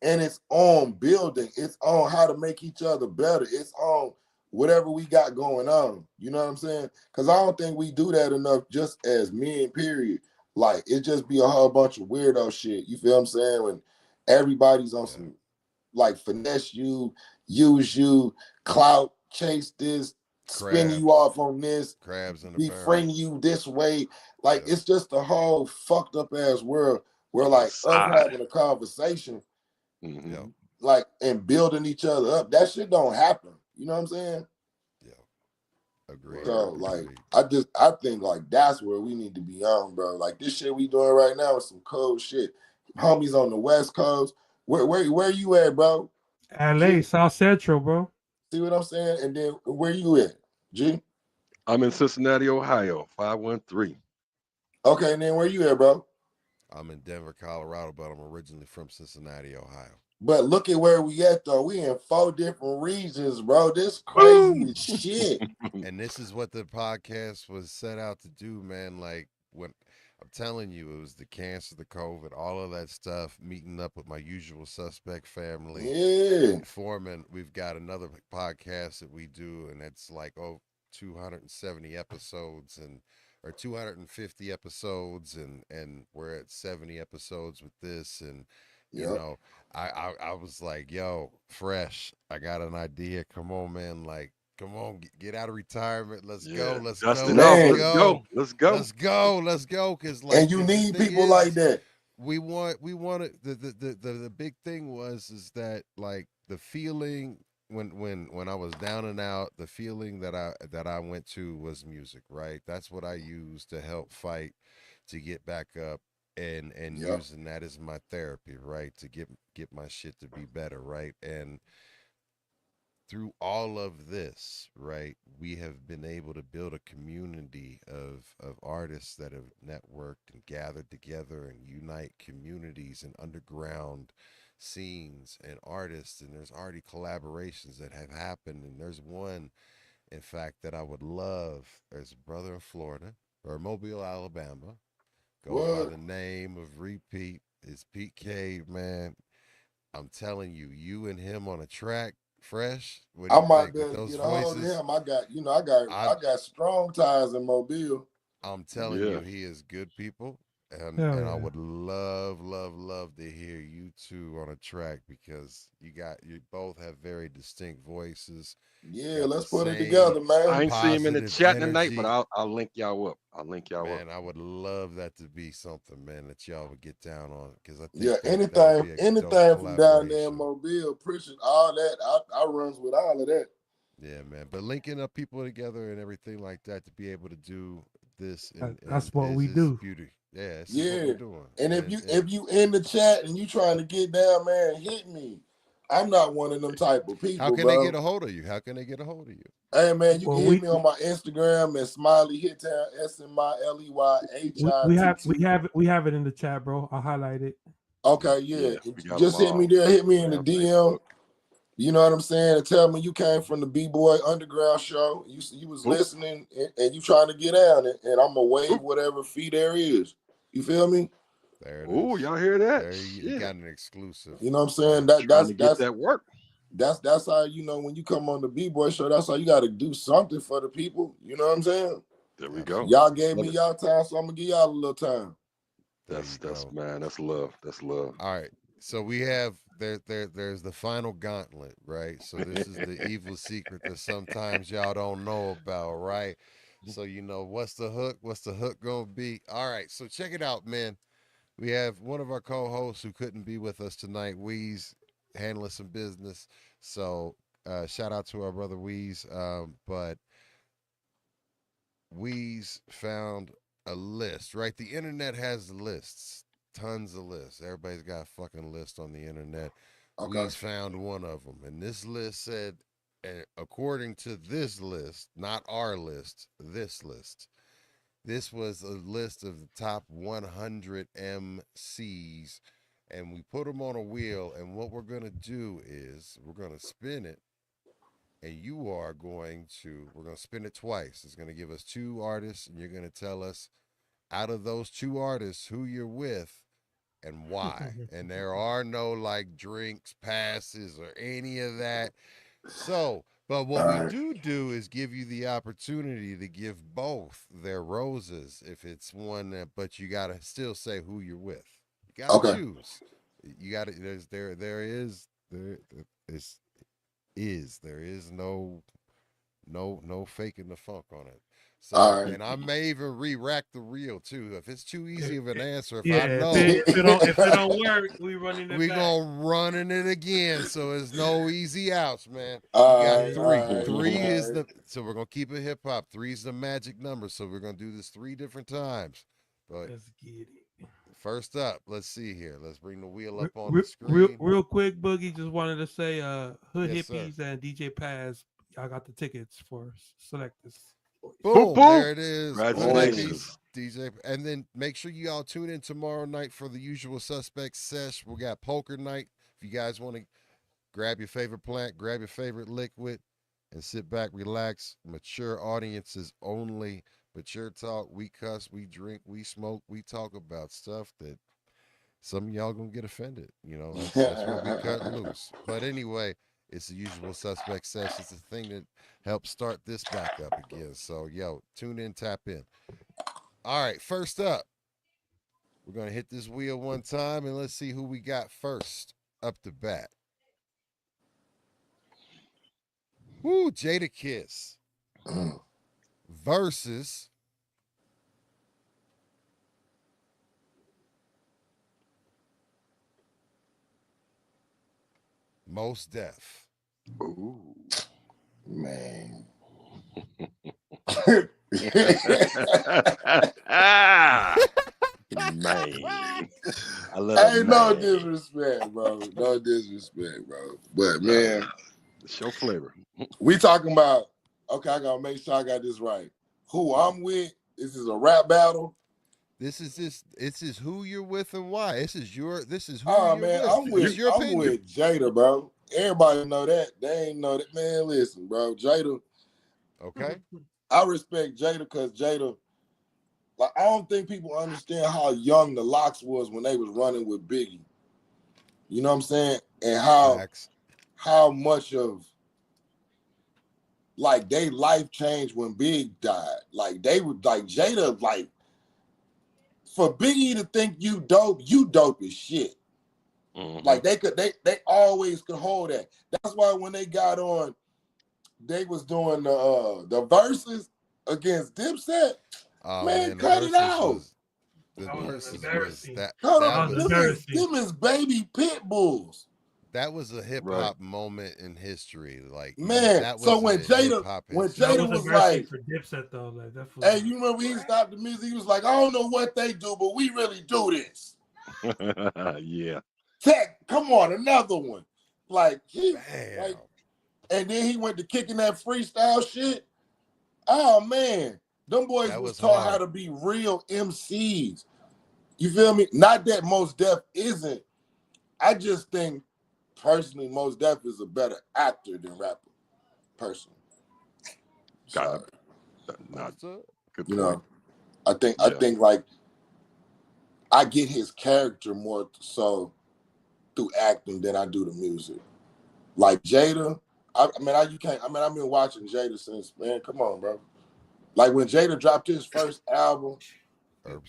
it's on building. It's on how to make each other better. It's on whatever we got going on. You know what I'm saying? Because I don't think we do that enough just as men, period. Like, it just be a whole bunch of weirdo shit. You feel what I'm saying? When everybody's on some, like, finesse you, use you, clout, chase this, spin you off on this, befriend you this way. Like, it's just a whole fucked up ass world where, like, us having a conversation, like, and building each other up, that shit don't happen. You know what I'm saying? Agreed. So, like, I think, like, that's where we need to be on, bro. Like, this shit we doing right now is some cold shit. Homies on the West Coast. Where you at, bro? LA, South Central, bro. See what I'm saying? And then where you at, G? I'm in Cincinnati, Ohio, 513. Okay, and then where you at, bro? I'm in Denver, Colorado, but I'm originally from Cincinnati, Ohio. But look at where we at, though. We in 4 different regions, bro. This crazy shit. And this is what the podcast was set out to do, man. Like, when I'm telling you, it was the cancer, the COVID, all of that stuff, meeting up with my usual suspect family. Yeah. Foreman, we've got another podcast that we do, and it's like, 270 episodes and or 250 episodes and we're at 70 episodes with this and you Yep. know I was like, yo, Fresh, I got an idea, come on man, like come on, get out of retirement, let's go, Yeah. let's Dust go, it off. let's Man, Let's go, go. Let's go. let's go, because and like you the need thing people like is that. we wanted the big thing was is that like the feeling when I was down and out, the feeling that I went to was music, right? That's what I used to help fight to get back up and Yep. using that as my therapy, right? To get my shit to be better, right? And through all of this, right, we have been able to build a community of artists that have networked and gathered together and unite communities and underground scenes and artists. And there's already collaborations that have happened. And there's one, in fact, that I would love. There's a brother in Florida or Mobile, Alabama, goes by What? the name of Repeat. It's Pete Cave, man. I'm telling you, you and him on a track, Fresh. What do I you might think be with able to those get a hold of voices? him. I got, I I got strong ties in Mobile. I'm telling Yeah. you, he is good people, Hell and I yeah. would love to hear you two on a track because you both have very distinct voices, Yeah, got the let's put it same together, man. I ain't see him in the positive chat tonight, but energy. I'll link y'all up. I'll link y'all up. Man, I would love that to be something, man, that y'all would get down on because I Yeah, think that'll be a dope anything from down there in collaboration. Mobile, Pritchard, all that. I runs with all of that. Yeah, man. But linking up people together and everything like that to be able to do this and That's what we is do. beauty. Yeah, this is what we're Yeah. doing. And And if you in the chat and you trying to get down, man, hit me. I'm not one of them type of how people, can they get bro. a hold of you? How can they get a hold of you? Hey man, you can Well, hit me on my Instagram at Smiley Hittown, SMILEY we have it in the chat, bro. I'll highlight it. Okay, yeah. Yeah, we got them Just hit me all. there, hit me in the Instagram, DM. Facebook. You know what I'm saying? And tell me you came from the B-Boy Underground show. You was Boop, listening and you trying to get out and I'm gonna waive boop. whatever fee there is. You feel me? There it Oh, is. y'all hear that? There you Shit. got an exclusive. You know what I'm saying? Right. Trying to get that work. That's how when you come on the B-Boy show, that's how you gotta do something for the people. You know what I'm saying? There we go. Y'all Absolutely. gave Love me it. y'all time, so I'm gonna give y'all a little time. There you That's go. man, that's love. That's love. All right. So we have there's the final gauntlet, right? So this is the evil secret that sometimes y'all don't know about, right? So you know what's the hook? What's the hook gonna be? All right. So check it out, man. We have one of our co-hosts who couldn't be with us tonight, Weeze, handling some business. So shout out to our brother Weeze. But Weeze found a list, right? The internet has lists, tons of lists. Everybody's got a fucking list on the internet. Okay. Weeze found one of them, and this list said, according to this list, not our list, this list. This was a list of the top 100 MCs, and we put them on a wheel. And what we're gonna do is we're gonna spin it, and we're gonna spin it twice. It's gonna give us two artists, and you're gonna tell us out of those two artists who you're with and why. And there are no like drinks, passes, or any of that. So, but what we All right. do is give you the opportunity to give both their roses if it's one that, but you gotta still say who you're with. You gotta Okay. choose. You gotta. There is no faking the funk on it. So, All right. and I may even re-rack the reel too. If it's too easy of an answer, if Yeah, I know, if it don't work, we running it we back. gonna running it again. So there's no easy outs, man. You got All right, three. all right, Three all is right. so we're gonna keep it hip hop. Three is the magic number. So we're gonna do this three different times. But Let's get it. first up, let's see here. Let's bring the wheel up on Real, the screen. real quick, Boogie. Just wanted to say, Hood Yes, sir. Hippies and DJ Paz, y'all got the tickets for Select This. Boop, Boom, boop. there it is. Hood Boom. Hippies, DJ. And then make sure y'all tune in tomorrow night for the Usual Suspects sesh. We got poker night. If you guys want to grab your favorite plant, grab your favorite liquid, and sit back, relax. Mature audiences only. Mature talk. We cuss, we drink, we smoke, we talk about stuff that some of y'all gonna get offended. You know, that's where we cut loose. But anyway, It's the Usual Suspect Sessions, the thing that helps start this back up again. So, yo, tune in, tap in. All right, first up, we're going to hit this wheel one time, and let's see who we got first up the bat. Woo, Jada Kiss versus Mos Def. Ooh. Man. Man. I love that. Ain't no disrespect, bro. No disrespect, bro. But man, show flavor. We talking about, okay, I gotta make sure I got this right. Who I'm with, this is a rap battle. This is who you're with and why. This is who Oh you're man, with. I'm with Jada, bro. Everybody know that. They ain't know that. Man, listen, bro. Jada. Okay. I respect Jada because Jada, like, I don't think people understand how young the Locks was when they was running with Biggie. You know what I'm saying? And how much of, like, they life changed when Big died. Like, they would, like, Jada, like, for Biggie to think you dope as shit. Mm-hmm. Like, they always could hold that. That's why when they got on, they was doing the verses against Dipset. Oh, man, cut it out. The verses was that. Them is baby pit bulls. That was a hip hop moment in history. Like, man, that was so when Jada was like, for Dipset though, like that. Hey, you remember he stopped the music? He was like, I don't know what they do, but we really do this. Yeah. Tech, come on, another one. Like, like, and then he went to kicking that freestyle shit. Oh man, them boys was taught how to be real MCs. You feel me? Not that Mos Def isn't. I just think personally, Mos Def is a better actor than rapper. Personally, got it. Not good. You know, I think like I get his character more so through acting than I do the music. Like Jada, I've been watching Jada since, man, come on, bro. Like when Jada dropped his first album,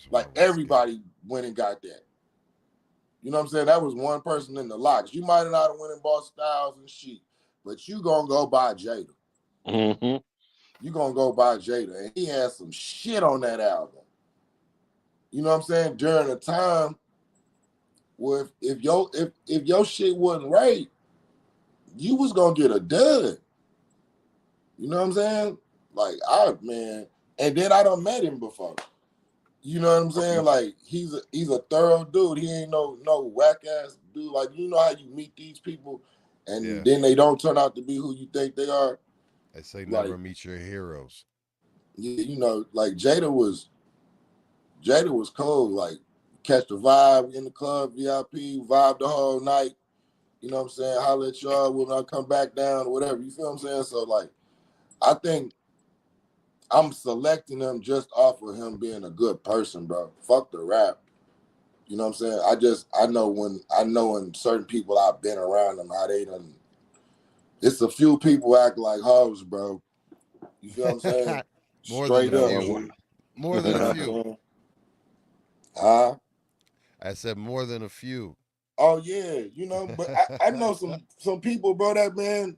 like everybody went and got that. You know what I'm saying? That was one person in the Locks. You might not have went and bought Styles and Sheik, but you gonna go buy Jada. Mm-hmm. You gonna go buy Jada, and he had some shit on that album. You know what I'm saying? During a time where if your shit wasn't right, you was gonna get a dud. You know what I'm saying? Like and then I done met him before. You know what I'm saying? Like he's a thorough dude. He ain't no whack ass dude. Like, you know how you meet these people and then they don't turn out to be who you think they are. They say never meet your heroes. Yeah, you know, like Jada was cool. Like, catch the vibe in the club, VIP, vibe the whole night. You know what I'm saying? Holler at y'all when I come back down or whatever. You feel what I'm saying? So, like, I think I'm selecting him just off of him being a good person, bro. Fuck the rap. You know what I'm saying? I know when certain people I've been around them, how they done. It's a few people act like hoes, bro. You feel what I'm saying? Straight up. More than a few. Huh? I said more than a few. Oh yeah, you know, but I know some people, bro, that man,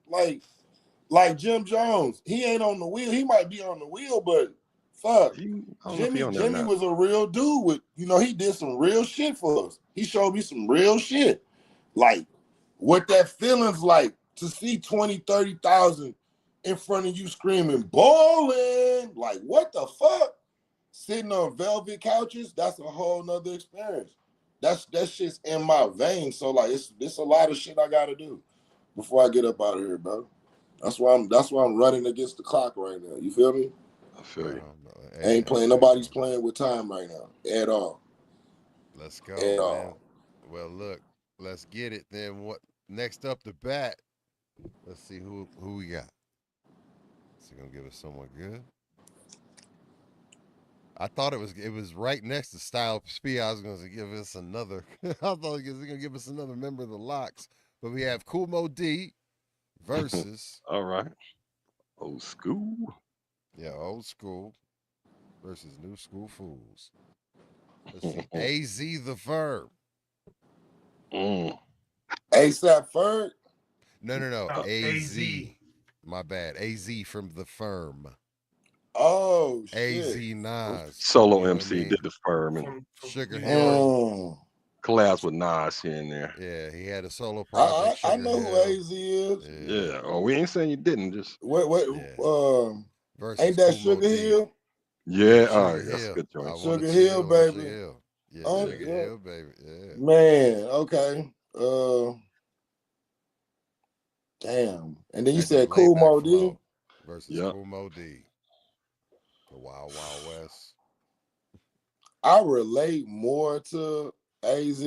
like Jim Jones. He ain't on the wheel. He might be on the wheel, but fuck. Jimmy was a real dude with, you know, he did some real shit for us. He showed me some real shit. Like, what that feeling's like to see 20, 30,000 in front of you screaming, ballin'. Like, what the fuck? Sitting on velvet couches, that's a whole nother experience. That shit's in my veins. So like it's a lot of shit I gotta do before I get up out of here, bro. That's why I'm running against the clock right now. You feel me? I feel you. Ain't playing. Nobody's playing with time right now at all. Let's go, man. Well, look, let's get it then. What next up the bat? Let's see who we got. Is he gonna give us someone good? I thought it was right next to Style P. I was going to give us another. I thought he was going to give us another member of the Locks. But we have Kool Moe D versus All right. Old school. old school versus new school fools. Let's see. AZ the Verb. Mm. ASAP Ferg. No. AZ. AZ. My bad. AZ from the Firm. Oh AZ shit. Nas. Solo You know what I MC mean? did the firm and Sugar New Hill. York. Mm. collabs with Nas here and there. Yeah, he had a solo I project, I Sugar know who Hill. AZ is. Yeah. Yeah. Oh, we ain't saying you didn't. Just What Yeah. ain't Versus that Kumo Sugar D. Hill? yeah. All Sugar right. That's a Hill. good I joint. want to Sugar Hill, chill on Sugar baby. Hill. Yeah, Sugar Yeah. Hill, baby. Yeah. Man, okay. Damn. And then you Had that said laid Cool back Mo D. flow versus Yep. Kumo D. The Wild Wild West. I relate more to AZ,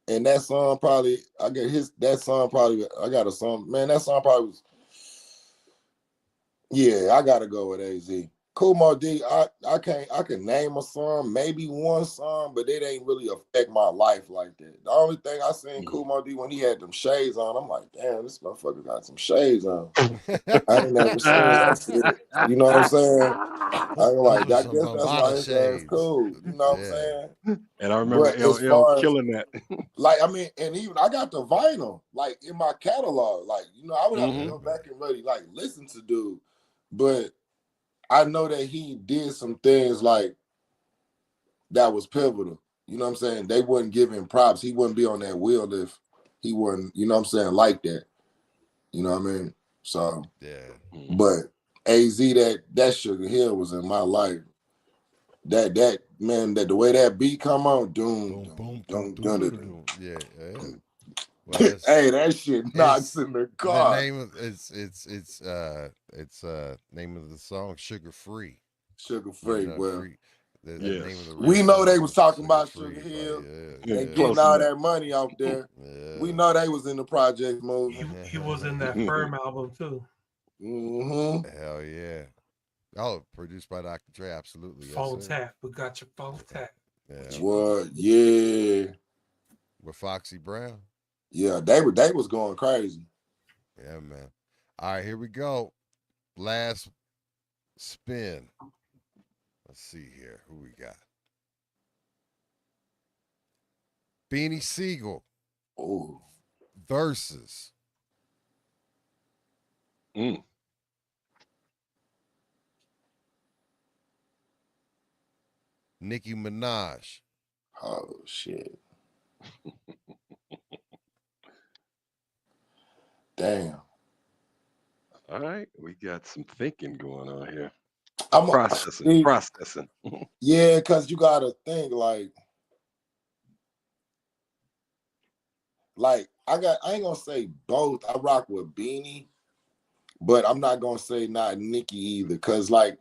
and that song probably I got a song. Man, that song probably was. Yeah, I gotta go with AZ. Cool Mo D, I can name a song, maybe one song, but it ain't really affect my life like that. The only thing I seen Cool Mo D when he had them shades on, I'm like, damn, this motherfucker got some shades on. I ain't never seen that shit. You know what I'm saying? I'm Those like, were I some guess that's why Bambata his ass shades. cool. You know what I'm Yeah. saying? And I remember But as LL far as killing that. like, I mean, and even I got the vinyl like in my catalog. Like, I would have to Yeah, go man. back and really like listen to dude. But I know that he did some things like that was pivotal. You know what I'm saying? They wouldn't give him props. He wouldn't be on that wheel if he wasn't, you know what I'm saying, like that. You know what I mean? So, Yeah. but AZ, that Sugar Hill was in my life. That man, that the way that beat come on, doom, Boom, doom, boom, doom, doom, doom, doom, doom, doom. doom. Yeah. Well, Hey, that shit knocks it's in the the car. name of it's name of the song Sugar Free. Sugar Ain't free. nothing Well, free. The Yes. name of the real we know they song was is talking Sugar about Free. Sugar Like, Hill Yeah, and getting close all enough. that money out there. We yeah. know they was in the project movie. He was in that Firm album too. Mm-hmm. Hell yeah. Oh, produced by Dr. Dre, absolutely. Yes, Phone sir. tap. We got your phone tap. Yeah. What? Yeah. With Foxy Brown. Yeah, they was going crazy. Yeah, man. All right, here we go. Last spin. Let's see here. Who we got? Beanie Siegel Oh, versus Mm. Nicki Minaj. oh shit. Damn. All right. We got some thinking going on here. I'm Processing. see, Processing. yeah, because you gotta think like I ain't gonna say both. I rock with Beanie, but I'm not gonna say not Nicki either. Cause like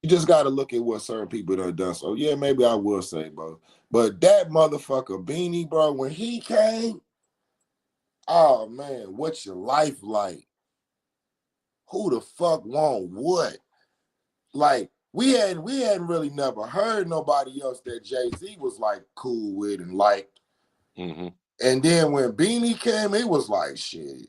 you just gotta look at what certain people done done. So yeah, maybe I will say both. But that motherfucker Beanie, bro, when he came, oh man, what's your life like? Who the fuck want what? Like we hadn't really never heard nobody else that Jay-Z was like cool with and liked. Mm-hmm. And then when Beanie came, it was like shit.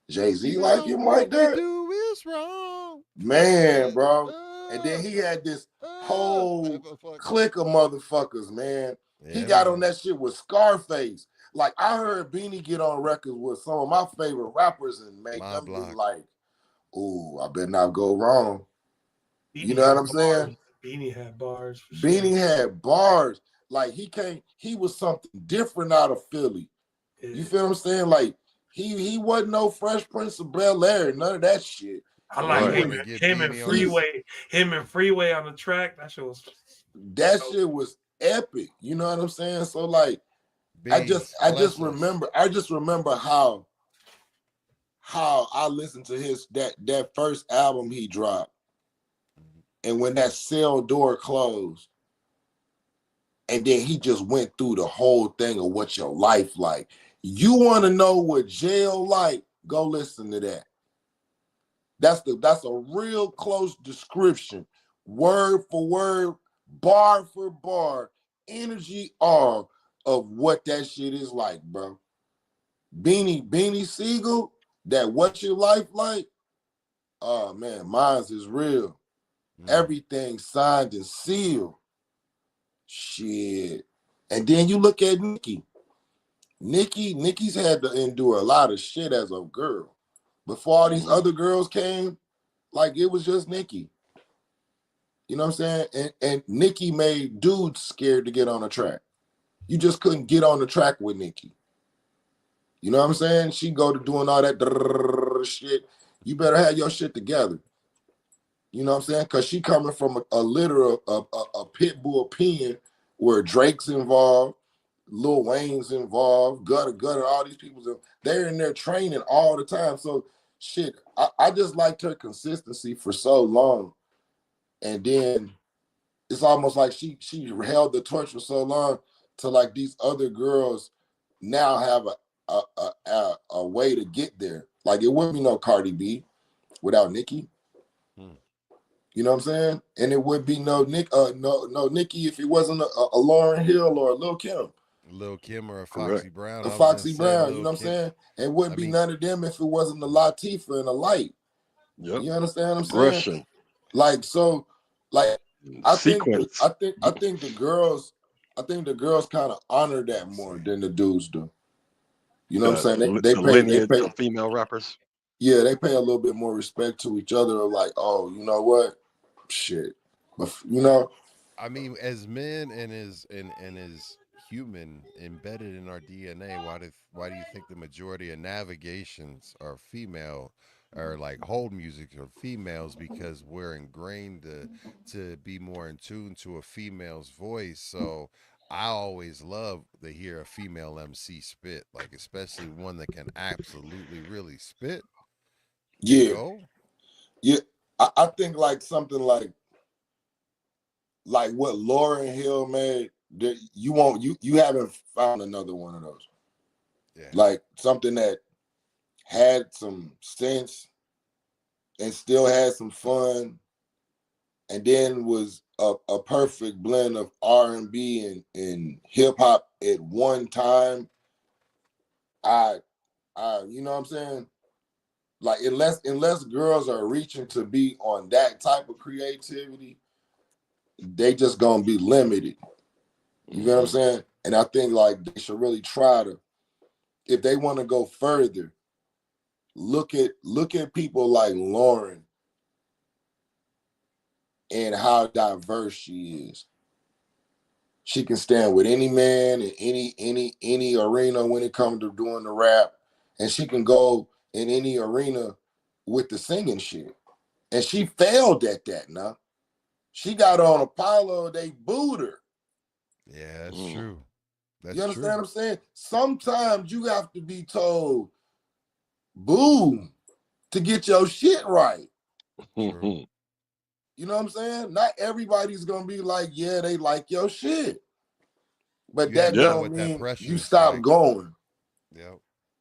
Jay-Z You like know him like what we that? do is wrong. Man, bro. And then he had this whole motherfucker. clique of motherfuckers, man. He Yeah, got on man. that shit with Scarface. Like I heard Beanie get on records with some of my favorite rappers and make My them be block. like, ooh, I better not go wrong. You Beanie know what had I'm saying? bars. Beanie had bars for Beanie sure. had bars. Like he was something different out of Philly. Yeah. You feel what I'm saying? Like he wasn't no Fresh Prince of Bel-Air, none of that shit. I So like you Right. want to get Beanie on this? Him and Freeway on the track. That shit was That shit was epic. You know what I'm saying? So like Beans, I just bless us. remember how I listened to that first album he dropped. And when that cell door closed, and then he just went through the whole thing of what your life like. You want to know what jail like? Go listen to that. That's a real close description, word for word, bar for bar, energy of what that shit is like, bro. Beanie Siegel, that What Your Life Like, oh man, mine's is real. Everything signed and sealed. Shit. And then you look at Nicki. Nicki's had to endure a lot of shit as a girl. Before all these other girls came, like it was just Nicki. You know what I'm saying? And Nicki made dudes scared to get on the track. You just couldn't get on the track with Nicki. You know what I'm saying? She go to doing all that shit. You better have your shit together. You know what I'm saying? Because she coming from a literal, a pit bull pen where Drake's involved, Lil Wayne's involved, Gutter, all these people, they're in there training all the time. So shit, I just liked her consistency for so long. And then it's almost like she held the torch for so long to like these other girls now have a way to get there. Like it wouldn't be no Cardi B without Nicki. You know what I'm saying? And it would be no Nicki if it wasn't a Lauryn Hill or a Lil Kim. Lil Kim or a Foxy Brown. A Foxy Brown, you know what I'm saying? And wouldn't be none of them if it wasn't a Latifah and a Light. Yep. You understand what I'm Aggression. saying? Like so, like I think the girls kind of honor that more than the dudes do. You know what I'm saying? They pay of female rappers. Yeah, they pay a little bit more respect to each other. Like, oh, you know what? Shit, but you know. I mean, as men and as human embedded in our DNA, why do you think the majority of navigations are female, or like hold music are females? Because we're ingrained to be more in tune to a female's voice. So I always love to hear a female MC spit, like especially one that can absolutely really spit. Yeah, go. Yeah. I think like something like what Lauryn Hill made. You haven't found another one of those. Yeah. Like something that had some sense and still had some fun, and then was a perfect blend of R&B and hip hop at one time. You know what I'm saying? Like unless girls are reaching to be on that type of creativity, they just gonna be limited. You know what I'm saying? And I think like they should really try to, if they want to go further, look at people like Lauren and how diverse she is. She can stand with any man in any arena when it comes to doing the rap, and she can go in any arena with the singing shit. And she failed at that now. She got on Apollo, they booed her. Yeah, that's true. You understand what I'm saying? Sometimes you have to be told, boo, to get your shit right. True. You know what I'm saying? Not everybody's gonna be like, yeah, they like your shit. But that don't mean you stop going. Yep.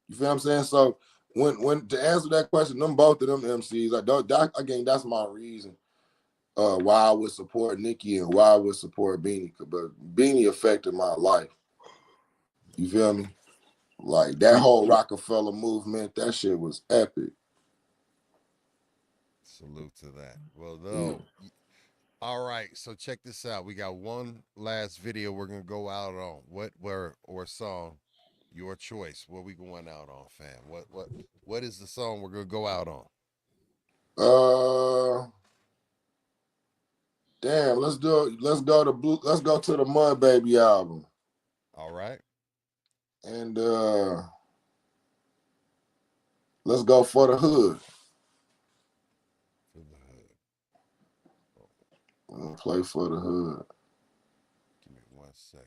You feel what I'm saying? So when to answer that question, both of them MCs, again, that's my reason why I would support Nicki and why I would support Beanie. But Beanie affected my life. You feel me? Like that whole Rockefeller movement, that shit was epic. Salute to that. Well, though, all right. So check this out. We got one last video we're gonna go out on. Or song, your choice. What we going out on, fam? What is the song we're gonna go out on? Damn. Let's go to the Mud Baby album. All right. And let's go for the Hood. I'm gonna play For the Hood. Give me 1 second.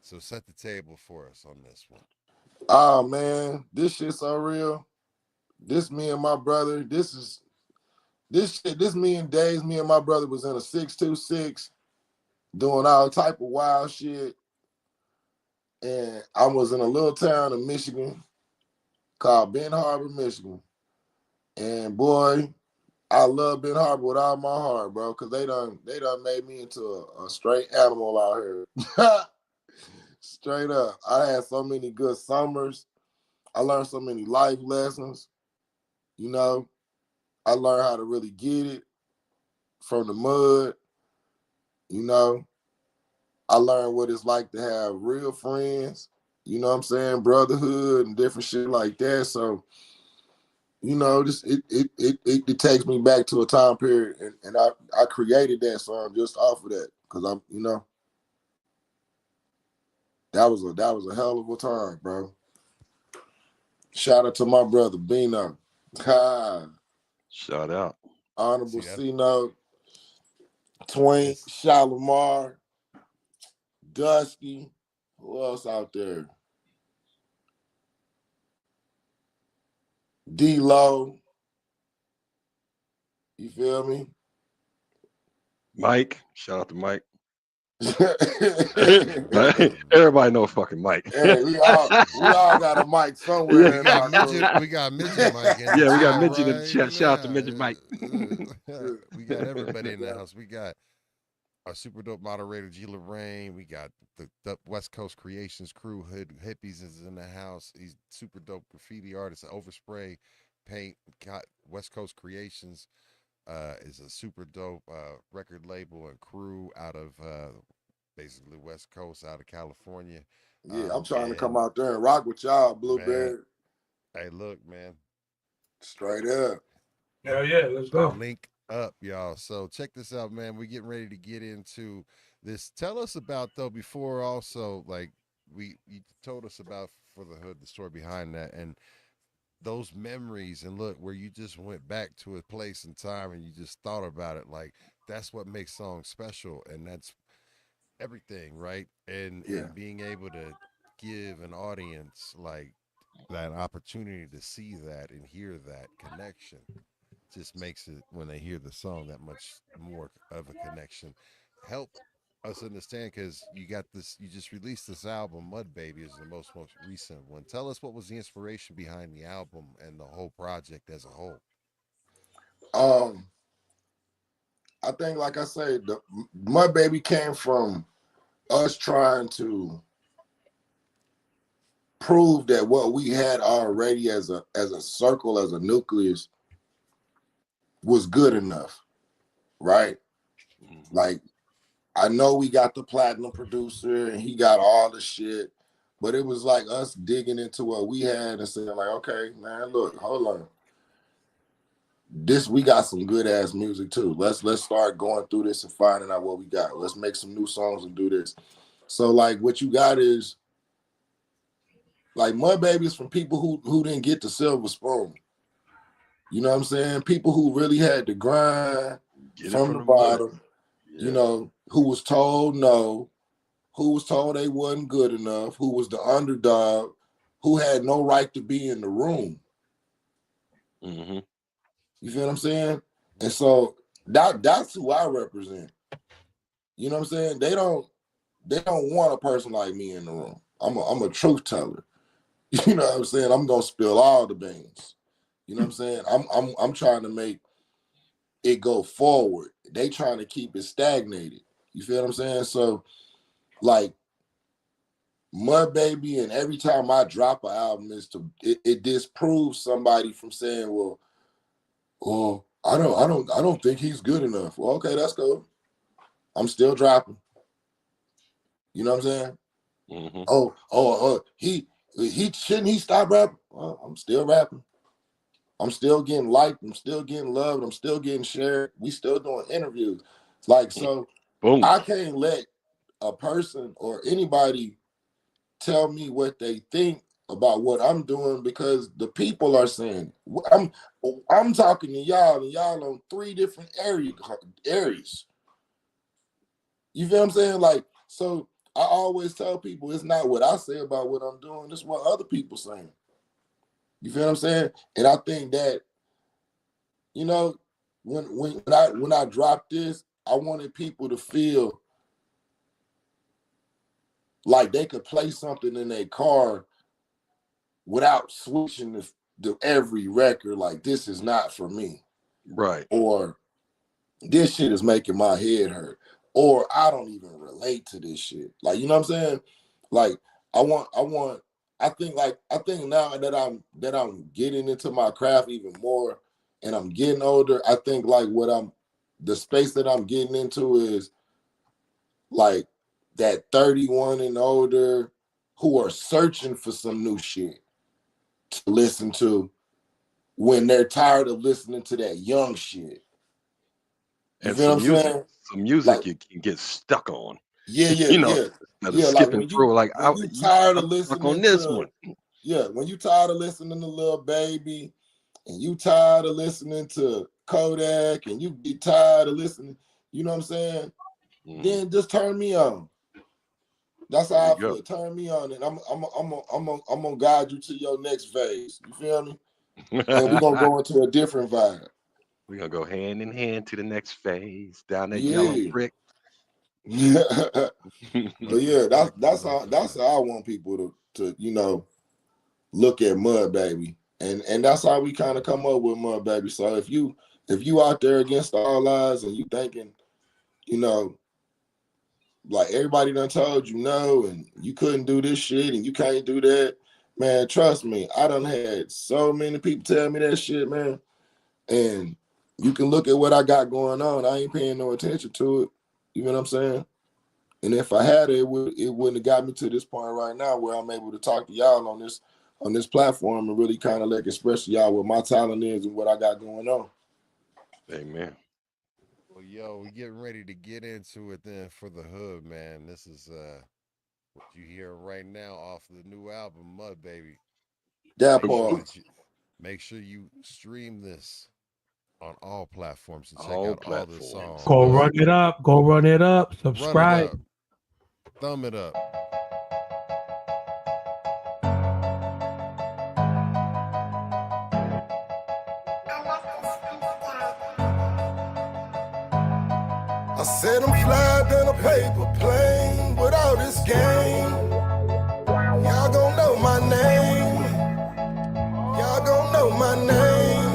So set the table for us on this one. Oh man, this shit's so real. This me and my brother. This me and Days. Me and my brother was in a 626 doing all type of wild shit. And I was in a little town in Michigan called Ben Harbor, Michigan. And boy, I love Ben Harbor with all my heart, bro, because they done made me into a straight animal out here. Straight up. I had so many good summers. I learned so many life lessons. You know, I learned how to really get it from the mud. You know, I learned what it's like to have real friends. You know what I'm saying? Brotherhood and different shit like that. So, you know, this it takes me back to a time period, and I created that song just off of that because I'm, you know, that was a hell of a time, bro. Shout out to my brother Bino, Shout out. Honorable See that? C Note, Twink, It's Shalimar, Dusky. Who else out there? D-Lo. You feel me? Mike. Shout out to Mike. Hey, Everybody know fucking Mike. we all got a mic somewhere we in got our midget. crew. We got midget Mike in the Yeah, we got chat mentioned in the right chat. Shout out to Midget Mike. now. We got everybody in the house. We got our super dope moderator G Lorraine. We got the West Coast Creations crew. Hood Hippies is in the house. He's super dope graffiti artist. Overspray paint. Got West Coast Creations is a super dope record label and crew out of basically West Coast, out of California. Yeah, I'm trying to come And out there and rock with y'all, man, Blueberry. hey, look, man, Straight up. Hell yeah, let's go. link up, y'all. So check this out, man. We're getting ready to get into this. Tell us about though before also like you told us about for the hood the story behind that and those memories and look where you just went back to a place and time and you just thought about it like that's what makes songs special and that's everything, right? Yeah. And being able to give an audience like that opportunity to see that and hear that connection just makes it when they hear the song that much more of a connection. Help us understand because you got this you just released this album Mud Baby is the most recent one. Tell us what was the inspiration behind the album and the whole project as a whole. Um, I think, like I said, the Mud Baby came from us trying to prove that what we had already as a circle, as a nucleus, was good enough, right? Like, I know we got the platinum producer and he got all the shit, but it was like us digging into what we had and saying, like, okay, man, look, hold on. We got some good ass music too. Let's start going through this and finding out what we got. Let's make some new songs and do this. So like what you got is like Mud Babies from people who didn't get the silver spoon. You know what I'm saying? People who really had to grind from the mud. bottom, Yeah. you know, who was told no, who was told they wasn't good enough, who was the underdog, who had no right to be in the room. Mm-hmm. You feel what I'm saying? And so that's who I represent. You know what I'm saying? They don't want a person like me in the room. I'm a truth teller. You know what I'm saying? I'm gonna spill all the beans. You know what I'm saying? I'm trying to make it go forward. They trying to keep it stagnated. You feel what I'm saying? So like Mud Baby, and every time I drop an album is it disproves somebody from saying, well, I don't think he's good enough. Well, okay, that's cool. I'm still dropping. You know what I'm saying? Mm-hmm. He shouldn't he stop rapping? Well, I'm still rapping. I'm still getting liked. I'm still getting loved. I'm still getting shared. We still doing interviews. Like, so Boom. I can't let a person or anybody tell me what they think about what I'm doing because the people are saying it. I'm talking to y'all and y'all on 3 different areas. You feel what I'm saying? Like, so I always tell people it's not what I say about what I'm doing, it's what other people saying. You feel what I'm saying? And I think that, you know, when I dropped this, I wanted people to feel like they could play something in their car without switching to every record. Like, this is not for me. Right. or this shit is making my head hurt, or I don't even relate to this shit. Like, you know what I'm saying? Like, I think now that I'm getting into my craft even more and I'm getting older, I think like the space that I'm getting into is like that 31 and older who are searching for some new shit to listen to when they're tired of listening to that young shit. You And feel what I'm saying? some music Like, you can get stuck on. yeah, You know, instead of like skipping through, like when you tired of I'm stuck on listening this to, one. when you tired of listening to Lil Baby, and you tired of listening to Kodak, and you get tired of listening, you know what I'm saying? Then just turn me on. That's how I feel. Turn me on, and I'm gonna guide you to your next phase. You feel me? And we're gonna go into a different vibe. We're gonna go hand in hand to the next phase down that Yeah. yellow brick. But yeah, that's how I want people to look at Mud Baby, and that's how we kind of come up with Mud Baby. So if you out there against all odds and you thinking, like everybody done told you no, and you couldn't do this shit and you can't do that, man, trust me, I done had so many people tell me that shit, man. And you can look at what I got going on. I ain't paying no attention to it. You know what I'm saying? And if I had it, it wouldn't have got me to this point right now where I'm able to talk to y'all on this platform and really kind of like express to y'all what my talent is and what I got going on. Amen. Well, yo, we getting ready to get into it then for the hood, man. This is what you hear right now off the new album, Mud Baby. That part. Make sure you stream this on all platforms and check All out all the songs. Go run it up. Go run it up. Subscribe. Run it up. Thumb it up. I said I'm fly than a paper plane with all this game. Y'all gon' know my name. Y'all gon' know my name.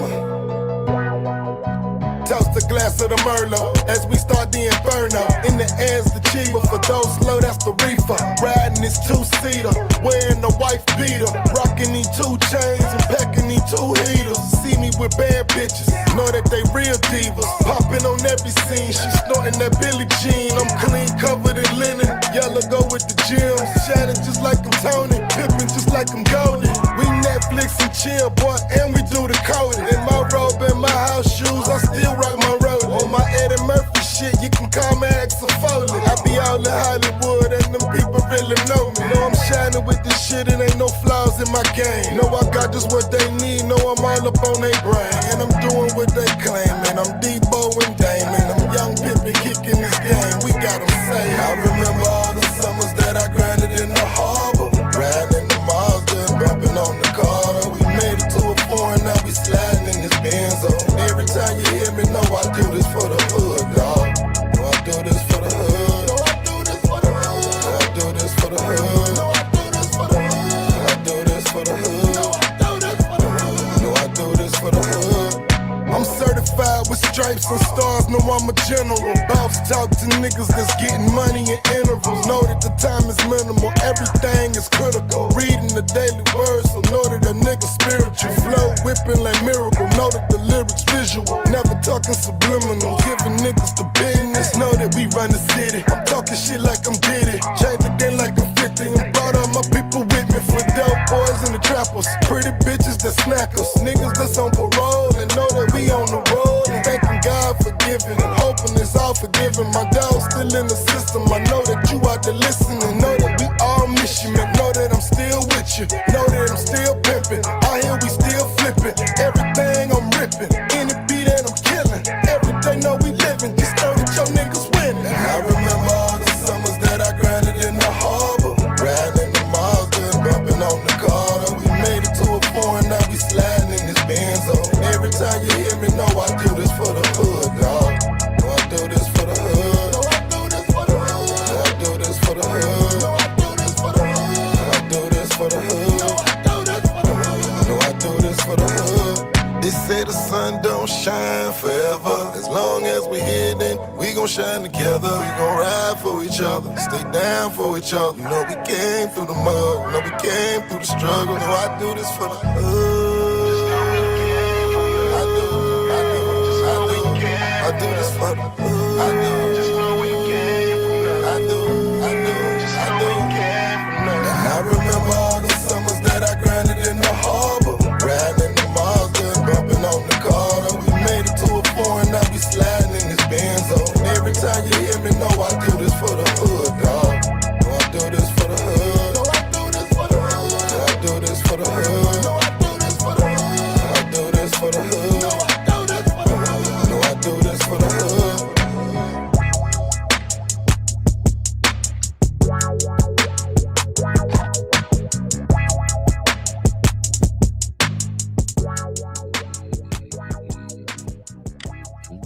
Toast a glass of the Merlot as we start the inferno. In the air's the Chiba, for those slow, that's the reefer. Riding this two-seater, wearing the wife beater. Rocking these 2 chains and packing these 2 heaters. See me with bad bitches, know that they real divas. Popping on every scene, she snorting that Billie Jean. I'm clean, covered in linen, yellow go with the gems. Shining just like I'm Tony, pippin' just like I'm golden. We Netflix and chill, boy, and we do the coding. In my robe and my house shoes, I still rock my road. On my Eddie Murphy shit, you can call me Axel Foley. I be all in Hollywood and them people really know me. Know I'm shining with this shit, it ain't no flaws in my game. Know I got just what they need, know I'm all up on their brain. And I'm doing what they claim, and I'm Debo and Damon. I'm young Pippin kicking this game, we got them saying. I remember all the summers that I grinded in the harbor. Riding in the Mazda, bumping on the Carter. We made it to a foreign, now we sliding in this Benzo. Every time you hear me, know I do this for the hood, dog. Know I do this for the hood. Know I do this for the hood. Know I do this for the hood. Know I do this for the hood. Know I do this for the hood. Know I do this for the hood. Know I do this for the hood. I'm certified with stripes and stars, know I'm a general. Bounce talk to niggas that's getting money in intervals. Know that the time is minimal, everything is critical. Reading the daily words, so know that a nigga spiritual. Flow whipping like miracle, know that the lyrics visual. Never talking subliminal, giving niggas the business. Know that we run the city, I'm talking shit like I'm Diddy. Change the game like I'm 50 and brought all my people with me. For dope boys and the trappers, pretty bitches that snack us. Niggas that's on parole and know that we on the road. And thanking God for giving and hoping it's all forgiven. My dog's still in the system, I know that you out there listening. Know that we all miss you, man. Know that I'm still with you, know that I'm still pimping. Out here we still flipping, everything I'm ripping. Any beat that I'm killing, every day know we living. Just know that your niggas winning. I remember all the summers that I grinded in the harbor. Riding in the Mazda, bumping on the Carter. We made it to a foreign, now we sliding in this Benzo. Every time you hear me, know I do this for the hood, dog. Know I do this for the hood. Know I do this for the hood. Know I do this for the hood. Know I do this for the hood. Know I do this for the hood. Know I do this for the hood. Know I do this for the hood. They say the sun don't shine forever. As long as we here, then we gon' shine together. We gon' ride for each other, stay down for each other. You know we came through the mud, you know we came through the struggle. You know I do this for the hood. I do this for the hood. I do. I remember all the summers that I grinded in the harbor, riding in the Mazda, bumping on the car. We made it to a point, now we sliding in this Benzo. And every time you hear me, know I do this for the hood, dog. No, I do this for the hood. No, I do this for the hood. No, I do this for the hood. No, I do this for the hood. No, I do this for the hood. No, I do this for the hood. No, I do this for the hood.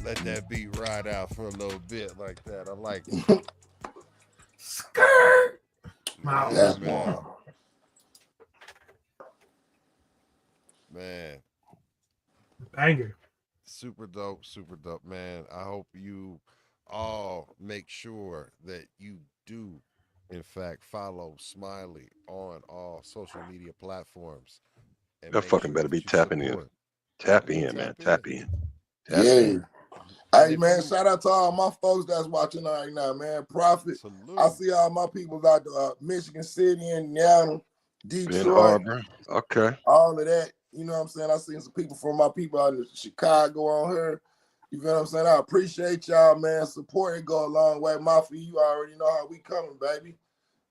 Let that beat ride out for a little bit like that. I like it. Skirt. That's man. one. Man. Banger. Super dope, man. I hope you all make sure that you do, in fact, follow Smiley on all social media platforms. And That make fucking sure better that be you tapping in. support. Tap in, man. Tap in. Tap Yeah. in. Hey man, shout out to all my folks that's watching right now, man. Prophet. Salute. I see all my people out there, Michigan City, Indiana, Ben Detroit, Harbor. Okay. all of that. You know what I'm saying? I seen some people from my people out in Chicago on here. You feel what I'm saying? I appreciate y'all, man. Support it go a long way. Mafia, you already know how we coming, baby.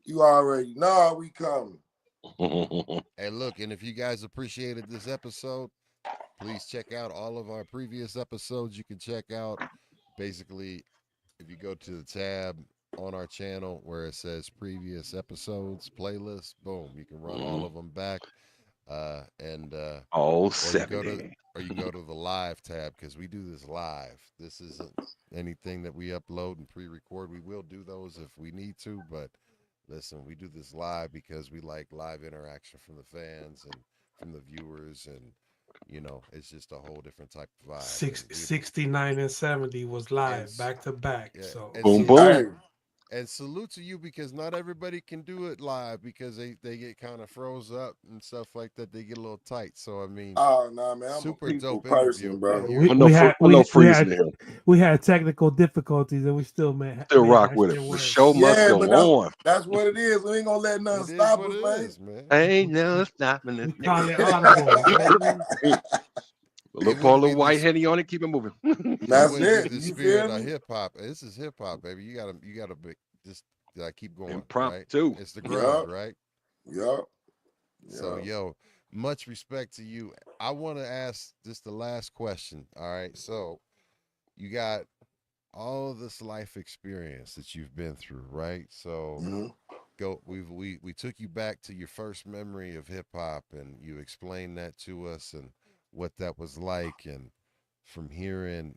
You already know how we coming. Hey, look, and if you guys appreciated this episode, please check out all of our previous episodes. You can check out basically if you go to the tab on our channel where it says previous episodes playlist, boom, you can run all of them back. All or 70. you go to the live tab because we do this live. This isn't anything that we upload and pre-record. We will do those if we need to, but listen, we do this live because we like live interaction from the fans and from the viewers, and you know, it's just a whole different type of vibe. 69 and 70 was live back to back. Yeah, So Boom, Hey, boom. and salute to you because not everybody can do it live because they get kind of froze up and stuff like that. They get a little tight. So I mean, oh no, man, I'm super a people dope person, interview. bro. we had technical difficulties and we still made rock that with it. shit The work. show must Yeah, go but on. that's what it is. We ain't gonna let nothing It is stop what us, it man. is, man. Ain't no stopping this. We call it audible, baby. A little Paula White Henny on it, keep it moving. That's wouldn't it. be the You spirit feel of me? hip hop. This is hip hop, baby. You gotta be, just keep going. Impromptu. Right? It's the grind, Yup. right? Yup. So yo, much respect to you. I want to ask just the last question. All right, so you got all of this life experience that you've been through, right? So we took you back to your first memory of hip hop, and you explained that to us and what that was like, and from hearing,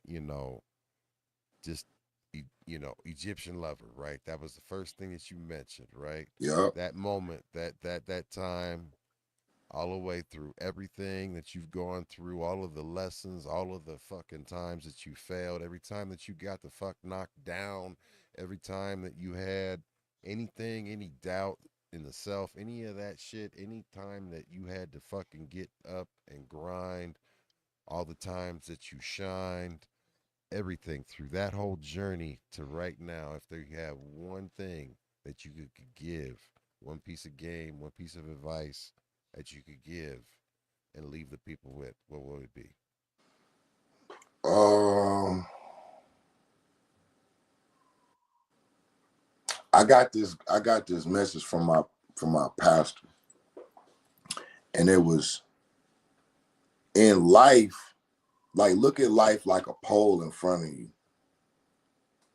just Egyptian Lover, right? That was the first thing that you mentioned, right? Yup. That moment, that time, all the way through everything that you've gone through, all of the lessons, all of the fucking times that you failed, every time that you got the fuck knocked down, every time that you had anything, any doubt in the self, any of that shit, any time that you had to fucking get up and grind, all the times that you shined, everything through that whole journey to right now, if they have one thing that you could give, one piece of game, one piece of advice that you could give and leave the people with, what would it be? I got this message from my pastor, and it was, in life, like, look at life like a pole in front of you,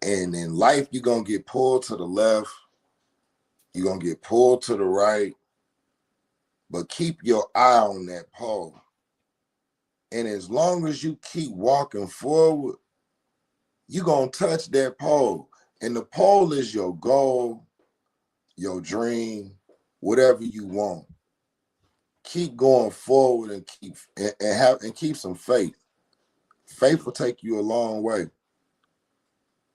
and in life you're gonna get pulled to the left, you're gonna get pulled to the right, but keep your eye on that pole. And as long as you keep walking forward, you're gonna touch that pole. And the pole is your goal, your dream, whatever you want. keep going forward and keep some faith. Faith will take you a long way.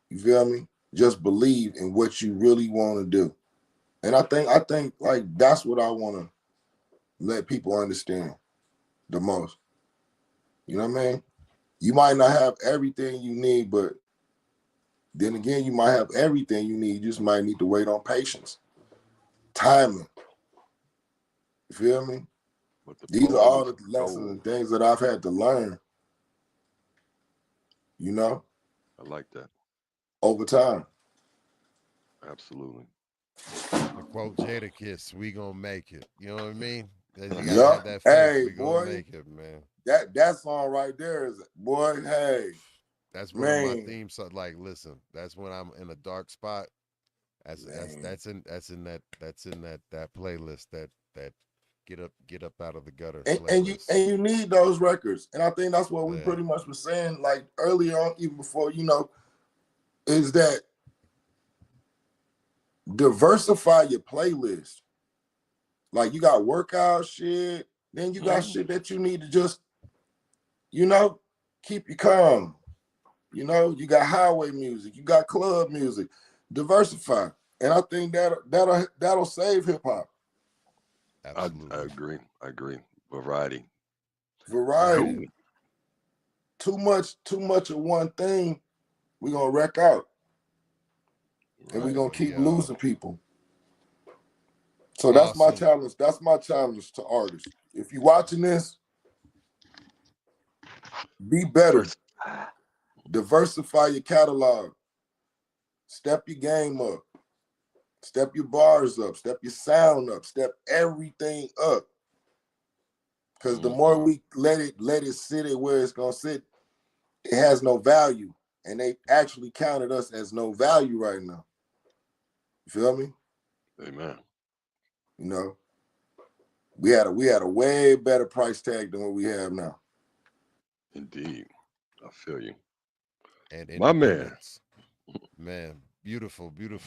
You feel me? Just believe in what you really want to do. And I think like that's what I want to let people understand the most. You know what I mean? You might not have everything you need, but then again, you might have everything you need. You just might need to wait on patience, timing. You feel me? These are all the lessons and things that I've had to learn, you know? I like that. Over time. Absolutely. To quote Jadakiss, we gonna make it. You know what I mean? You gotta have that faith. Hey, we boy, gonna make it, man. That song right there is, boy, hey. That's one of my themes. So, like, listen, that's when I'm in a dark spot. That's in that playlist that get up out of the gutter. And you need those records. And I think that's what we pretty much were saying, like earlier on, even before, you know, is that diversify your playlist. Like you got workout shit, then you got shit that you need to just, you know, keep you calm. You know, you got highway music, you got club music. Diversify. And I think that'll save hip hop. Absolutely. I agree. Variety. Cool. Too much of one thing, we're gonna wreck out. And we're gonna keep losing people. So that's my challenge. That's my challenge to artists. If you're watching this, be better. Diversify your catalog. Step your game up. Step your bars up. Step your sound up. Step everything up. Because the more we let it sit at where it's gonna sit, it has no value. And they actually counted us as no value right now. You feel me? Amen. You know, we had a way better price tag than what we have now. Indeed. I feel you. And my man, beautiful. This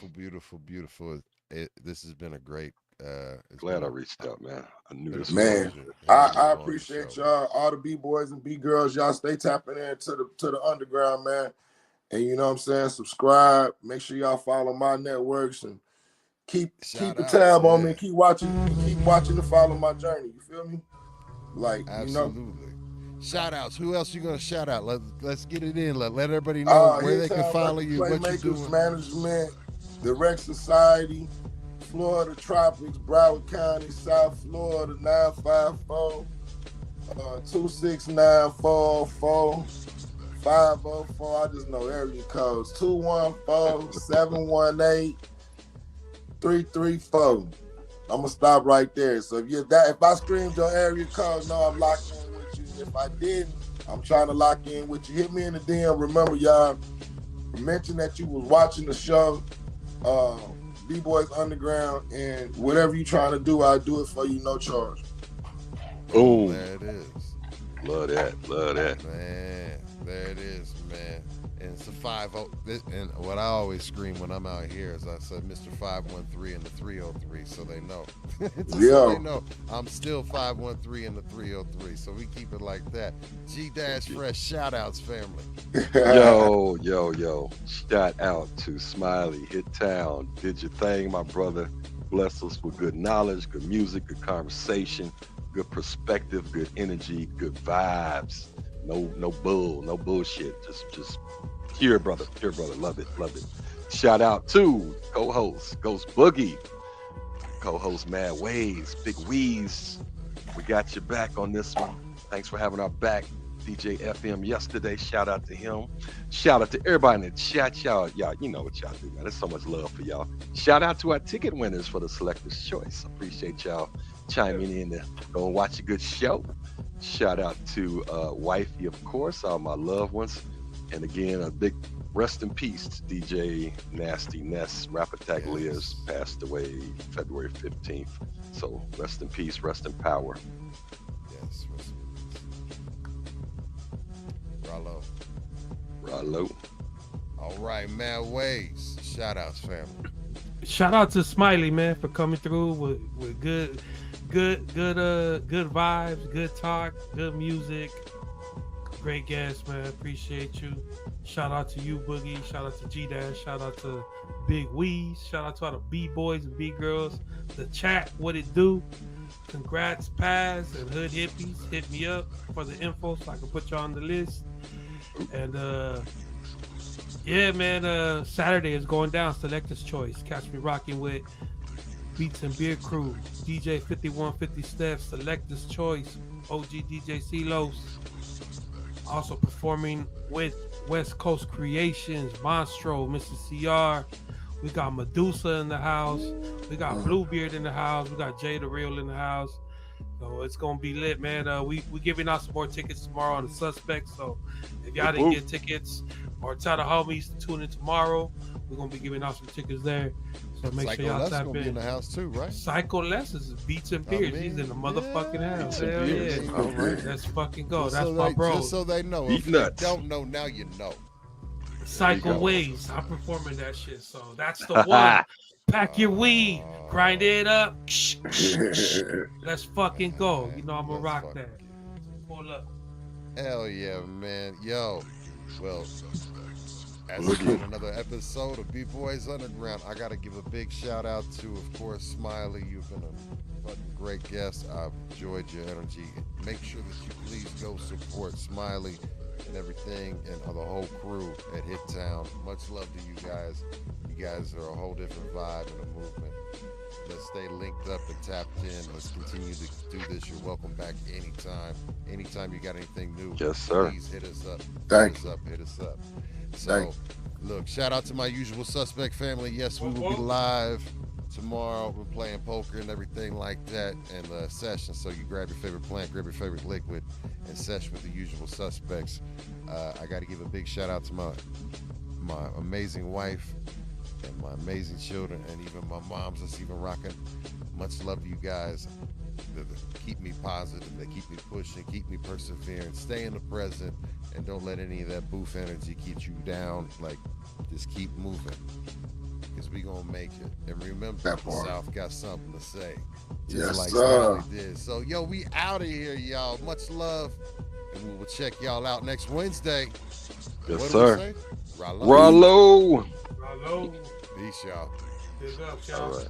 has been a great. Glad I reached out, man. I knew this. Man, I appreciate y'all, all the B-boys and B-girls. Y'all stay tapping into the underground, man. And you know what I'm saying? Subscribe. Make sure y'all follow my networks and keep a tab on me. And keep watching to follow my journey. You feel me? Like, absolutely. You know. Shout outs. Who else you gonna shout out? Let's get it in. Let everybody know where they can follow you, what you're doing. Management, the Rec Society, Florida Tropics, Broward County, South Florida, 954 26944 504. I just know area codes 214-718-334. I'm gonna stop right there. So if I screamed your area code, no, I'm locked in with you. If I didn't, I'm trying to lock in with you. Hit me in the DM. Remember, y'all, mention that you was watching the show, B-Boys Underground, and whatever you trying to do, I'll do it for you, no charge. Oh, there it is. Love that. Man, there it is, man. And it's a 50. And what I always scream when I'm out here is I said Mr. 513 and the 303, so they know. So they know I'm still 513 and the 303. So we keep it like that. G-Fresh shout outs, family. Yo. Shout out to Smiley, Hittown. Did your thing, my brother. Bless us with good knowledge, good music, good conversation, good perspective, good energy, good vibes. No bullshit. Just here, brother. Love it. Shout out to co-host Ghost Boogie, co-host Mad Ways, Big Weez. We got your back on this one. Thanks for having our back. DJ FM yesterday. Shout out to him. Shout out to everybody in the chat. Y'all, you know what y'all do, man. There's so much love for y'all. Shout out to our ticket winners for the Selector's Choice. Appreciate y'all chiming in to go and watch a good show. Shout out to wifey, of course, all my loved ones. And again, a big rest in peace to DJ Nasty Ness. Rap Attack Liz passed away February 15th. So rest in peace, rest in power. Yes, rest in peace. Rallo. All right, Mad Ways. Shout outs, family. Shout out to Smiley, man, for coming through with good good vibes, good talk, good music, great guests, man. Appreciate you. Shout out to you, Boogie. Shout out to G Dash. Shout out to Big Weez. Shout out to all the B boys and B girls. The chat, what it do? Congrats, Paz and Hood Hippies. Hit me up for the info so I can put you on the list. And yeah, man. Saturday is going down. Selector's Choice. Catch me rocking with Beats and Beer Crew, DJ 5150 Steph, Selector's Choice, OG DJ Celos. Also performing with West Coast Creations, Monstro, Mr. CR. We got Medusa in the house. We got Bluebeard in the house. We got Jay the Real in the house. So it's gonna be lit, man. We giving out some more tickets tomorrow on the Suspects. So if y'all didn't get tickets, or tell the homies to tune in tomorrow, we're gonna be giving out some tickets there. So make sure y'all tap gonna in. Be in the house too, right? Psycho Les is Beats and Beers. He's in the motherfucking house. Hell yeah. All right. Let's fucking go. Just That's so my they, bro. Just so they know. Beat If nuts. you don't know, now you know. Psycho Waves. I'm performing that shit. So that's the one. Pack your weed. Grind it up. Let's fucking go. You know I'm gonna rock that. Pull up. Hell yeah, man. Yo. Well, as it's been another episode of B-Boys Underground, I got to give a big shout out to, of course, Smiley. You've been a fucking great guest. I've enjoyed your energy. Make sure that you please go support Smiley and everything and the whole crew at Hittown. Much love to you guys. You guys are a whole different vibe and a movement. Let's stay linked up and tapped in. Let's continue to do this. You're welcome back anytime. Anytime you got anything new, Yes, sir. please hit us up. Thank Hit us up. So, look, shout out to my usual suspect family. Yes, we will be live tomorrow. We're playing poker and everything like that, and session. So you grab your favorite plant, grab your favorite liquid, and session with the usual suspects. I got to give a big shout out to my amazing wife and my amazing children, and even my moms that's even rocking. Much love to you guys. They keep me positive. They keep me pushing, keep me persevering. Stay in the present, and don't let any of that booth energy keep you down. Like, just keep moving, because we gonna make it. And remember, the South got something to say, just Yes, like sir. Smiley did. So, yo, we out of here, y'all. Much love, and we will check y'all out next Wednesday. Yes, What sir. do we say? Rollo. Hello. Peace, y'all. Big up, y'all. All right.